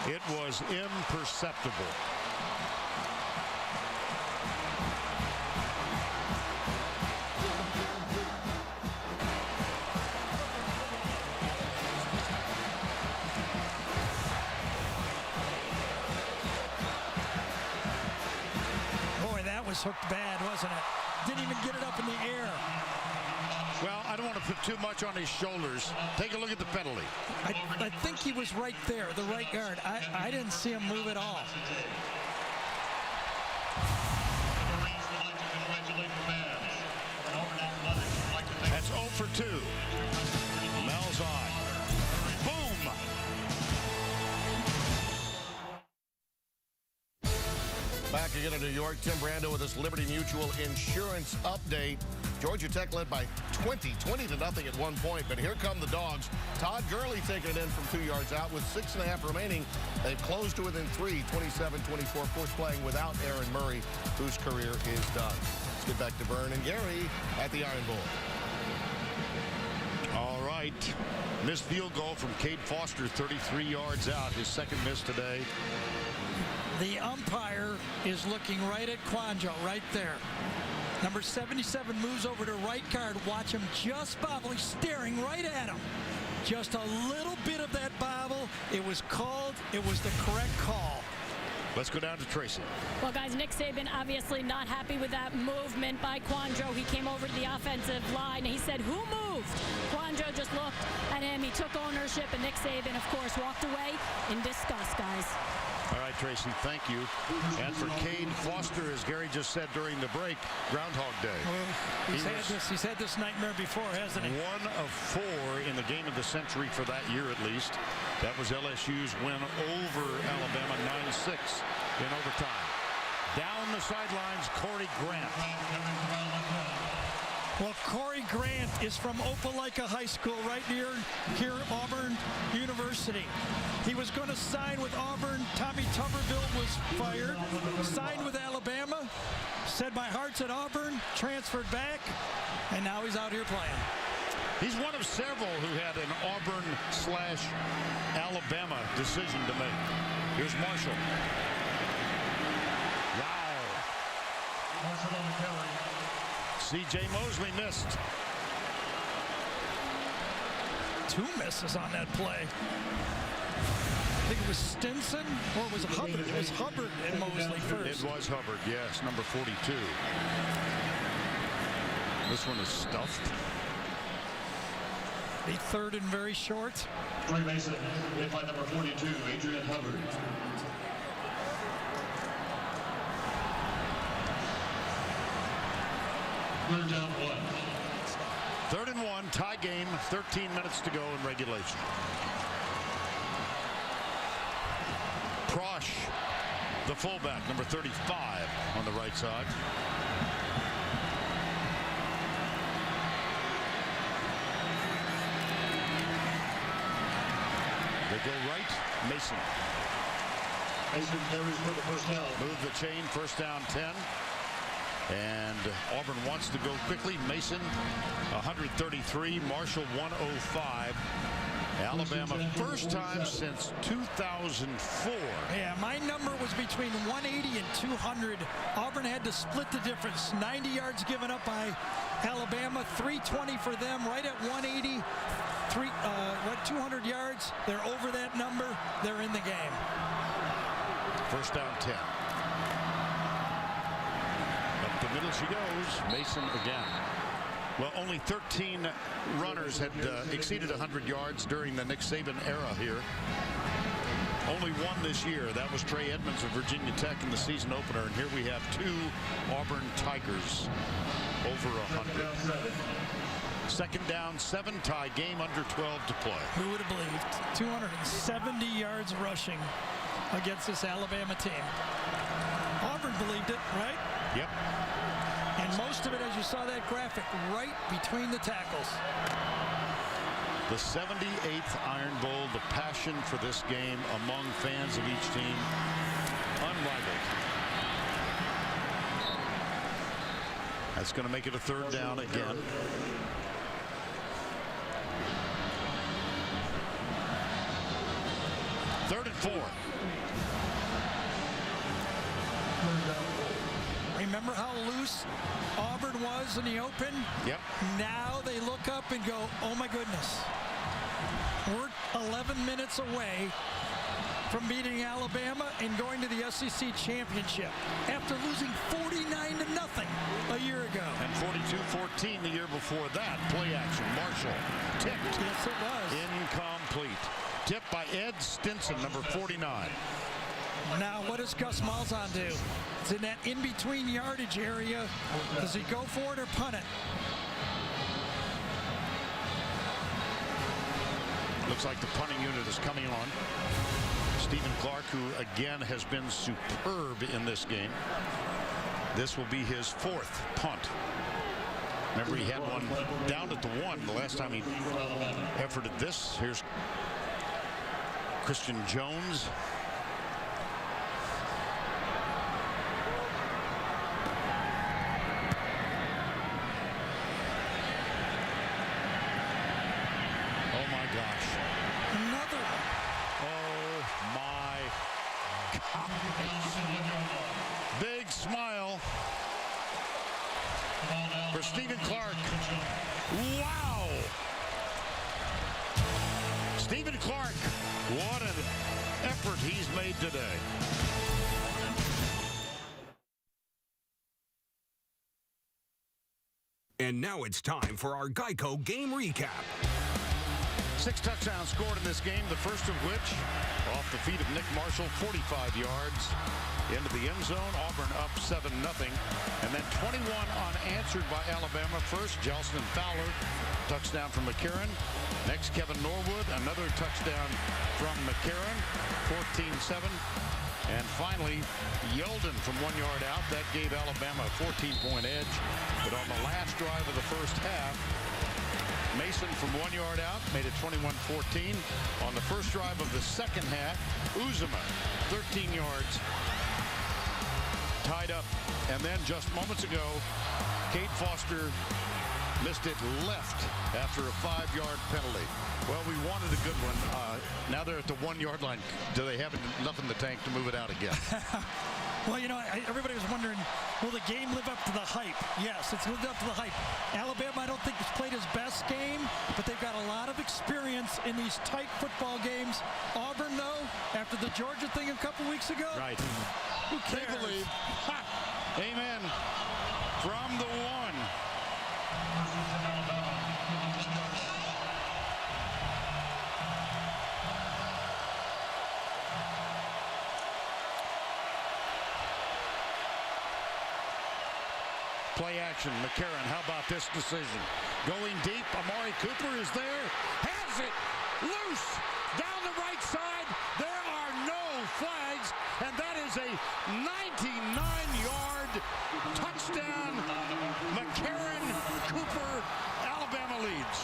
it was imperceptible. Boy, that was hooked bad, wasn't it? Didn't even get it up in the air. Well, I don't want to put too much on his shoulders. Take a look at the penalty. I think he was right there, the right guard. I didn't see him move at all. for 2. Mel's on. Boom! Back again in New York, Tim Brando with this Liberty Mutual Insurance update. Georgia Tech led by 20 to nothing at one point, but here come the Dogs. Todd Gurley taking it in from 2 yards out with 6.5 remaining. They've closed to within 3, 27-24. Of course, playing without Aaron Murray, whose career is done. Let's get back to Vern and Gary at the Iron Bowl. All right. Missed field goal from Cade Foster, 33 yards out. His second miss today. The umpire is looking right at Quanjo, right there. Number 77 moves over to right guard. Watch him just bobble. He's staring right at him. Just a little bit of that bobble. It was called. It was the correct call. Let's go down to Tracy. Well, guys, Nick Saban obviously not happy with that movement by Quanjo. He came over to the offensive line. He said, "Who moved?" Quanjo just looked at him. He took ownership, and Nick Saban, of course, walked away in disgust, guys. All right, Tracy, thank you. And for Cade Foster, as Gary just said during the break, Groundhog Day. Well, he's had this nightmare before, hasn't he? 1 of 4 in the game of the century for that year, at least. That was LSU's win over Alabama, 9-6 in overtime. Down the sidelines, Corey Grant. Well, Corey Grant is from Opelika High School, right near here at Auburn University. He was going to sign with Auburn. Tommy Tuberville was fired. Signed with Alabama. Said my heart's at Auburn. Transferred back. And now he's out here playing. He's one of several who had an Auburn/Alabama decision to make. Here's Marshall. Wow. Marshall on the carry. C.J. Mosley missed. 2 misses on that play. I think it was Stinson, or was it Hubbard? It was Hubbard and Mosley first. It was Hubbard, yes, number 42. This one is stuffed. The third and very short. Troy Mason, hit by number 42, Adrian Hubbard. Third down 1. 3rd and 1, tie game, 13 minutes to go in regulation. Prosh, the fullback, number 35 on the right side. They go right, Mason. Mason carries for the first down. Move the chain, first down 10. And Auburn wants to go quickly. Mason, 133. Marshall, 105. Alabama, first time since 2004. Yeah, my number was between 180 and 200. Auburn had to split the difference. 90 yards given up by Alabama, 320 for them, right at 180. 200 yards. They're over that number. They're in the game. First down 10. Up the middle she goes. Mason again. Well, only 13 runners had exceeded 100 yards during the Nick Saban era here. Only one this year. That was Trey Edmonds of Virginia Tech in the season opener. And here we have 2 Auburn Tigers over 100. Second down, 7, tie game, under 12 to play. Who would have believed? 270 yards rushing against this Alabama team. Auburn believed it, right? Yep. And most of it, as you saw that graphic, right between the tackles. The 78th Iron Bowl, the passion for this game among fans of each team, unrivaled. That's going to make it a 3rd down again. Third and 4. Remember how loose Auburn was in the open? Yep. Now they look up and go, oh my goodness. We're 11 minutes away from beating Alabama and going to the SEC championship after losing 49-0 a year ago. And 42-14 the year before that. Play action. Marshall tipped. Yes, it was. Incomplete. Tipped by Ed Stinson, number 49. Now, what does Gus Malzahn do? It's in that in-between yardage area. Does he go for it or punt it? Looks like the punting unit is coming on. Stephen Clark, who again has been superb in this game. This will be his 4th punt. Remember, he had one down at the 1 the last time he efforted this. Here's Christian Jones. Oh my gosh. Another one. Oh my gosh. Big smile for Stephen Clark. Wow. Stephen Clark, what an effort he's made today. And now it's time for our Geico game recap. 6 touchdowns scored in this game, the first of which off the feet of Nick Marshall, 45 yards into the end zone. Auburn up 7-0. And then 21 unanswered by Alabama. First, Jelston Fowler, touchdown from McCarron. Next, Kevin Norwood, another touchdown from McCarron, 14-7. And finally, Yeldon from 1 yard out. That gave Alabama a 14-point edge. But on the last drive of the first half, Mason from 1 yard out made it 21-14. On the first drive of the second half, Uzuma, 13 yards, tied up. And then just moments ago, Cade Foster missed it left after a 5-yard penalty. Well, we wanted a good one. Now they're at the 1 yard line. Do they have enough in the tank to move it out again? Well, you know, everybody was wondering, will the game live up to the hype? Yes, it's lived up to the hype. Alabama, I don't think, has played his best game, but they've got a lot of experience in these tight football games. Auburn, though, after the Georgia thing a couple weeks ago, right? Who cares? They believe. Ha! Amen. From the 1. Play action. McCarron, how about this decision? Going deep. Amari Cooper is there. Has it. Loose. Down the right side. There are no flags. And that is a 99-yard touchdown. McCarron, Cooper, Alabama leads.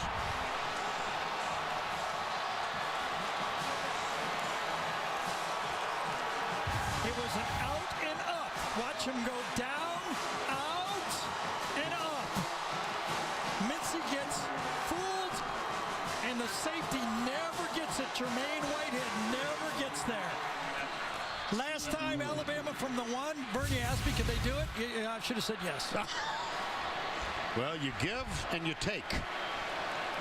It was an out and up. Watch him go down, out, and up. Mincy gets fooled, and the safety never gets it. Jermaine Whitehead never gets there. Last time Alabama from the 1, Bernie asked me, could they do it? I should have said yes. Well, you give and you take.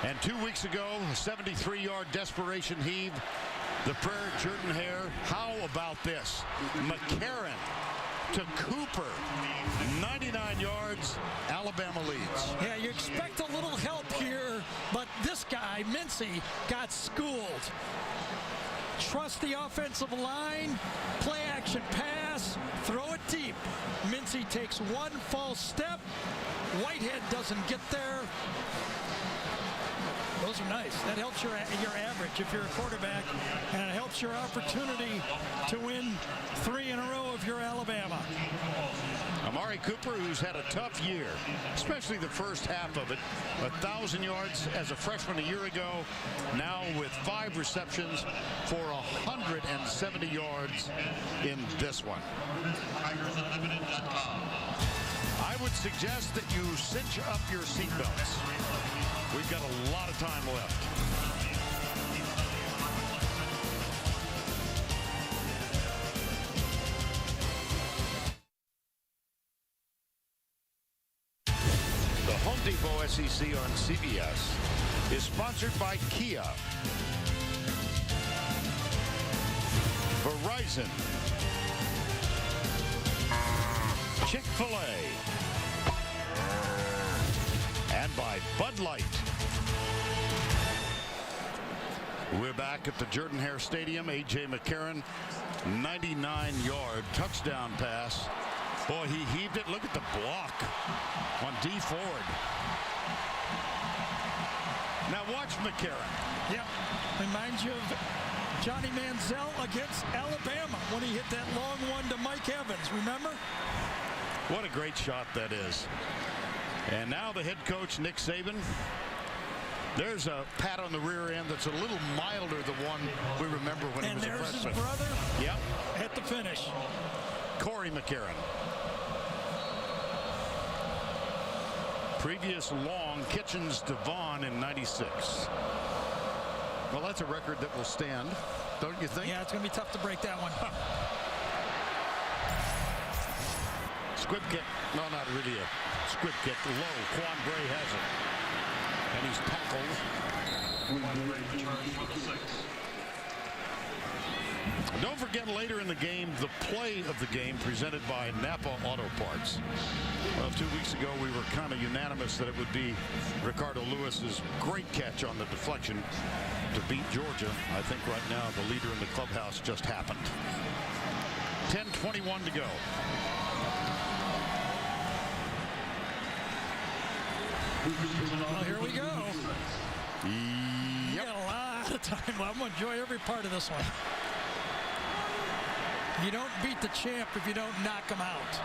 And 2 weeks ago, a 73-yard desperation heave. The prayer, Jordan Hare. How about this? McCarron to Cooper. 99 yards. Alabama leads. Yeah, you expect a little help here, but this guy, Mincy, got schooled. Trust the offensive line. Play action pass. Throw it deep. Mincy takes one false step. Whitehead doesn't get there. Those are nice. That helps your average if you're a quarterback, and it helps your opportunity to win 3 in a row if you're Alabama. Amari Cooper, who's had a tough year, especially the first half of it. 1,000 yards as a freshman a year ago, now with 5 receptions for 170 yards in this one. I would suggest that you cinch up your seatbelts. We've got a lot of time left. The Home Depot SEC on CBS is sponsored by Kia, Verizon, Chick-fil-A, and by Bud Light. We're back at the Jordan Hare Stadium. A.J. McCarron, 99-yard touchdown pass. Boy, he heaved it. Look at the block on D. Ford. Now watch McCarron. Yep. And image of Johnny Manziel against Alabama when he hit that long one to Mike Evans, remember? What a great shot that is. And now the head coach, Nick Saban. There's a pat on the rear end that's a little milder than one we remember when he was a freshman. And there's his brother at the finish. Corey McCarron. Previous long, Kitchens to Vaughn in 96. Well, that's a record that will stand, don't you think? Yeah, it's going to be tough to break that one. Squib kick. No, not really a squib kick. Low. Quan Bray has it. And he's tackled. Don't forget, later in the game, the play of the game presented by Napa Auto Parts. Well, 2 weeks ago, we were kind of unanimous that it would be Ricardo Lewis's great catch on the deflection to beat Georgia. I think right now the leader in the clubhouse just happened. 10:21 to go. Well, here we go. Yep. You got a lot of time. I'm going to enjoy every part of this one. You don't beat the champ if you don't knock him out.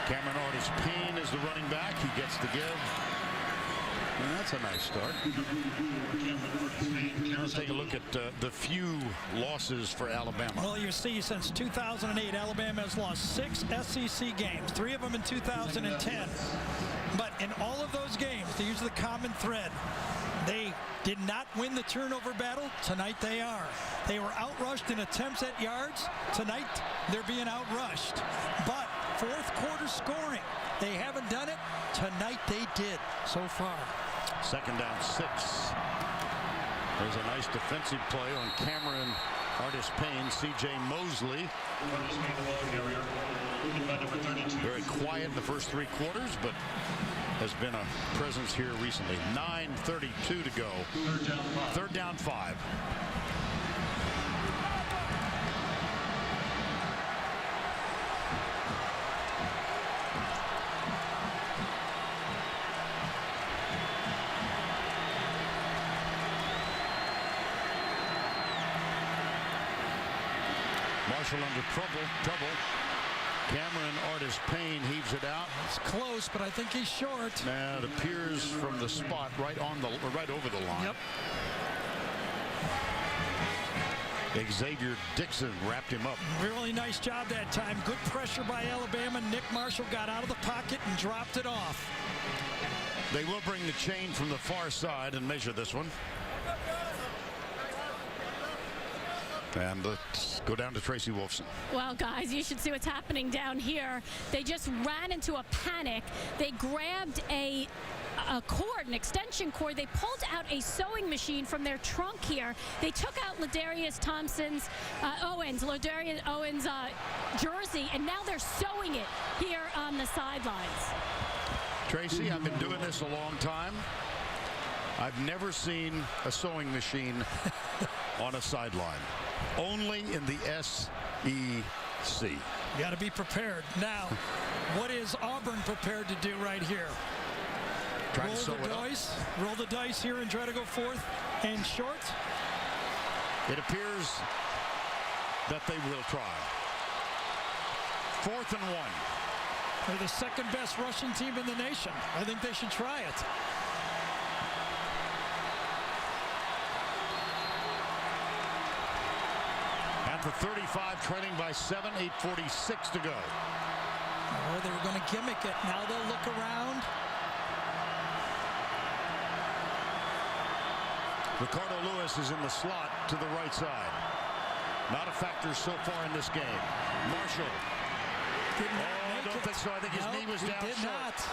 Cameron Artis Payne is the running back. He gets the give. And that's a nice start. Let's take a look at the few losses for Alabama. Well, you see, since 2008, Alabama has lost 6 SEC games, 3 of them in 2010. But in all of those games, they use the common thread. They did not win the turnover battle. Tonight they are. They were outrushed in attempts at yards. Tonight they're being outrushed. But fourth quarter scoring, they haven't done it. Tonight they did so far. Second down 6. There's a nice defensive play on Cameron Artis Payne. C.J. Mosley. Very quiet in the first 3 quarters, but has been a presence here recently. 9:32 to go. Third down 5. Marshall under trouble. Cameron Artis Payne heaves it out. It's close, but I think he's short. Now it appears from the spot right over the line. Yep. Xavier Dixon wrapped him up. Really nice job that time. Good pressure by Alabama. Nick Marshall got out of the pocket and dropped it off. They will bring the chain from the far side and measure this one. And let's go down to Tracy Wolfson. Well, guys, you should see what's happening down here. They just ran into a panic. They grabbed a cord, an extension cord. They pulled out a sewing machine from their trunk here. They took out Ladarius Owens' jersey, and now they're sewing it here on the sidelines. Tracy, I've been doing this a long time. I've never seen a sewing machine on a sideline. Only in the SEC. You got to be prepared. Now, what is Auburn prepared to do right here? Roll the dice here and try to go fourth and short? It appears that they will try. 4th and 1. They're the second best rushing team in the nation. I think they should try it. At the 35, trailing by 7, 8:46 to go. Oh, they were going to gimmick it. Now they'll look around. Ricardo Lewis is in the slot to the right side. Not a factor so far in this game. Marshall. I don't think so. I think his knee was down short.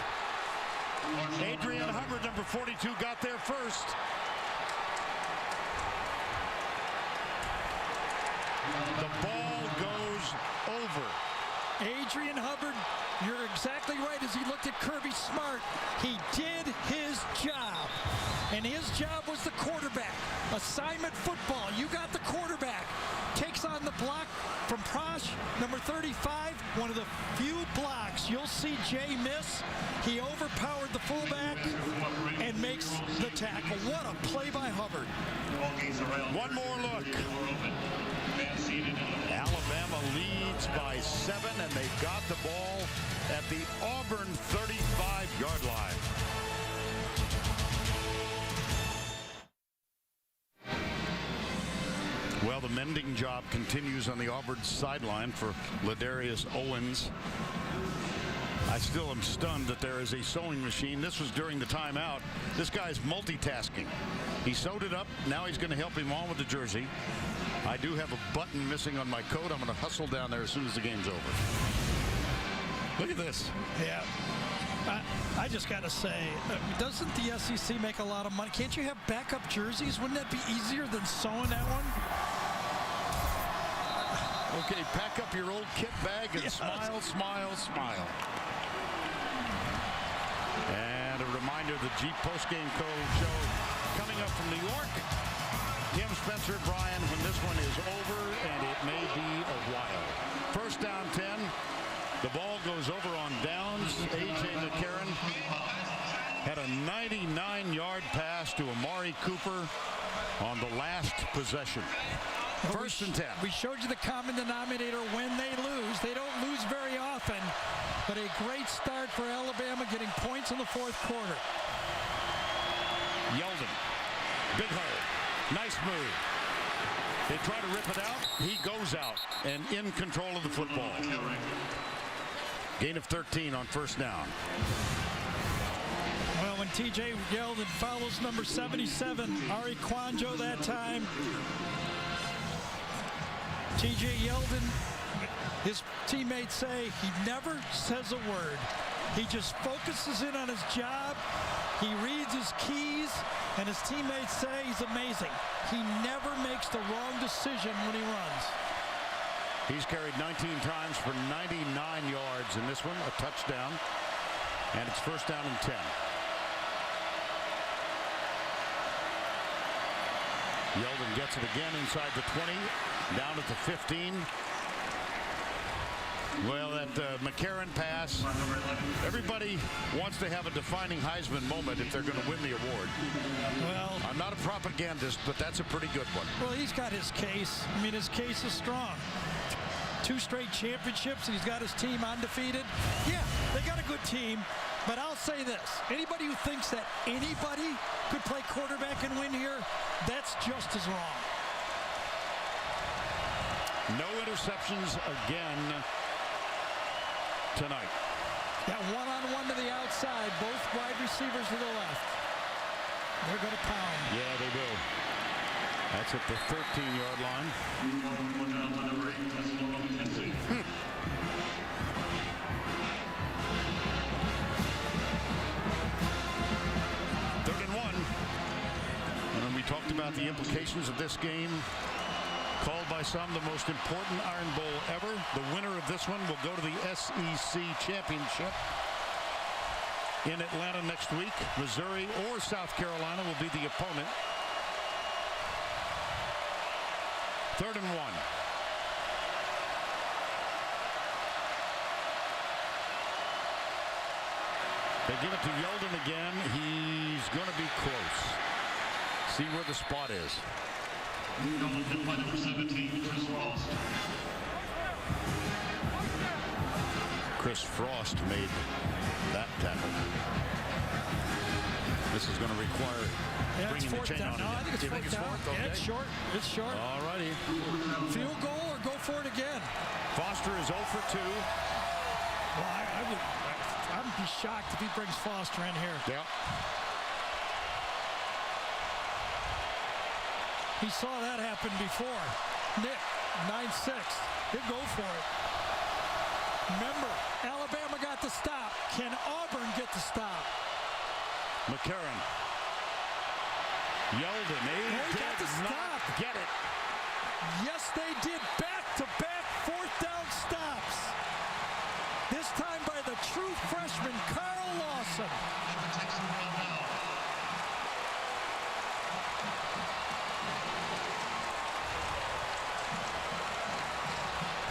Adrian Hubbard, number 42, got there first. The ball goes over. Adrian Hubbard, you're exactly right. As he looked at Kirby Smart, he did his job. And his job was the quarterback. Assignment football. You got the quarterback. Takes on the block from Prosh, number 35. One of the few blocks you'll see Jay miss. He overpowered the fullback and makes the tackle. What a play by Hubbard. One more look. Alabama leads by 7, and they've got the ball at the Auburn 35-yard line. Well, the mending job continues on the Auburn sideline for Ladarius Owens. I still am stunned that there is a sewing machine. This was during the timeout. This guy's multitasking. He sewed it up. Now he's going to help him on with the jersey. I do have a button missing on my coat. I'm going to hustle down there as soon as the game's over. Look at this. Yeah. I just got to say, doesn't the SEC make a lot of money? Can't you have backup jerseys? Wouldn't that be easier than sewing that one? Okay, pack up your old kit bag and smile, smile, smile. And a reminder, the Jeep postgame show coming up from New York. Tim, Spencer, Brian, when this one is over, and it may be a while. First down 10. The ball goes over on downs. A.J. McCarron had a 99-yard pass to Amari Cooper on the last possession. First and 10. We showed you the common denominator when they lose. They don't lose very often, but a great start for Alabama, getting points in the fourth quarter. Yeldon, big hole, nice move. They try to rip it out. He goes out and in control of the football. Gain of 13 on first down. Well, when T.J. Yeldon follows number 77, Ari Kwanjo that time. T.J. Yeldon, his teammates say he never says a word. He just focuses in on his job. He reads his keys, and his teammates say he's amazing. He never makes the wrong decision when he runs. He's carried 19 times for 99 yards in this one, a touchdown, and it's first down and 10. Yeldon gets it again inside the 20, down at the 15. Well, that McCarron pass, everybody wants to have a defining Heisman moment if they're going to win the award. Well, I'm not a propagandist, but that's a pretty good one. Well, he's got his case. I mean, his case is strong. 2 straight championships, and he's got his team undefeated. Yeah, they got a good team, but I'll say this. Anybody who thinks that anybody could play quarterback and win here, that's just as wrong. No interceptions again tonight. That one-on-one to the outside, both wide receivers to the left. They're going to pound. Yeah, they will. That's at the 13-yard line. Third and 1. And we talked about the implications of this game. Called by some the most important Iron Bowl ever. The winner of this one will go to the SEC Championship in Atlanta next week. Missouri or South Carolina will be the opponent. Third and 1. They give it to Yeldon again. He's going to be close. See where the spot is. By number 17, Chris Frost. Chris Frost made that tackle. This is going to require bringing the chain on. No, I think it's fourth down. Okay. Yeah, it's short. It's short. All righty. Field goal or go for it again. Foster is 0 for 2. Well, I would be shocked if he brings Foster in here. Yeah. He saw that happen before. Nick, 9-6. He'll go for it. Remember, Alabama got the stop. Can Auburn get the stop? McCarron. Yeldon. They got the not stop. Get it. Yes, they did. Back-to-back fourth down stops. This time by the true freshman, Carl Lawson.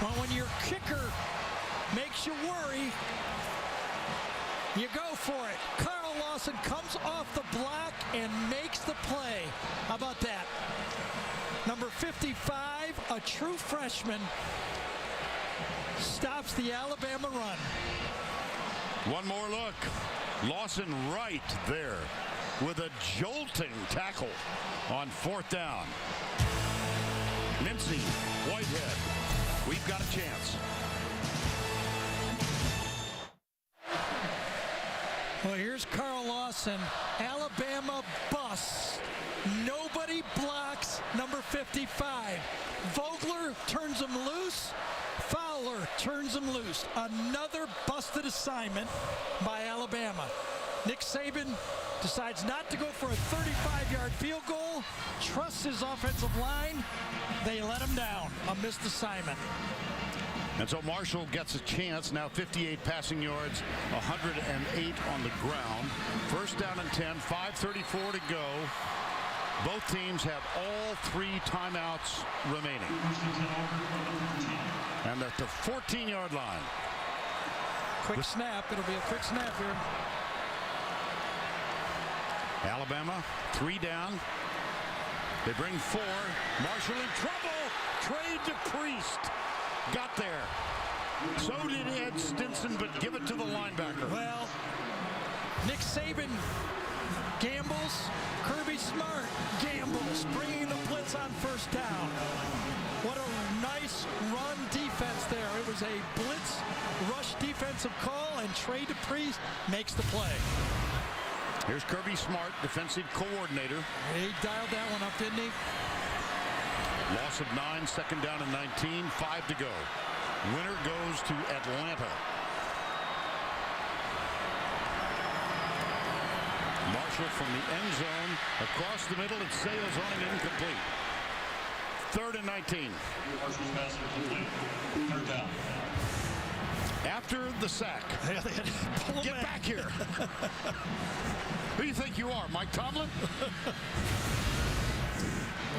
Well, when your kicker makes you worry, you go for it. Carl Lawson comes off the block and makes the play. How about that? Number 55, a true freshman, stops the Alabama run. One more look. Lawson right there with a jolting tackle on 4th down. Mincy, Whitehead, we've got a chance. Well, here's Carl Lawson. Alabama busts. Nobody blocks number 55. Vogler turns him loose. Fowler turns him loose. Another busted assignment by Alabama. Nick Saban decides not to go for a 35-yard field goal. Trusts his offensive line. They let him down. A missed assignment. And so Marshall gets a chance. Now 58 passing yards, 108 on the ground. 1st down and 10, 5:34 to go. Both teams have all 3 timeouts remaining. And at the 14-yard line. Quick snap. It'll be a quick snap here. Alabama, 3 down. They bring 4. Marshall in trouble. Trade to Priest. Got there. So did Ed Stinson, but give it to the linebacker. Well, Nick Saban gambles. Kirby Smart gambles, bringing the blitz on 1st down. What a nice run defense there. It was a blitz rush defensive call, and Trey DePriest makes the play. Here's Kirby Smart, defensive coordinator. He dialed that one up, didn't he? Loss of 9, 2nd down and 19, 5 to go. Winner goes to Atlanta. Marshall from the end zone across the middle. It sails on and incomplete. 3rd and 19. Marshall's pass complete. 3rd down. After the sack. Get back here. Who do you think you are, Mike Tomlin?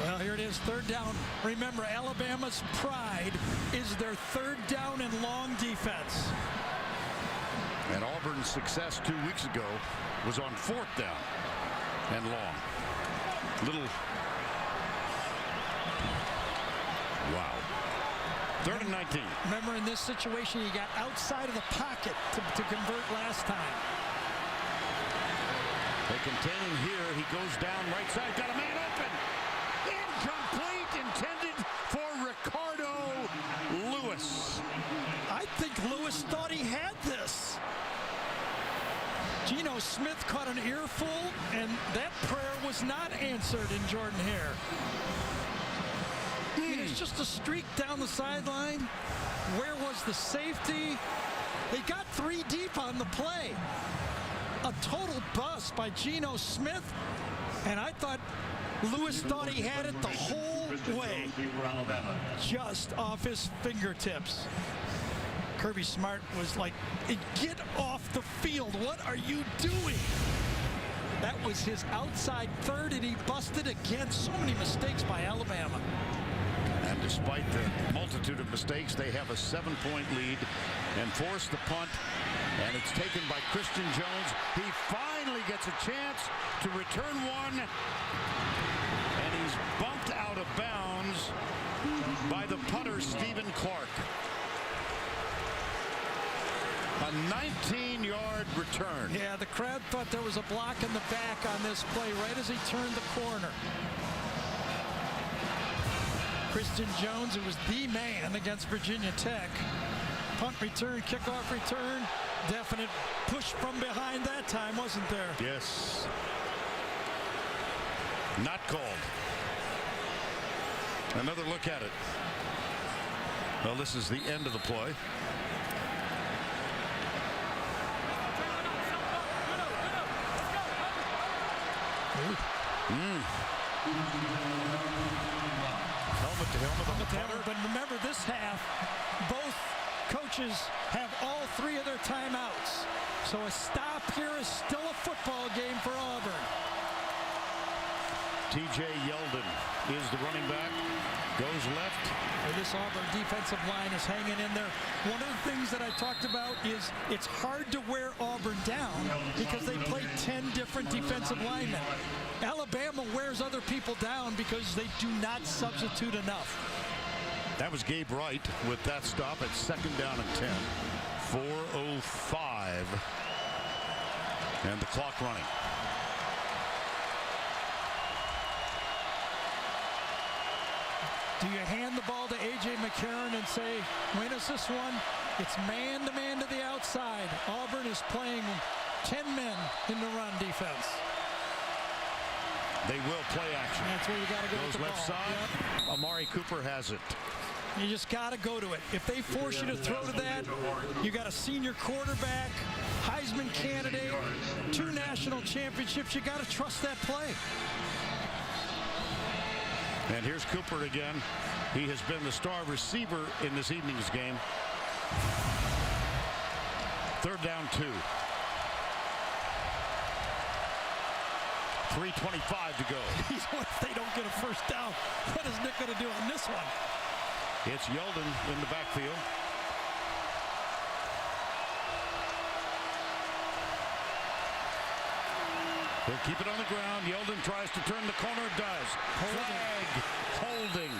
Well, here it is, 3rd down. Remember, Alabama's pride is their 3rd down and long defense. And Auburn's success 2 weeks ago was on 4th down and long. Wow. 3rd and 19. Remember, in this situation, you got outside of the pocket to convert last time. They contain him here. He goes down right side. Got a man open. Incomplete, intended for Ricardo Lewis. I think Lewis thought he had this. Geno Smith caught an earful, and that prayer was not answered in Jordan Hare. It's just a streak down the sideline. Where was the safety? They got 3 deep on the play. A total bust by Geno Smith, and I thought Lewis thought he had it the whole way, just off his fingertips. Kirby Smart was like, get off the field. What are you doing? That was his outside 3rd, and he busted again. So many mistakes by Alabama. And despite the multitude of mistakes, they have a 7-point lead and force the punt. And it's taken by Christian Jones. He finally gets a chance to return one. And he's bumped out of bounds by the punter, Stephen Clark. A 19-yard return. Yeah, the crowd thought there was a block in the back on this play right as he turned the corner. Christian Jones, who was the man against Virginia Tech. Punt return, kickoff return. Definite push from behind that time, wasn't there? Yes. Not called. Another look at it. Well, this is the end of the play. Helmet to helmet. But remember, this half, both coaches have all 3 of their timeouts. So a stop here is still a football game for Auburn. TJ Yeldon is the running back. Goes left. This Auburn defensive line is hanging in there. One of the things that I talked about is it's hard to wear Auburn down because they play 10 different defensive linemen. Alabama wears other people down because they do not substitute enough. That was Gabe Wright with that stop at 2nd down and 10. 4:05. And the clock running. Do you hand the ball to A.J. McCarron and say, win us this one? It's man-to-man to the outside. Auburn is playing 10 men in the run defense. They will play action. That's where you got to go with the left ball. side. Yep. Amari Cooper has it. You just got to go to it. If they force you to throw to that, you got a senior quarterback, Heisman candidate, 2 national championships. You got to trust that play. And here's Cooper again. He has been the star receiver in this evening's game. 3rd down 2. 3:25 to go. What if they don't get a first down? What is Nick going to do on this one? It's Yeldon in the backfield. He'll keep it on the ground. Yeldon tries to turn the corner. Does. Flag. Holding.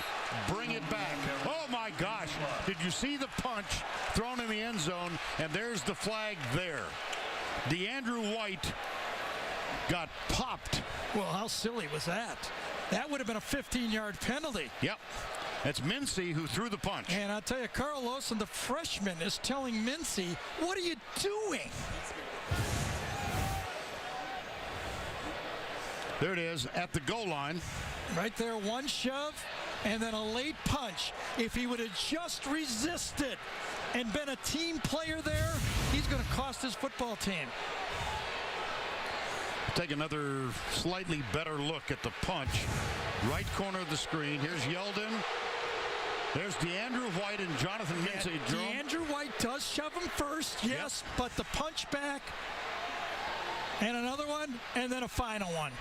Bring it back. Oh, my gosh. Did you see the punch thrown in the end zone? And there's the flag there. DeAndrew White got popped. Well, how silly was that? That would have been a 15-yard penalty. Yep. That's Mincy who threw the punch. And I'll tell you, Carl Lawson, the freshman, is telling Mincy, what are you doing? There it is at the goal line. Right there, one shove and then a late punch. If he would have just resisted and been a team player there, he's going to cost his football team. Take another slightly better look at the punch. Right corner of the screen. Here's Yeldon. There's DeAndrew White and Jonathan Mincy. DeAndrew White does shove him first, yes, but the punch back and another one and then a final one.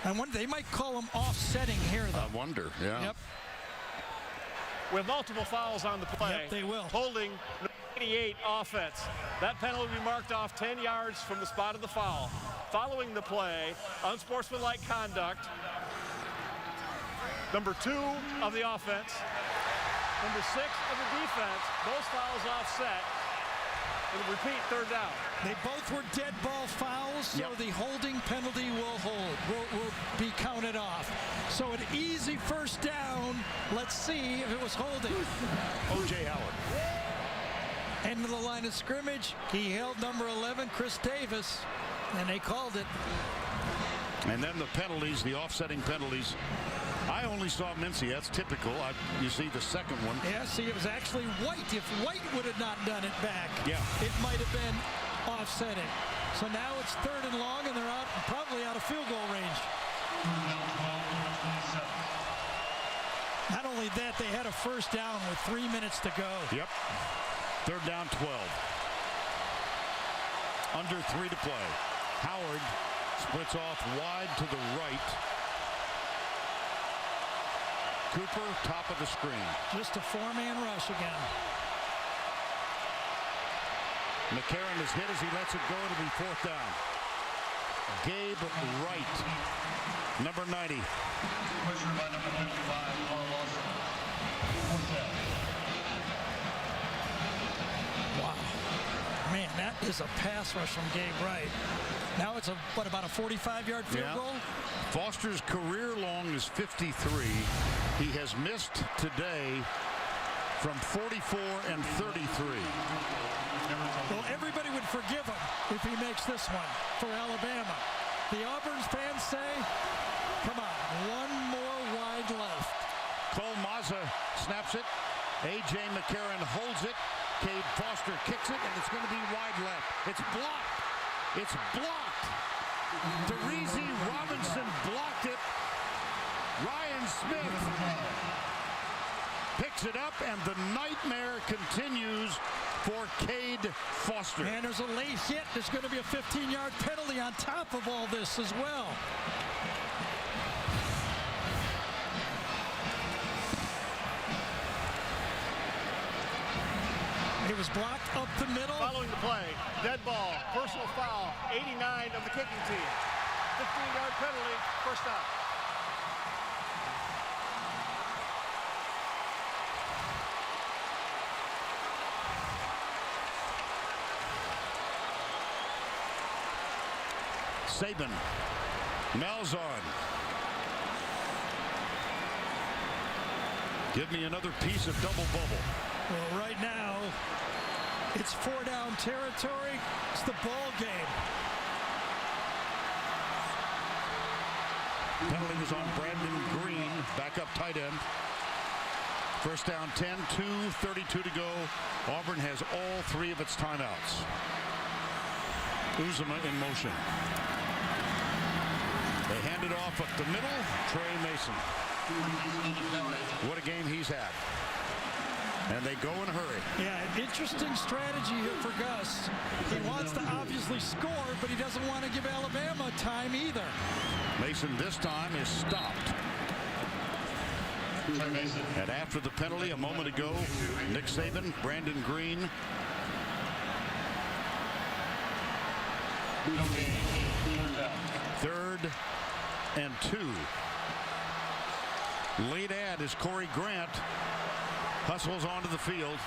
I wonder, they might call him offsetting here, though. I wonder, yeah. Yep. With multiple fouls on the play. Yep, they will. Holding 88 offense. That penalty will be marked off 10 yards from the spot of the foul. Following the play, unsportsmanlike conduct. Number 2 of the offense. Number 6 of the defense. Those fouls offset. And repeat, 3rd down. They both were dead ball fouls, so the holding penalty will be counted off. So an easy first down. Let's see if it was holding. O.J. Howard. End of the line of scrimmage. He held number 11, Chris Davis, and they called it. And then the penalties, the offsetting penalties. I only saw Mincy. That's typical. You see the second one. Yeah, see, it was actually White. If White would have not done it back, it might have been offsetting. So now it's 3rd and long, and they're probably out of field goal range. Not only that, they had a first down with 3 minutes to go. Yep. 3rd down, 12. Under 3 to play. Howard splits off wide to the right. Cooper, top of the screen. Just a 4-man rush again. McCarron is hit as he lets it go. It'll be 4th down. Gabe Wright, number 90. Pressure by number 55, Carl Lawson. 4th down. Wow. Man, that is a pass rush from Gabe Wright. Now it's about a 45-yard field goal? Foster's career long is 53. He has missed today from 44 and 33. Well, everybody would forgive him if he makes this one for Alabama. The Auburn fans say, come on, one more wide left. Cole Mazza snaps it. A.J. McCarron holds it. Cade Foster kicks it, and it's going to be wide left. It's blocked. It's blocked. DeReese Robinson blocked it. Ryan Smith picks it up, and the nightmare continues for Cade Foster. And there's a late hit. There's going to be a 15-yard penalty on top of all this as well. was blocked up the middle. Following the play, dead ball, personal foul, 89 of the kicking team. 15-yard penalty, first down. Saban, Malzahn. Give me another piece of double bubble. Well, right now, it's 4-down territory. It's the ball game. Penalty was on Brandon Green, backup tight end. First down 10, 2:32 to go. Auburn has all 3 of its timeouts. Uzomah in motion. They hand it off up the middle. Trey Mason. What a game he's had. And they go in a hurry. Yeah, an interesting strategy here for Gus. He wants to obviously score, but he doesn't want to give Alabama time either. Mason this time is stopped. And after the penalty a moment ago, Nick Saban, Brandon Green. Third and 2. Late ad is Corey Grant. Hustles onto the field.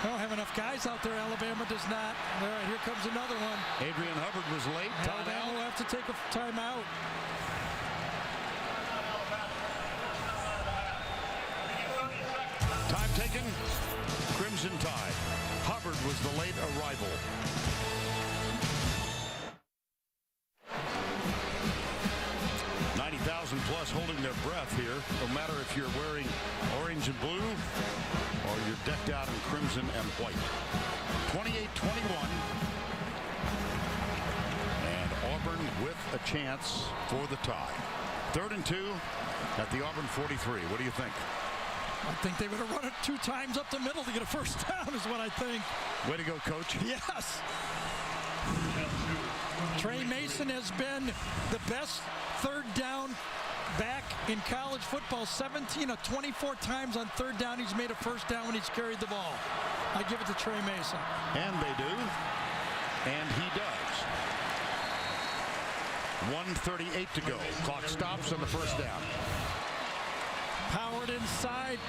They don't have enough guys out there. Alabama does not. All right, here comes another one. Adrian Hubbard was late. Alabama will have to take a timeout. Time taken. Crimson Tide. Hubbard was the late arrival. Plus holding their breath here, no matter if you're wearing orange and blue or you're decked out in crimson and white. 28-21. And Auburn with a chance for the tie. 3rd and 2 at the Auburn 43. What do you think? I think they would have run it 2 times up the middle to get a first down is what I think. Way to go, Coach. Yes. Trey Mason has been the best 3rd down back in college football. 17 of 24 times on 3rd down he's made a first down when he's carried the ball. I give it to Trey Mason. And they do. And he does. 1:38 to go. Clock stops on the first down. Powered inside.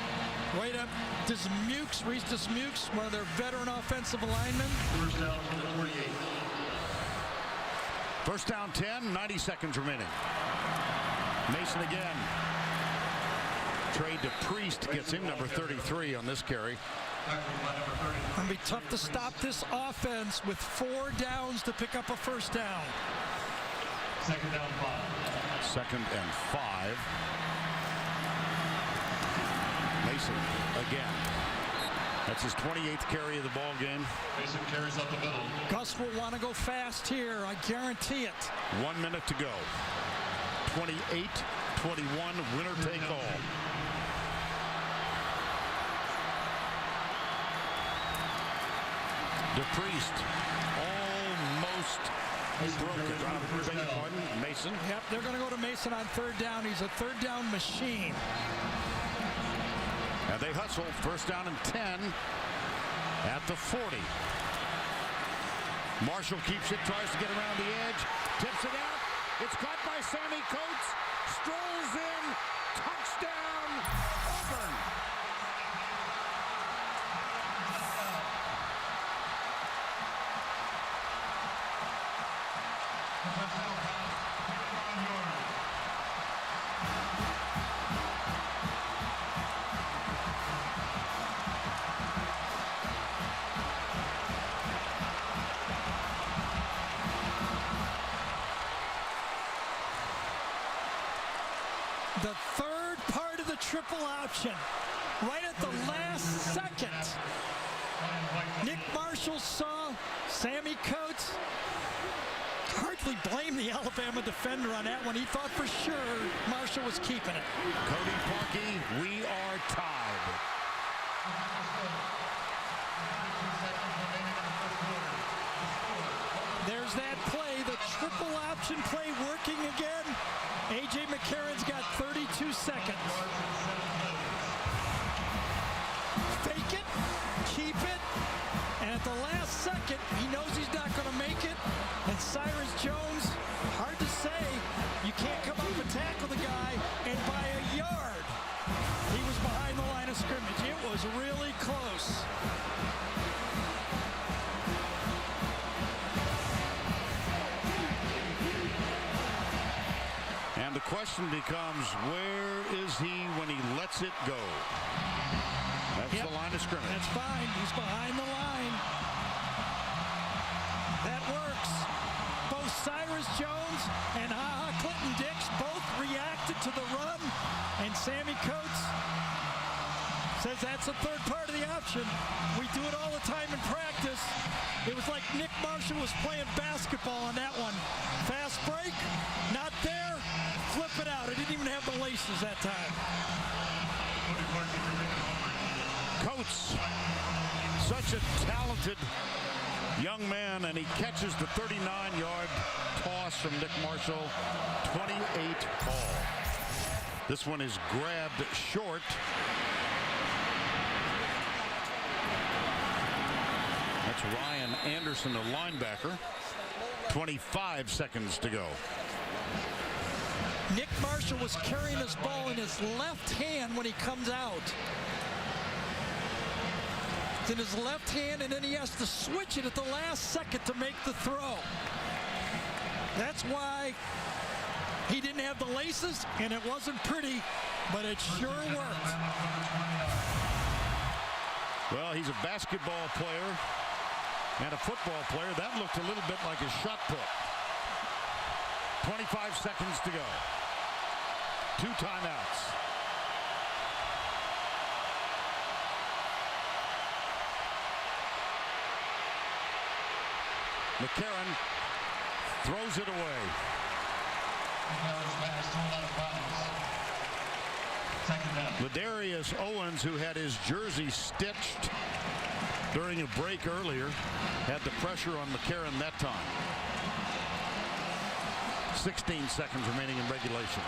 Right up Dismukes, Reese Dismukes, one of their veteran offensive linemen. First down from the 48. First down 10, 90 seconds remaining. Mason again. Trey DePriest gets him, number 33 on this carry. It's going to be tough to stop this offense with 4 downs to pick up a first down. 2nd down 5. 2nd and 5. Mason again. That's his 28th carry of the ball game. Mason carries up the middle. Gus will want to go fast here. I guarantee it. 1 minute to go. 28-21, winner take all. DePriest almost broken. Mason. Yep, they're going to go to Mason on 3rd down. He's a 3rd down machine. And they hustle. First down and 10 at the 40. Marshall keeps it, tries to get around the edge, tips it out. It's caught by Sammy Coates. Strolls in. Touchdown, Auburn. The 3rd part of the triple option, right at the last second. Nick Marshall saw Sammy Coates. Hardly blame the Alabama defender on that one. He thought for sure Marshall was keeping it. Cody Parkey, we are tied. There's that play, the triple option play working again. A.J. McCarron's got 32 seconds. really close. And the question becomes, where is he when he lets it go? That's the line of scrimmage. That's fine. He's behind the line. That works. Both Cyrus Jones and Ha-Ha Clinton-Dix both reacted to the run. And Sammy Coates says that's the third part of the option. We do it all the time in practice. It was like Nick Marshall was playing basketball on that one. Fast break, not there. Flip it out. It didn't even have the laces that time. Coates, such a talented young man, and he catches the 39-yard toss from Nick Marshall. 28 ball. This one is grabbed short. That's Ryan Anderson, the linebacker. 25 seconds to go. Nick Marshall was carrying this ball in his left hand when he comes out. It's in his left hand, and then he has to switch it at the last second to make the throw. That's why he didn't have the laces, and it wasn't pretty, but it sure worked. Well, he's a basketball player and a football player. That looked a little bit like a shot put. 25 seconds to go. 2 timeouts. McCarron throws it away. Ladarius Owens, who had his jersey stitched during a break earlier, had the pressure on McCarron that time. 16 seconds remaining in regulation.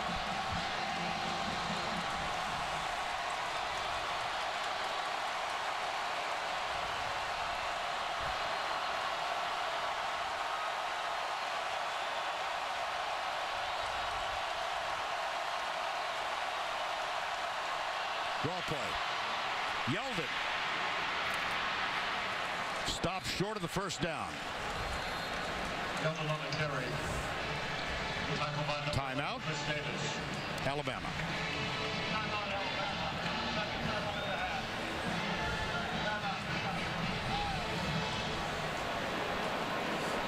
Draw play. Yelled it. Stopped short of the first down. Timeout. Alabama.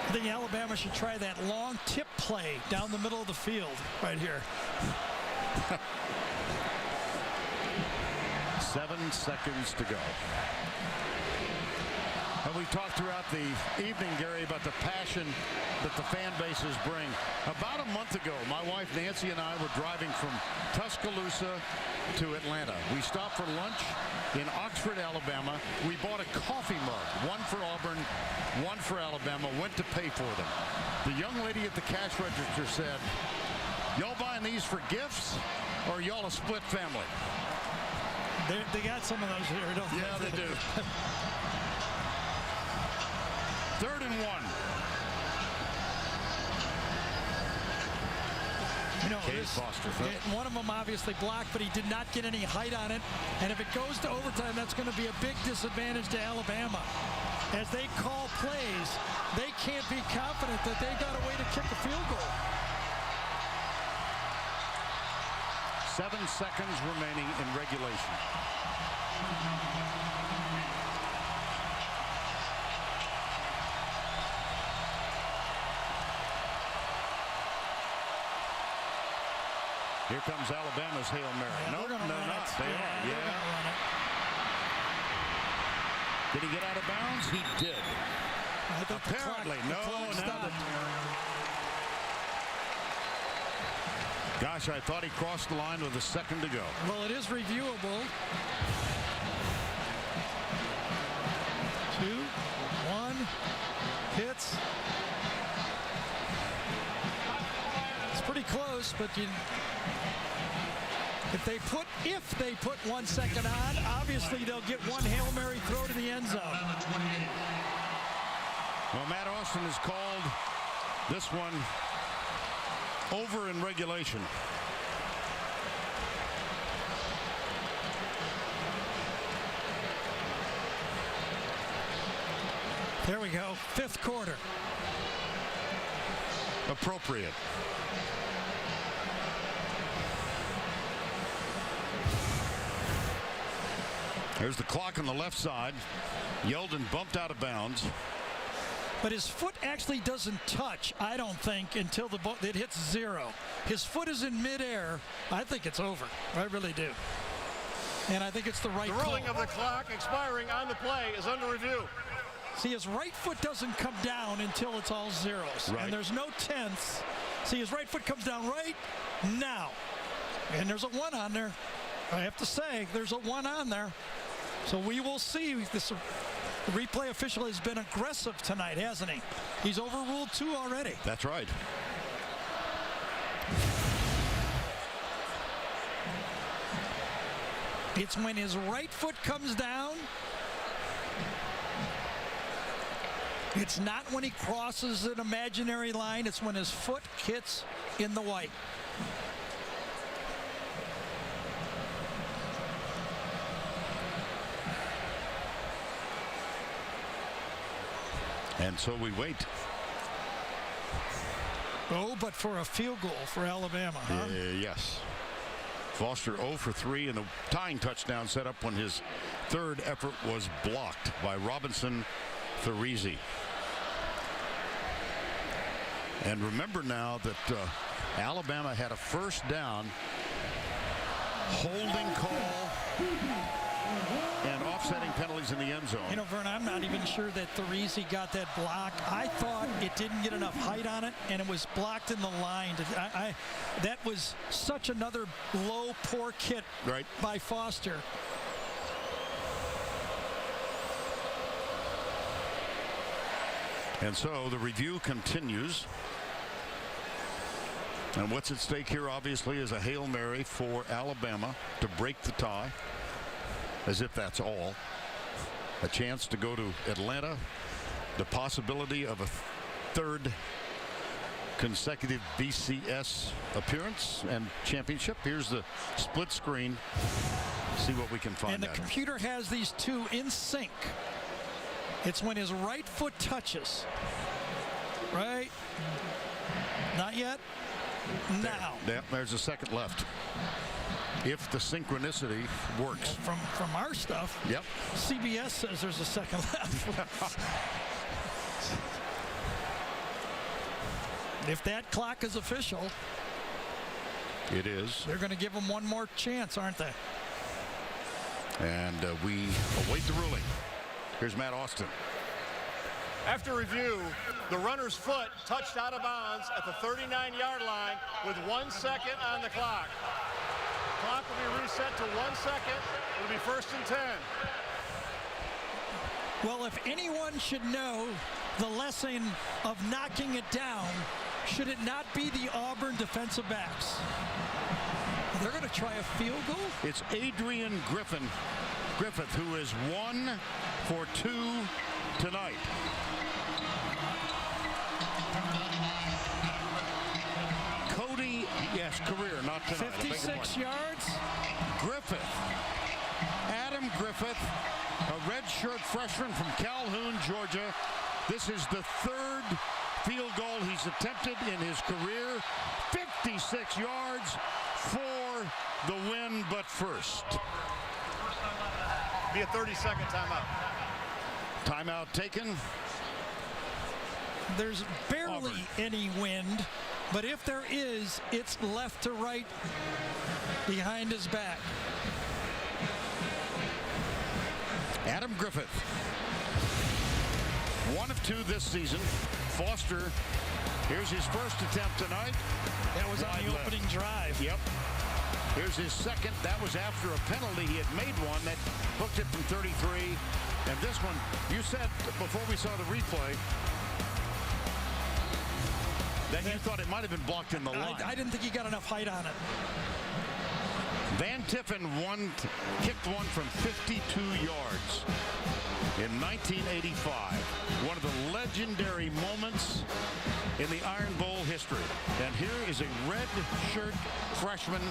I think Alabama should try that long tip play down the middle of the field right here. 7 seconds to go. And we talked throughout the evening, Gary, about the passion that the fan bases bring. About a month ago, my wife Nancy and I were driving from Tuscaloosa to Atlanta. We stopped for lunch in Oxford, Alabama. We bought a coffee mug, one for Auburn, one for Alabama, went to pay for them. The young lady at the cash register said, "Y'all buying these for gifts, or y'all a split family?" They got some of those here, don't they? Yeah, they do. 3rd and 1. You know, one of them obviously blocked, but he did not get any height on it. And if it goes to overtime, that's going to be a big disadvantage to Alabama. As they call plays, they can't be confident that they've got a way to kick a field goal. 7 seconds remaining in regulation. Here comes Alabama's Hail Mary. Yeah, No, they're not. They are. Yeah. Did he get out of bounds? He did. Apparently. No. Gosh, I thought he crossed the line with a second to go. Well, it is reviewable. 2, 1, hits. It's pretty close, but if they put 1 second on, obviously they'll get one Hail Mary throw to the end zone. Well, Matt Austin has called this one over in regulation. There we go. 5th quarter. Appropriate. There's the clock on the left side. Yeldon bumped out of bounds. But his foot actually doesn't touch, I don't think, until it hits 0. His foot is in midair. I think it's over. I really do. And I think it's the right call. The ruling of the clock expiring on the play is under review. See, his right foot doesn't come down until it's all zeros. Right. And there's no tenths. See, his right foot comes down right now. And there's a 1 on there. I have to say, there's a 1 on there. So we will see. The replay official has been aggressive tonight, hasn't he? He's overruled 2 already. That's right. It's when his right foot comes down. It's not when he crosses an imaginary line. It's when his foot hits in the white. And so we wait. Oh, but for a field goal for Alabama, huh? Yes. Foster 0 for 3, and the tying touchdown set up when his 3rd effort was blocked by Robinson Therese. And remember now that Alabama had a 1st down, holding call, and offsetting penalties in the end zone. You know, Vern, I'm not even sure that Therese got that block. I thought it didn't get enough height on it, and it was blocked in the line. That was such another low, poor hit by Foster. And so the review continues. And what's at stake here, obviously, is a Hail Mary for Alabama to break the tie, as if that's all. A chance to go to Atlanta, the possibility of a 3rd consecutive BCS appearance and championship. Here's the split screen. See what we can find And the out. computer has these 2 in sync. It's when his right foot touches. Right? Not yet? Now. There's a second left. If the synchronicity works. From our stuff, yep. CBS says there's a second left. If that clock is official, it is. They're going to give him one more chance, aren't they? And we await the ruling. Here's Matt Austin. After review, the runner's foot touched out of bounds at the 39-yard line with 1 second on the clock. Clock will be reset to 1 second. It'll be 1st and 10. Well, if anyone should know the lesson of knocking it down, should it not be the Auburn defensive backs? They're going to try a field goal? It's Adrian Griffith, who is 1 for 2 tonight. Cody, yes, career, not tonight. 56 yards. Griffith. Adam Griffith, a redshirt freshman from Calhoun, Georgia. This is the 3rd field goal he's attempted in his career. 56 yards for the win, but first. Be a 30-second timeout. Timeout taken. There's barely Auburn. any wind, but if there is, it's left to right behind his back. Adam Griffith. 1 of 2 this season. Foster, here's his first attempt tonight. That was on the opening drive. Yep. Here's his second. That was after a penalty. He had made one that hooked it from 33. And this one, you said before we saw the replay that you thought it might have been blocked in the line. I didn't think he got enough height on it. Van Tiffen kicked one from 52 yards in 1985. One of the legendary moments in the Iron Bowl history. And here is a red shirt freshman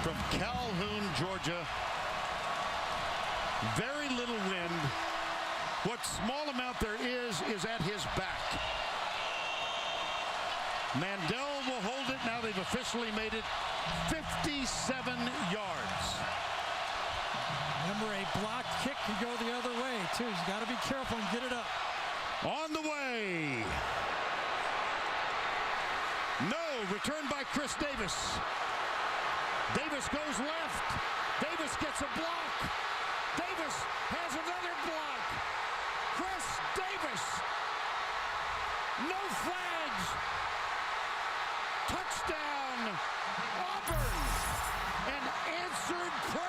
from Calhoun, Georgia. Very little wind. What small amount there is at his back. Mandel will hold it. Now they've officially made it 57 yards. Remember, a block kick could go the other way, too. He's got to be careful and get it up. On the way. No, returned by Chris Davis. Davis goes left. Davis gets a block. Davis has another block. Chris Davis. No flags. Touchdown. Auburn. An answered prayer.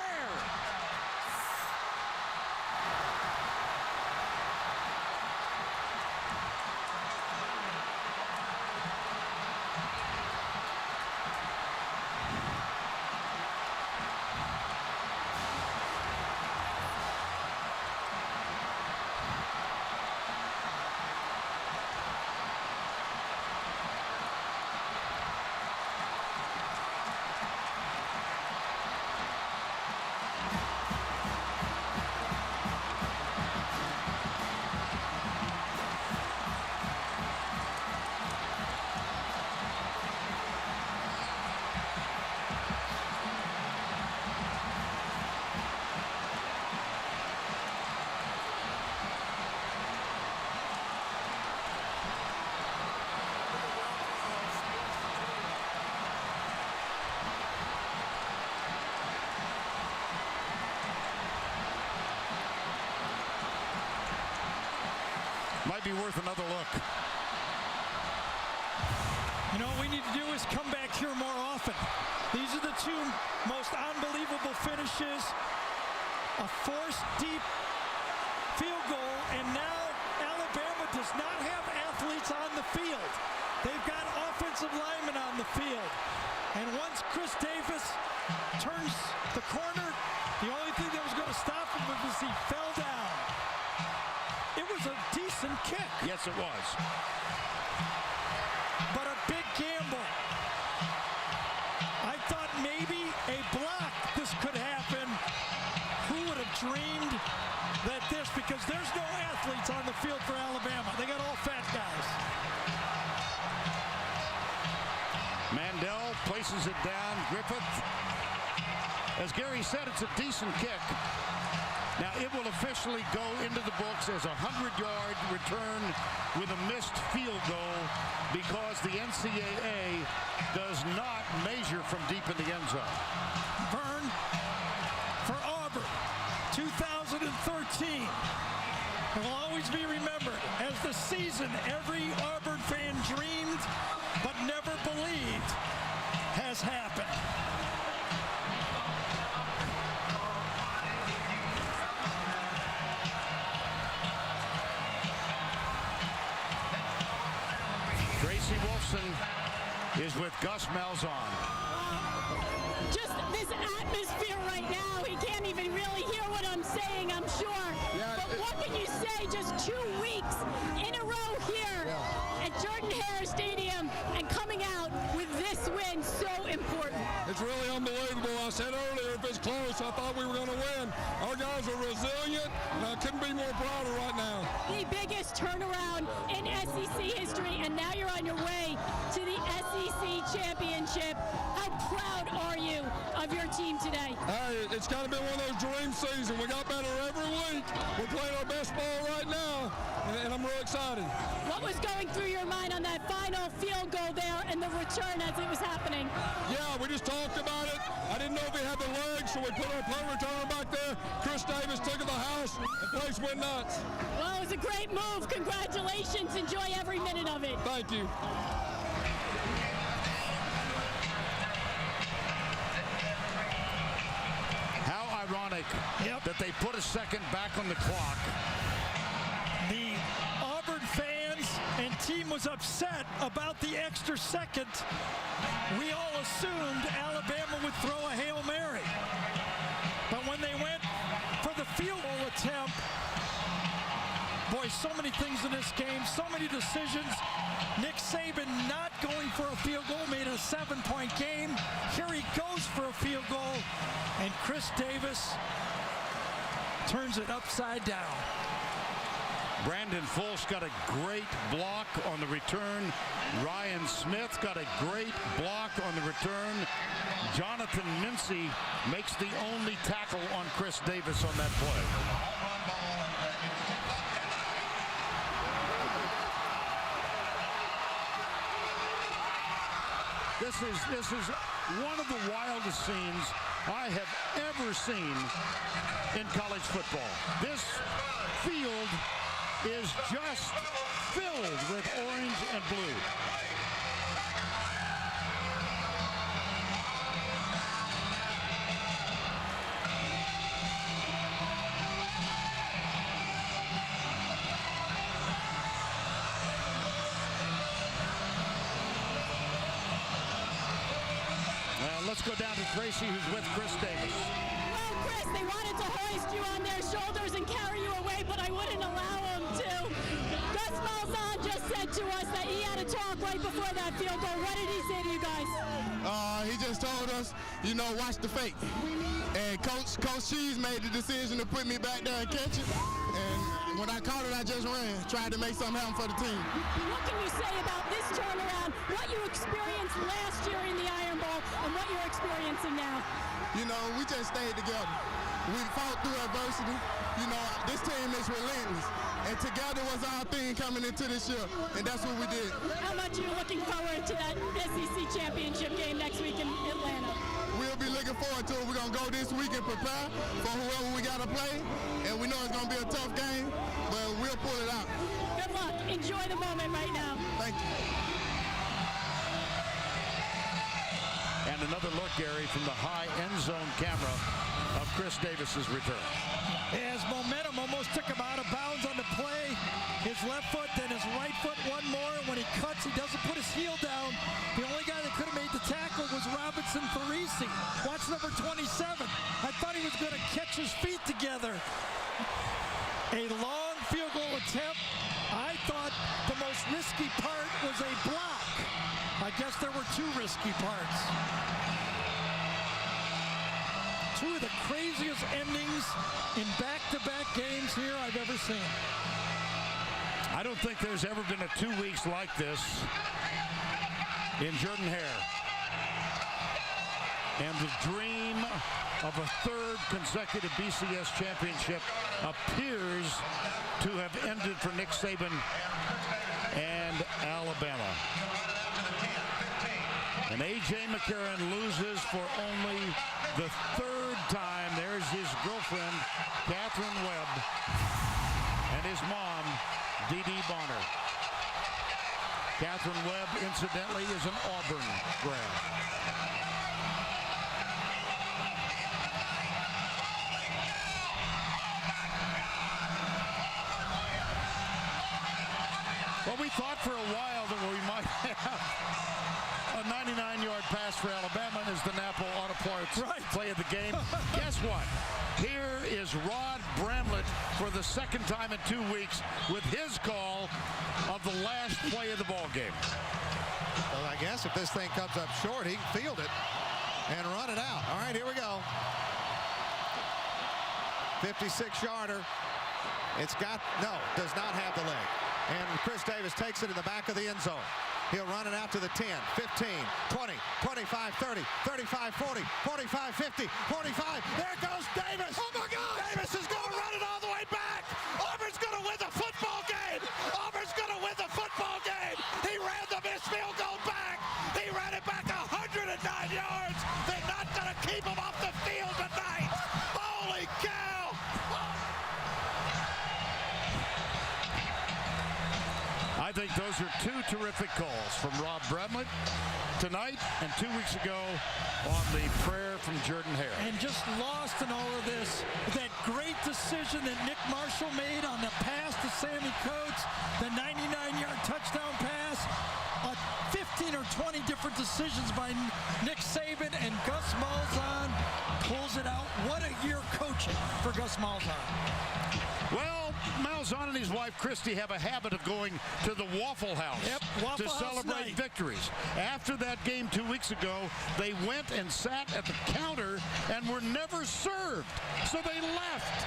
Might be worth another look. You know what we need to do is come back here more often. These are the two most unbelievable finishes. A forced deep field goal, and now Alabama does not have athletes on the field. They've got offensive linemen on the field. And once Chris Davis turns the corner, the only thing that was going to stop him was he fell down. It was a decent kick. Yes, it was. But a big gamble. I thought maybe a block this could happen. Who would have dreamed that this, because there's no athletes on the field for Alabama. They got all fat guys. Mandel places it down. Griffith. As Gary said, it's a decent kick. Now, it will officially go into the books as a 100-yard return with a missed field goal because the NCAA does not measure from deep in the end zone. Vern, for Auburn, 2013, will always be remembered as the season every Auburn fan dreamed but never believed has happened. Tracy Wolfson is with Gus Malzahn. Just this atmosphere right now, he can't even really hear what I'm saying, I'm sure. Yeah, but what can you say just 2 weeks in a row here at Jordan-Hare Stadium and coming out with this win so important? It's really unbelievable. I said earlier, if it's close, I thought we were going to win. Our guys are resilient, and I couldn't be more proud of right now. The biggest turnaround in SEC history, and now you're on your way to the SEC championship. How proud are you of your team today? Hey, it's kind of been one of those dream seasons. We got better every week. We're playing our best ball right now, and I'm real excited. What was going through your mind on that final field goal there and the return as it was happening? Yeah, we just talked about it. I didn't know if he had the legs, so we put our punt returner back there. Chris Davis took it to the house. The place went nuts. Well, it was a great move. Congratulations. Enjoy every minute of it. Thank you. How ironic that they put a second back on the clock. The Auburn fans and team was upset about the extra second. We all assumed Alabama would throw a Hail Mary. But when they went for the field goal attempt, boy, so many things in this game, so many decisions. Nick Saban not going for a field goal made a 7-point game. Here he goes for a field goal, and Chris Davis turns it upside down. Brandon Fultz got a great block on the return. Ryan Smith got a great block on the return. Jonathan Mincy makes the only tackle on Chris Davis on that play. This is one of the wildest scenes I have ever seen in college football. This field is just filled with orange and blue. Let's go down to Tracy, who's with Chris Davis. Well, Chris, they wanted to hoist you on their shoulders and carry you away, but I wouldn't allow them to. Gus Malzahn just said to us that he had a talk right before that field goal. What did he say to you guys? He just told us, you know, watch the fake. And Coach Cheese made the decision to put me back there and catch it. And when I caught it, I just ran, tried to make something happen for the team. What can you say about this turnaround, what you experienced last year in the Iron Bowl, and what you're experiencing now? You know, we just stayed together. We fought through adversity. You know, this team is relentless. And together was our thing coming into this year, and that's what we did. How much are you looking forward to that SEC championship game next week in Atlanta? We'll be looking forward to it. We're going to go this week and prepare for whoever we got to play. And we know it's going to be a tough game, but we'll pull it out. Good luck. Enjoy the moment right now. Thank you. And another look, Gary, from the high end zone camera of Chris Davis's return. His momentum almost took him out of bounds on the play. His left foot, then his right foot, one more. When he cuts, he doesn't put his heel down. The only guy that could have made the tackle was Robinson Parisi. Watch number 27. I thought he was going to catch his feet together. A long field goal attempt. I thought the most risky part was a block. I guess there were two risky parts. Two of the craziest endings in back-to-back games here I've ever seen. I don't think there's ever been a 2 weeks like this in Jordan-Hare. And the dream of a third consecutive BCS championship appears to have ended for Nick Saban and Alabama. And A.J. McCarron loses for only the third time. There's his girlfriend, Catherine Webb, and his mom, Dee Bonner. Catherine Webb, incidentally, is an Auburn grad. Well, we thought for a while that we might have a 99-yard pass for Alabama is the Napa Auto Parts play of the game. Guess what? Here is Rod Bramlett for the second time in 2 weeks with his call of the last play of the ball game. Well, I guess if this thing comes up short, he can field it and run it out. All right, here we go. 56-yarder. It's got, no, does not have the leg. And Chris Davis takes it in the back of the end zone. He'll run it out to the 10, 15, 20, 25, 30, 35, 40, 45, 50, 45. There goes Davis. Oh, my God. Davis is going to run it all the way back. Auburn's going to win the football game. Auburn's going to win the football game. He ran the missed field goal back. He ran it back 109 yards. They're not going to keep him off the field tonight. Holy cow. I think those are two terrific calls from Rob Bramlett tonight and 2 weeks ago on the prayer from Jordan-Hare. And just lost in all of this, that great decision that Nick Marshall made on the pass to Sammy Coates, the 99-yard touchdown pass, 15 or 20 different decisions by Nick Saban, and Gus Malzahn pulls it out. What a year coaching for Gus Malzahn. Well, Malzahn and his wife Christy have a habit of going to the Waffle House Waffle to House celebrate night. victories. After that game 2 weeks ago, they went and sat at the counter and were never served. So they left.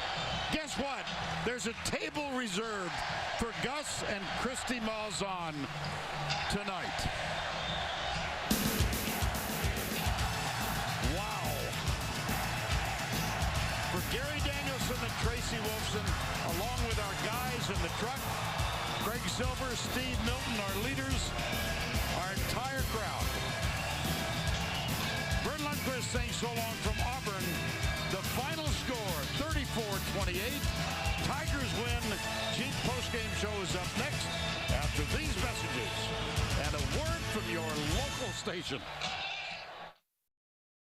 Guess what? There's a table reserved for Gus and Christy Malzahn tonight. Wow. For Gary Danielson and Tracy Wolfson, along with our guys in the truck, Greg Silver, Steve Milton, our leaders, our entire crowd. Vern Lundquist saying so long from Auburn. The final score, 34-28. Tigers win. Jeep postgame show is up next after these messages and a word from your local station.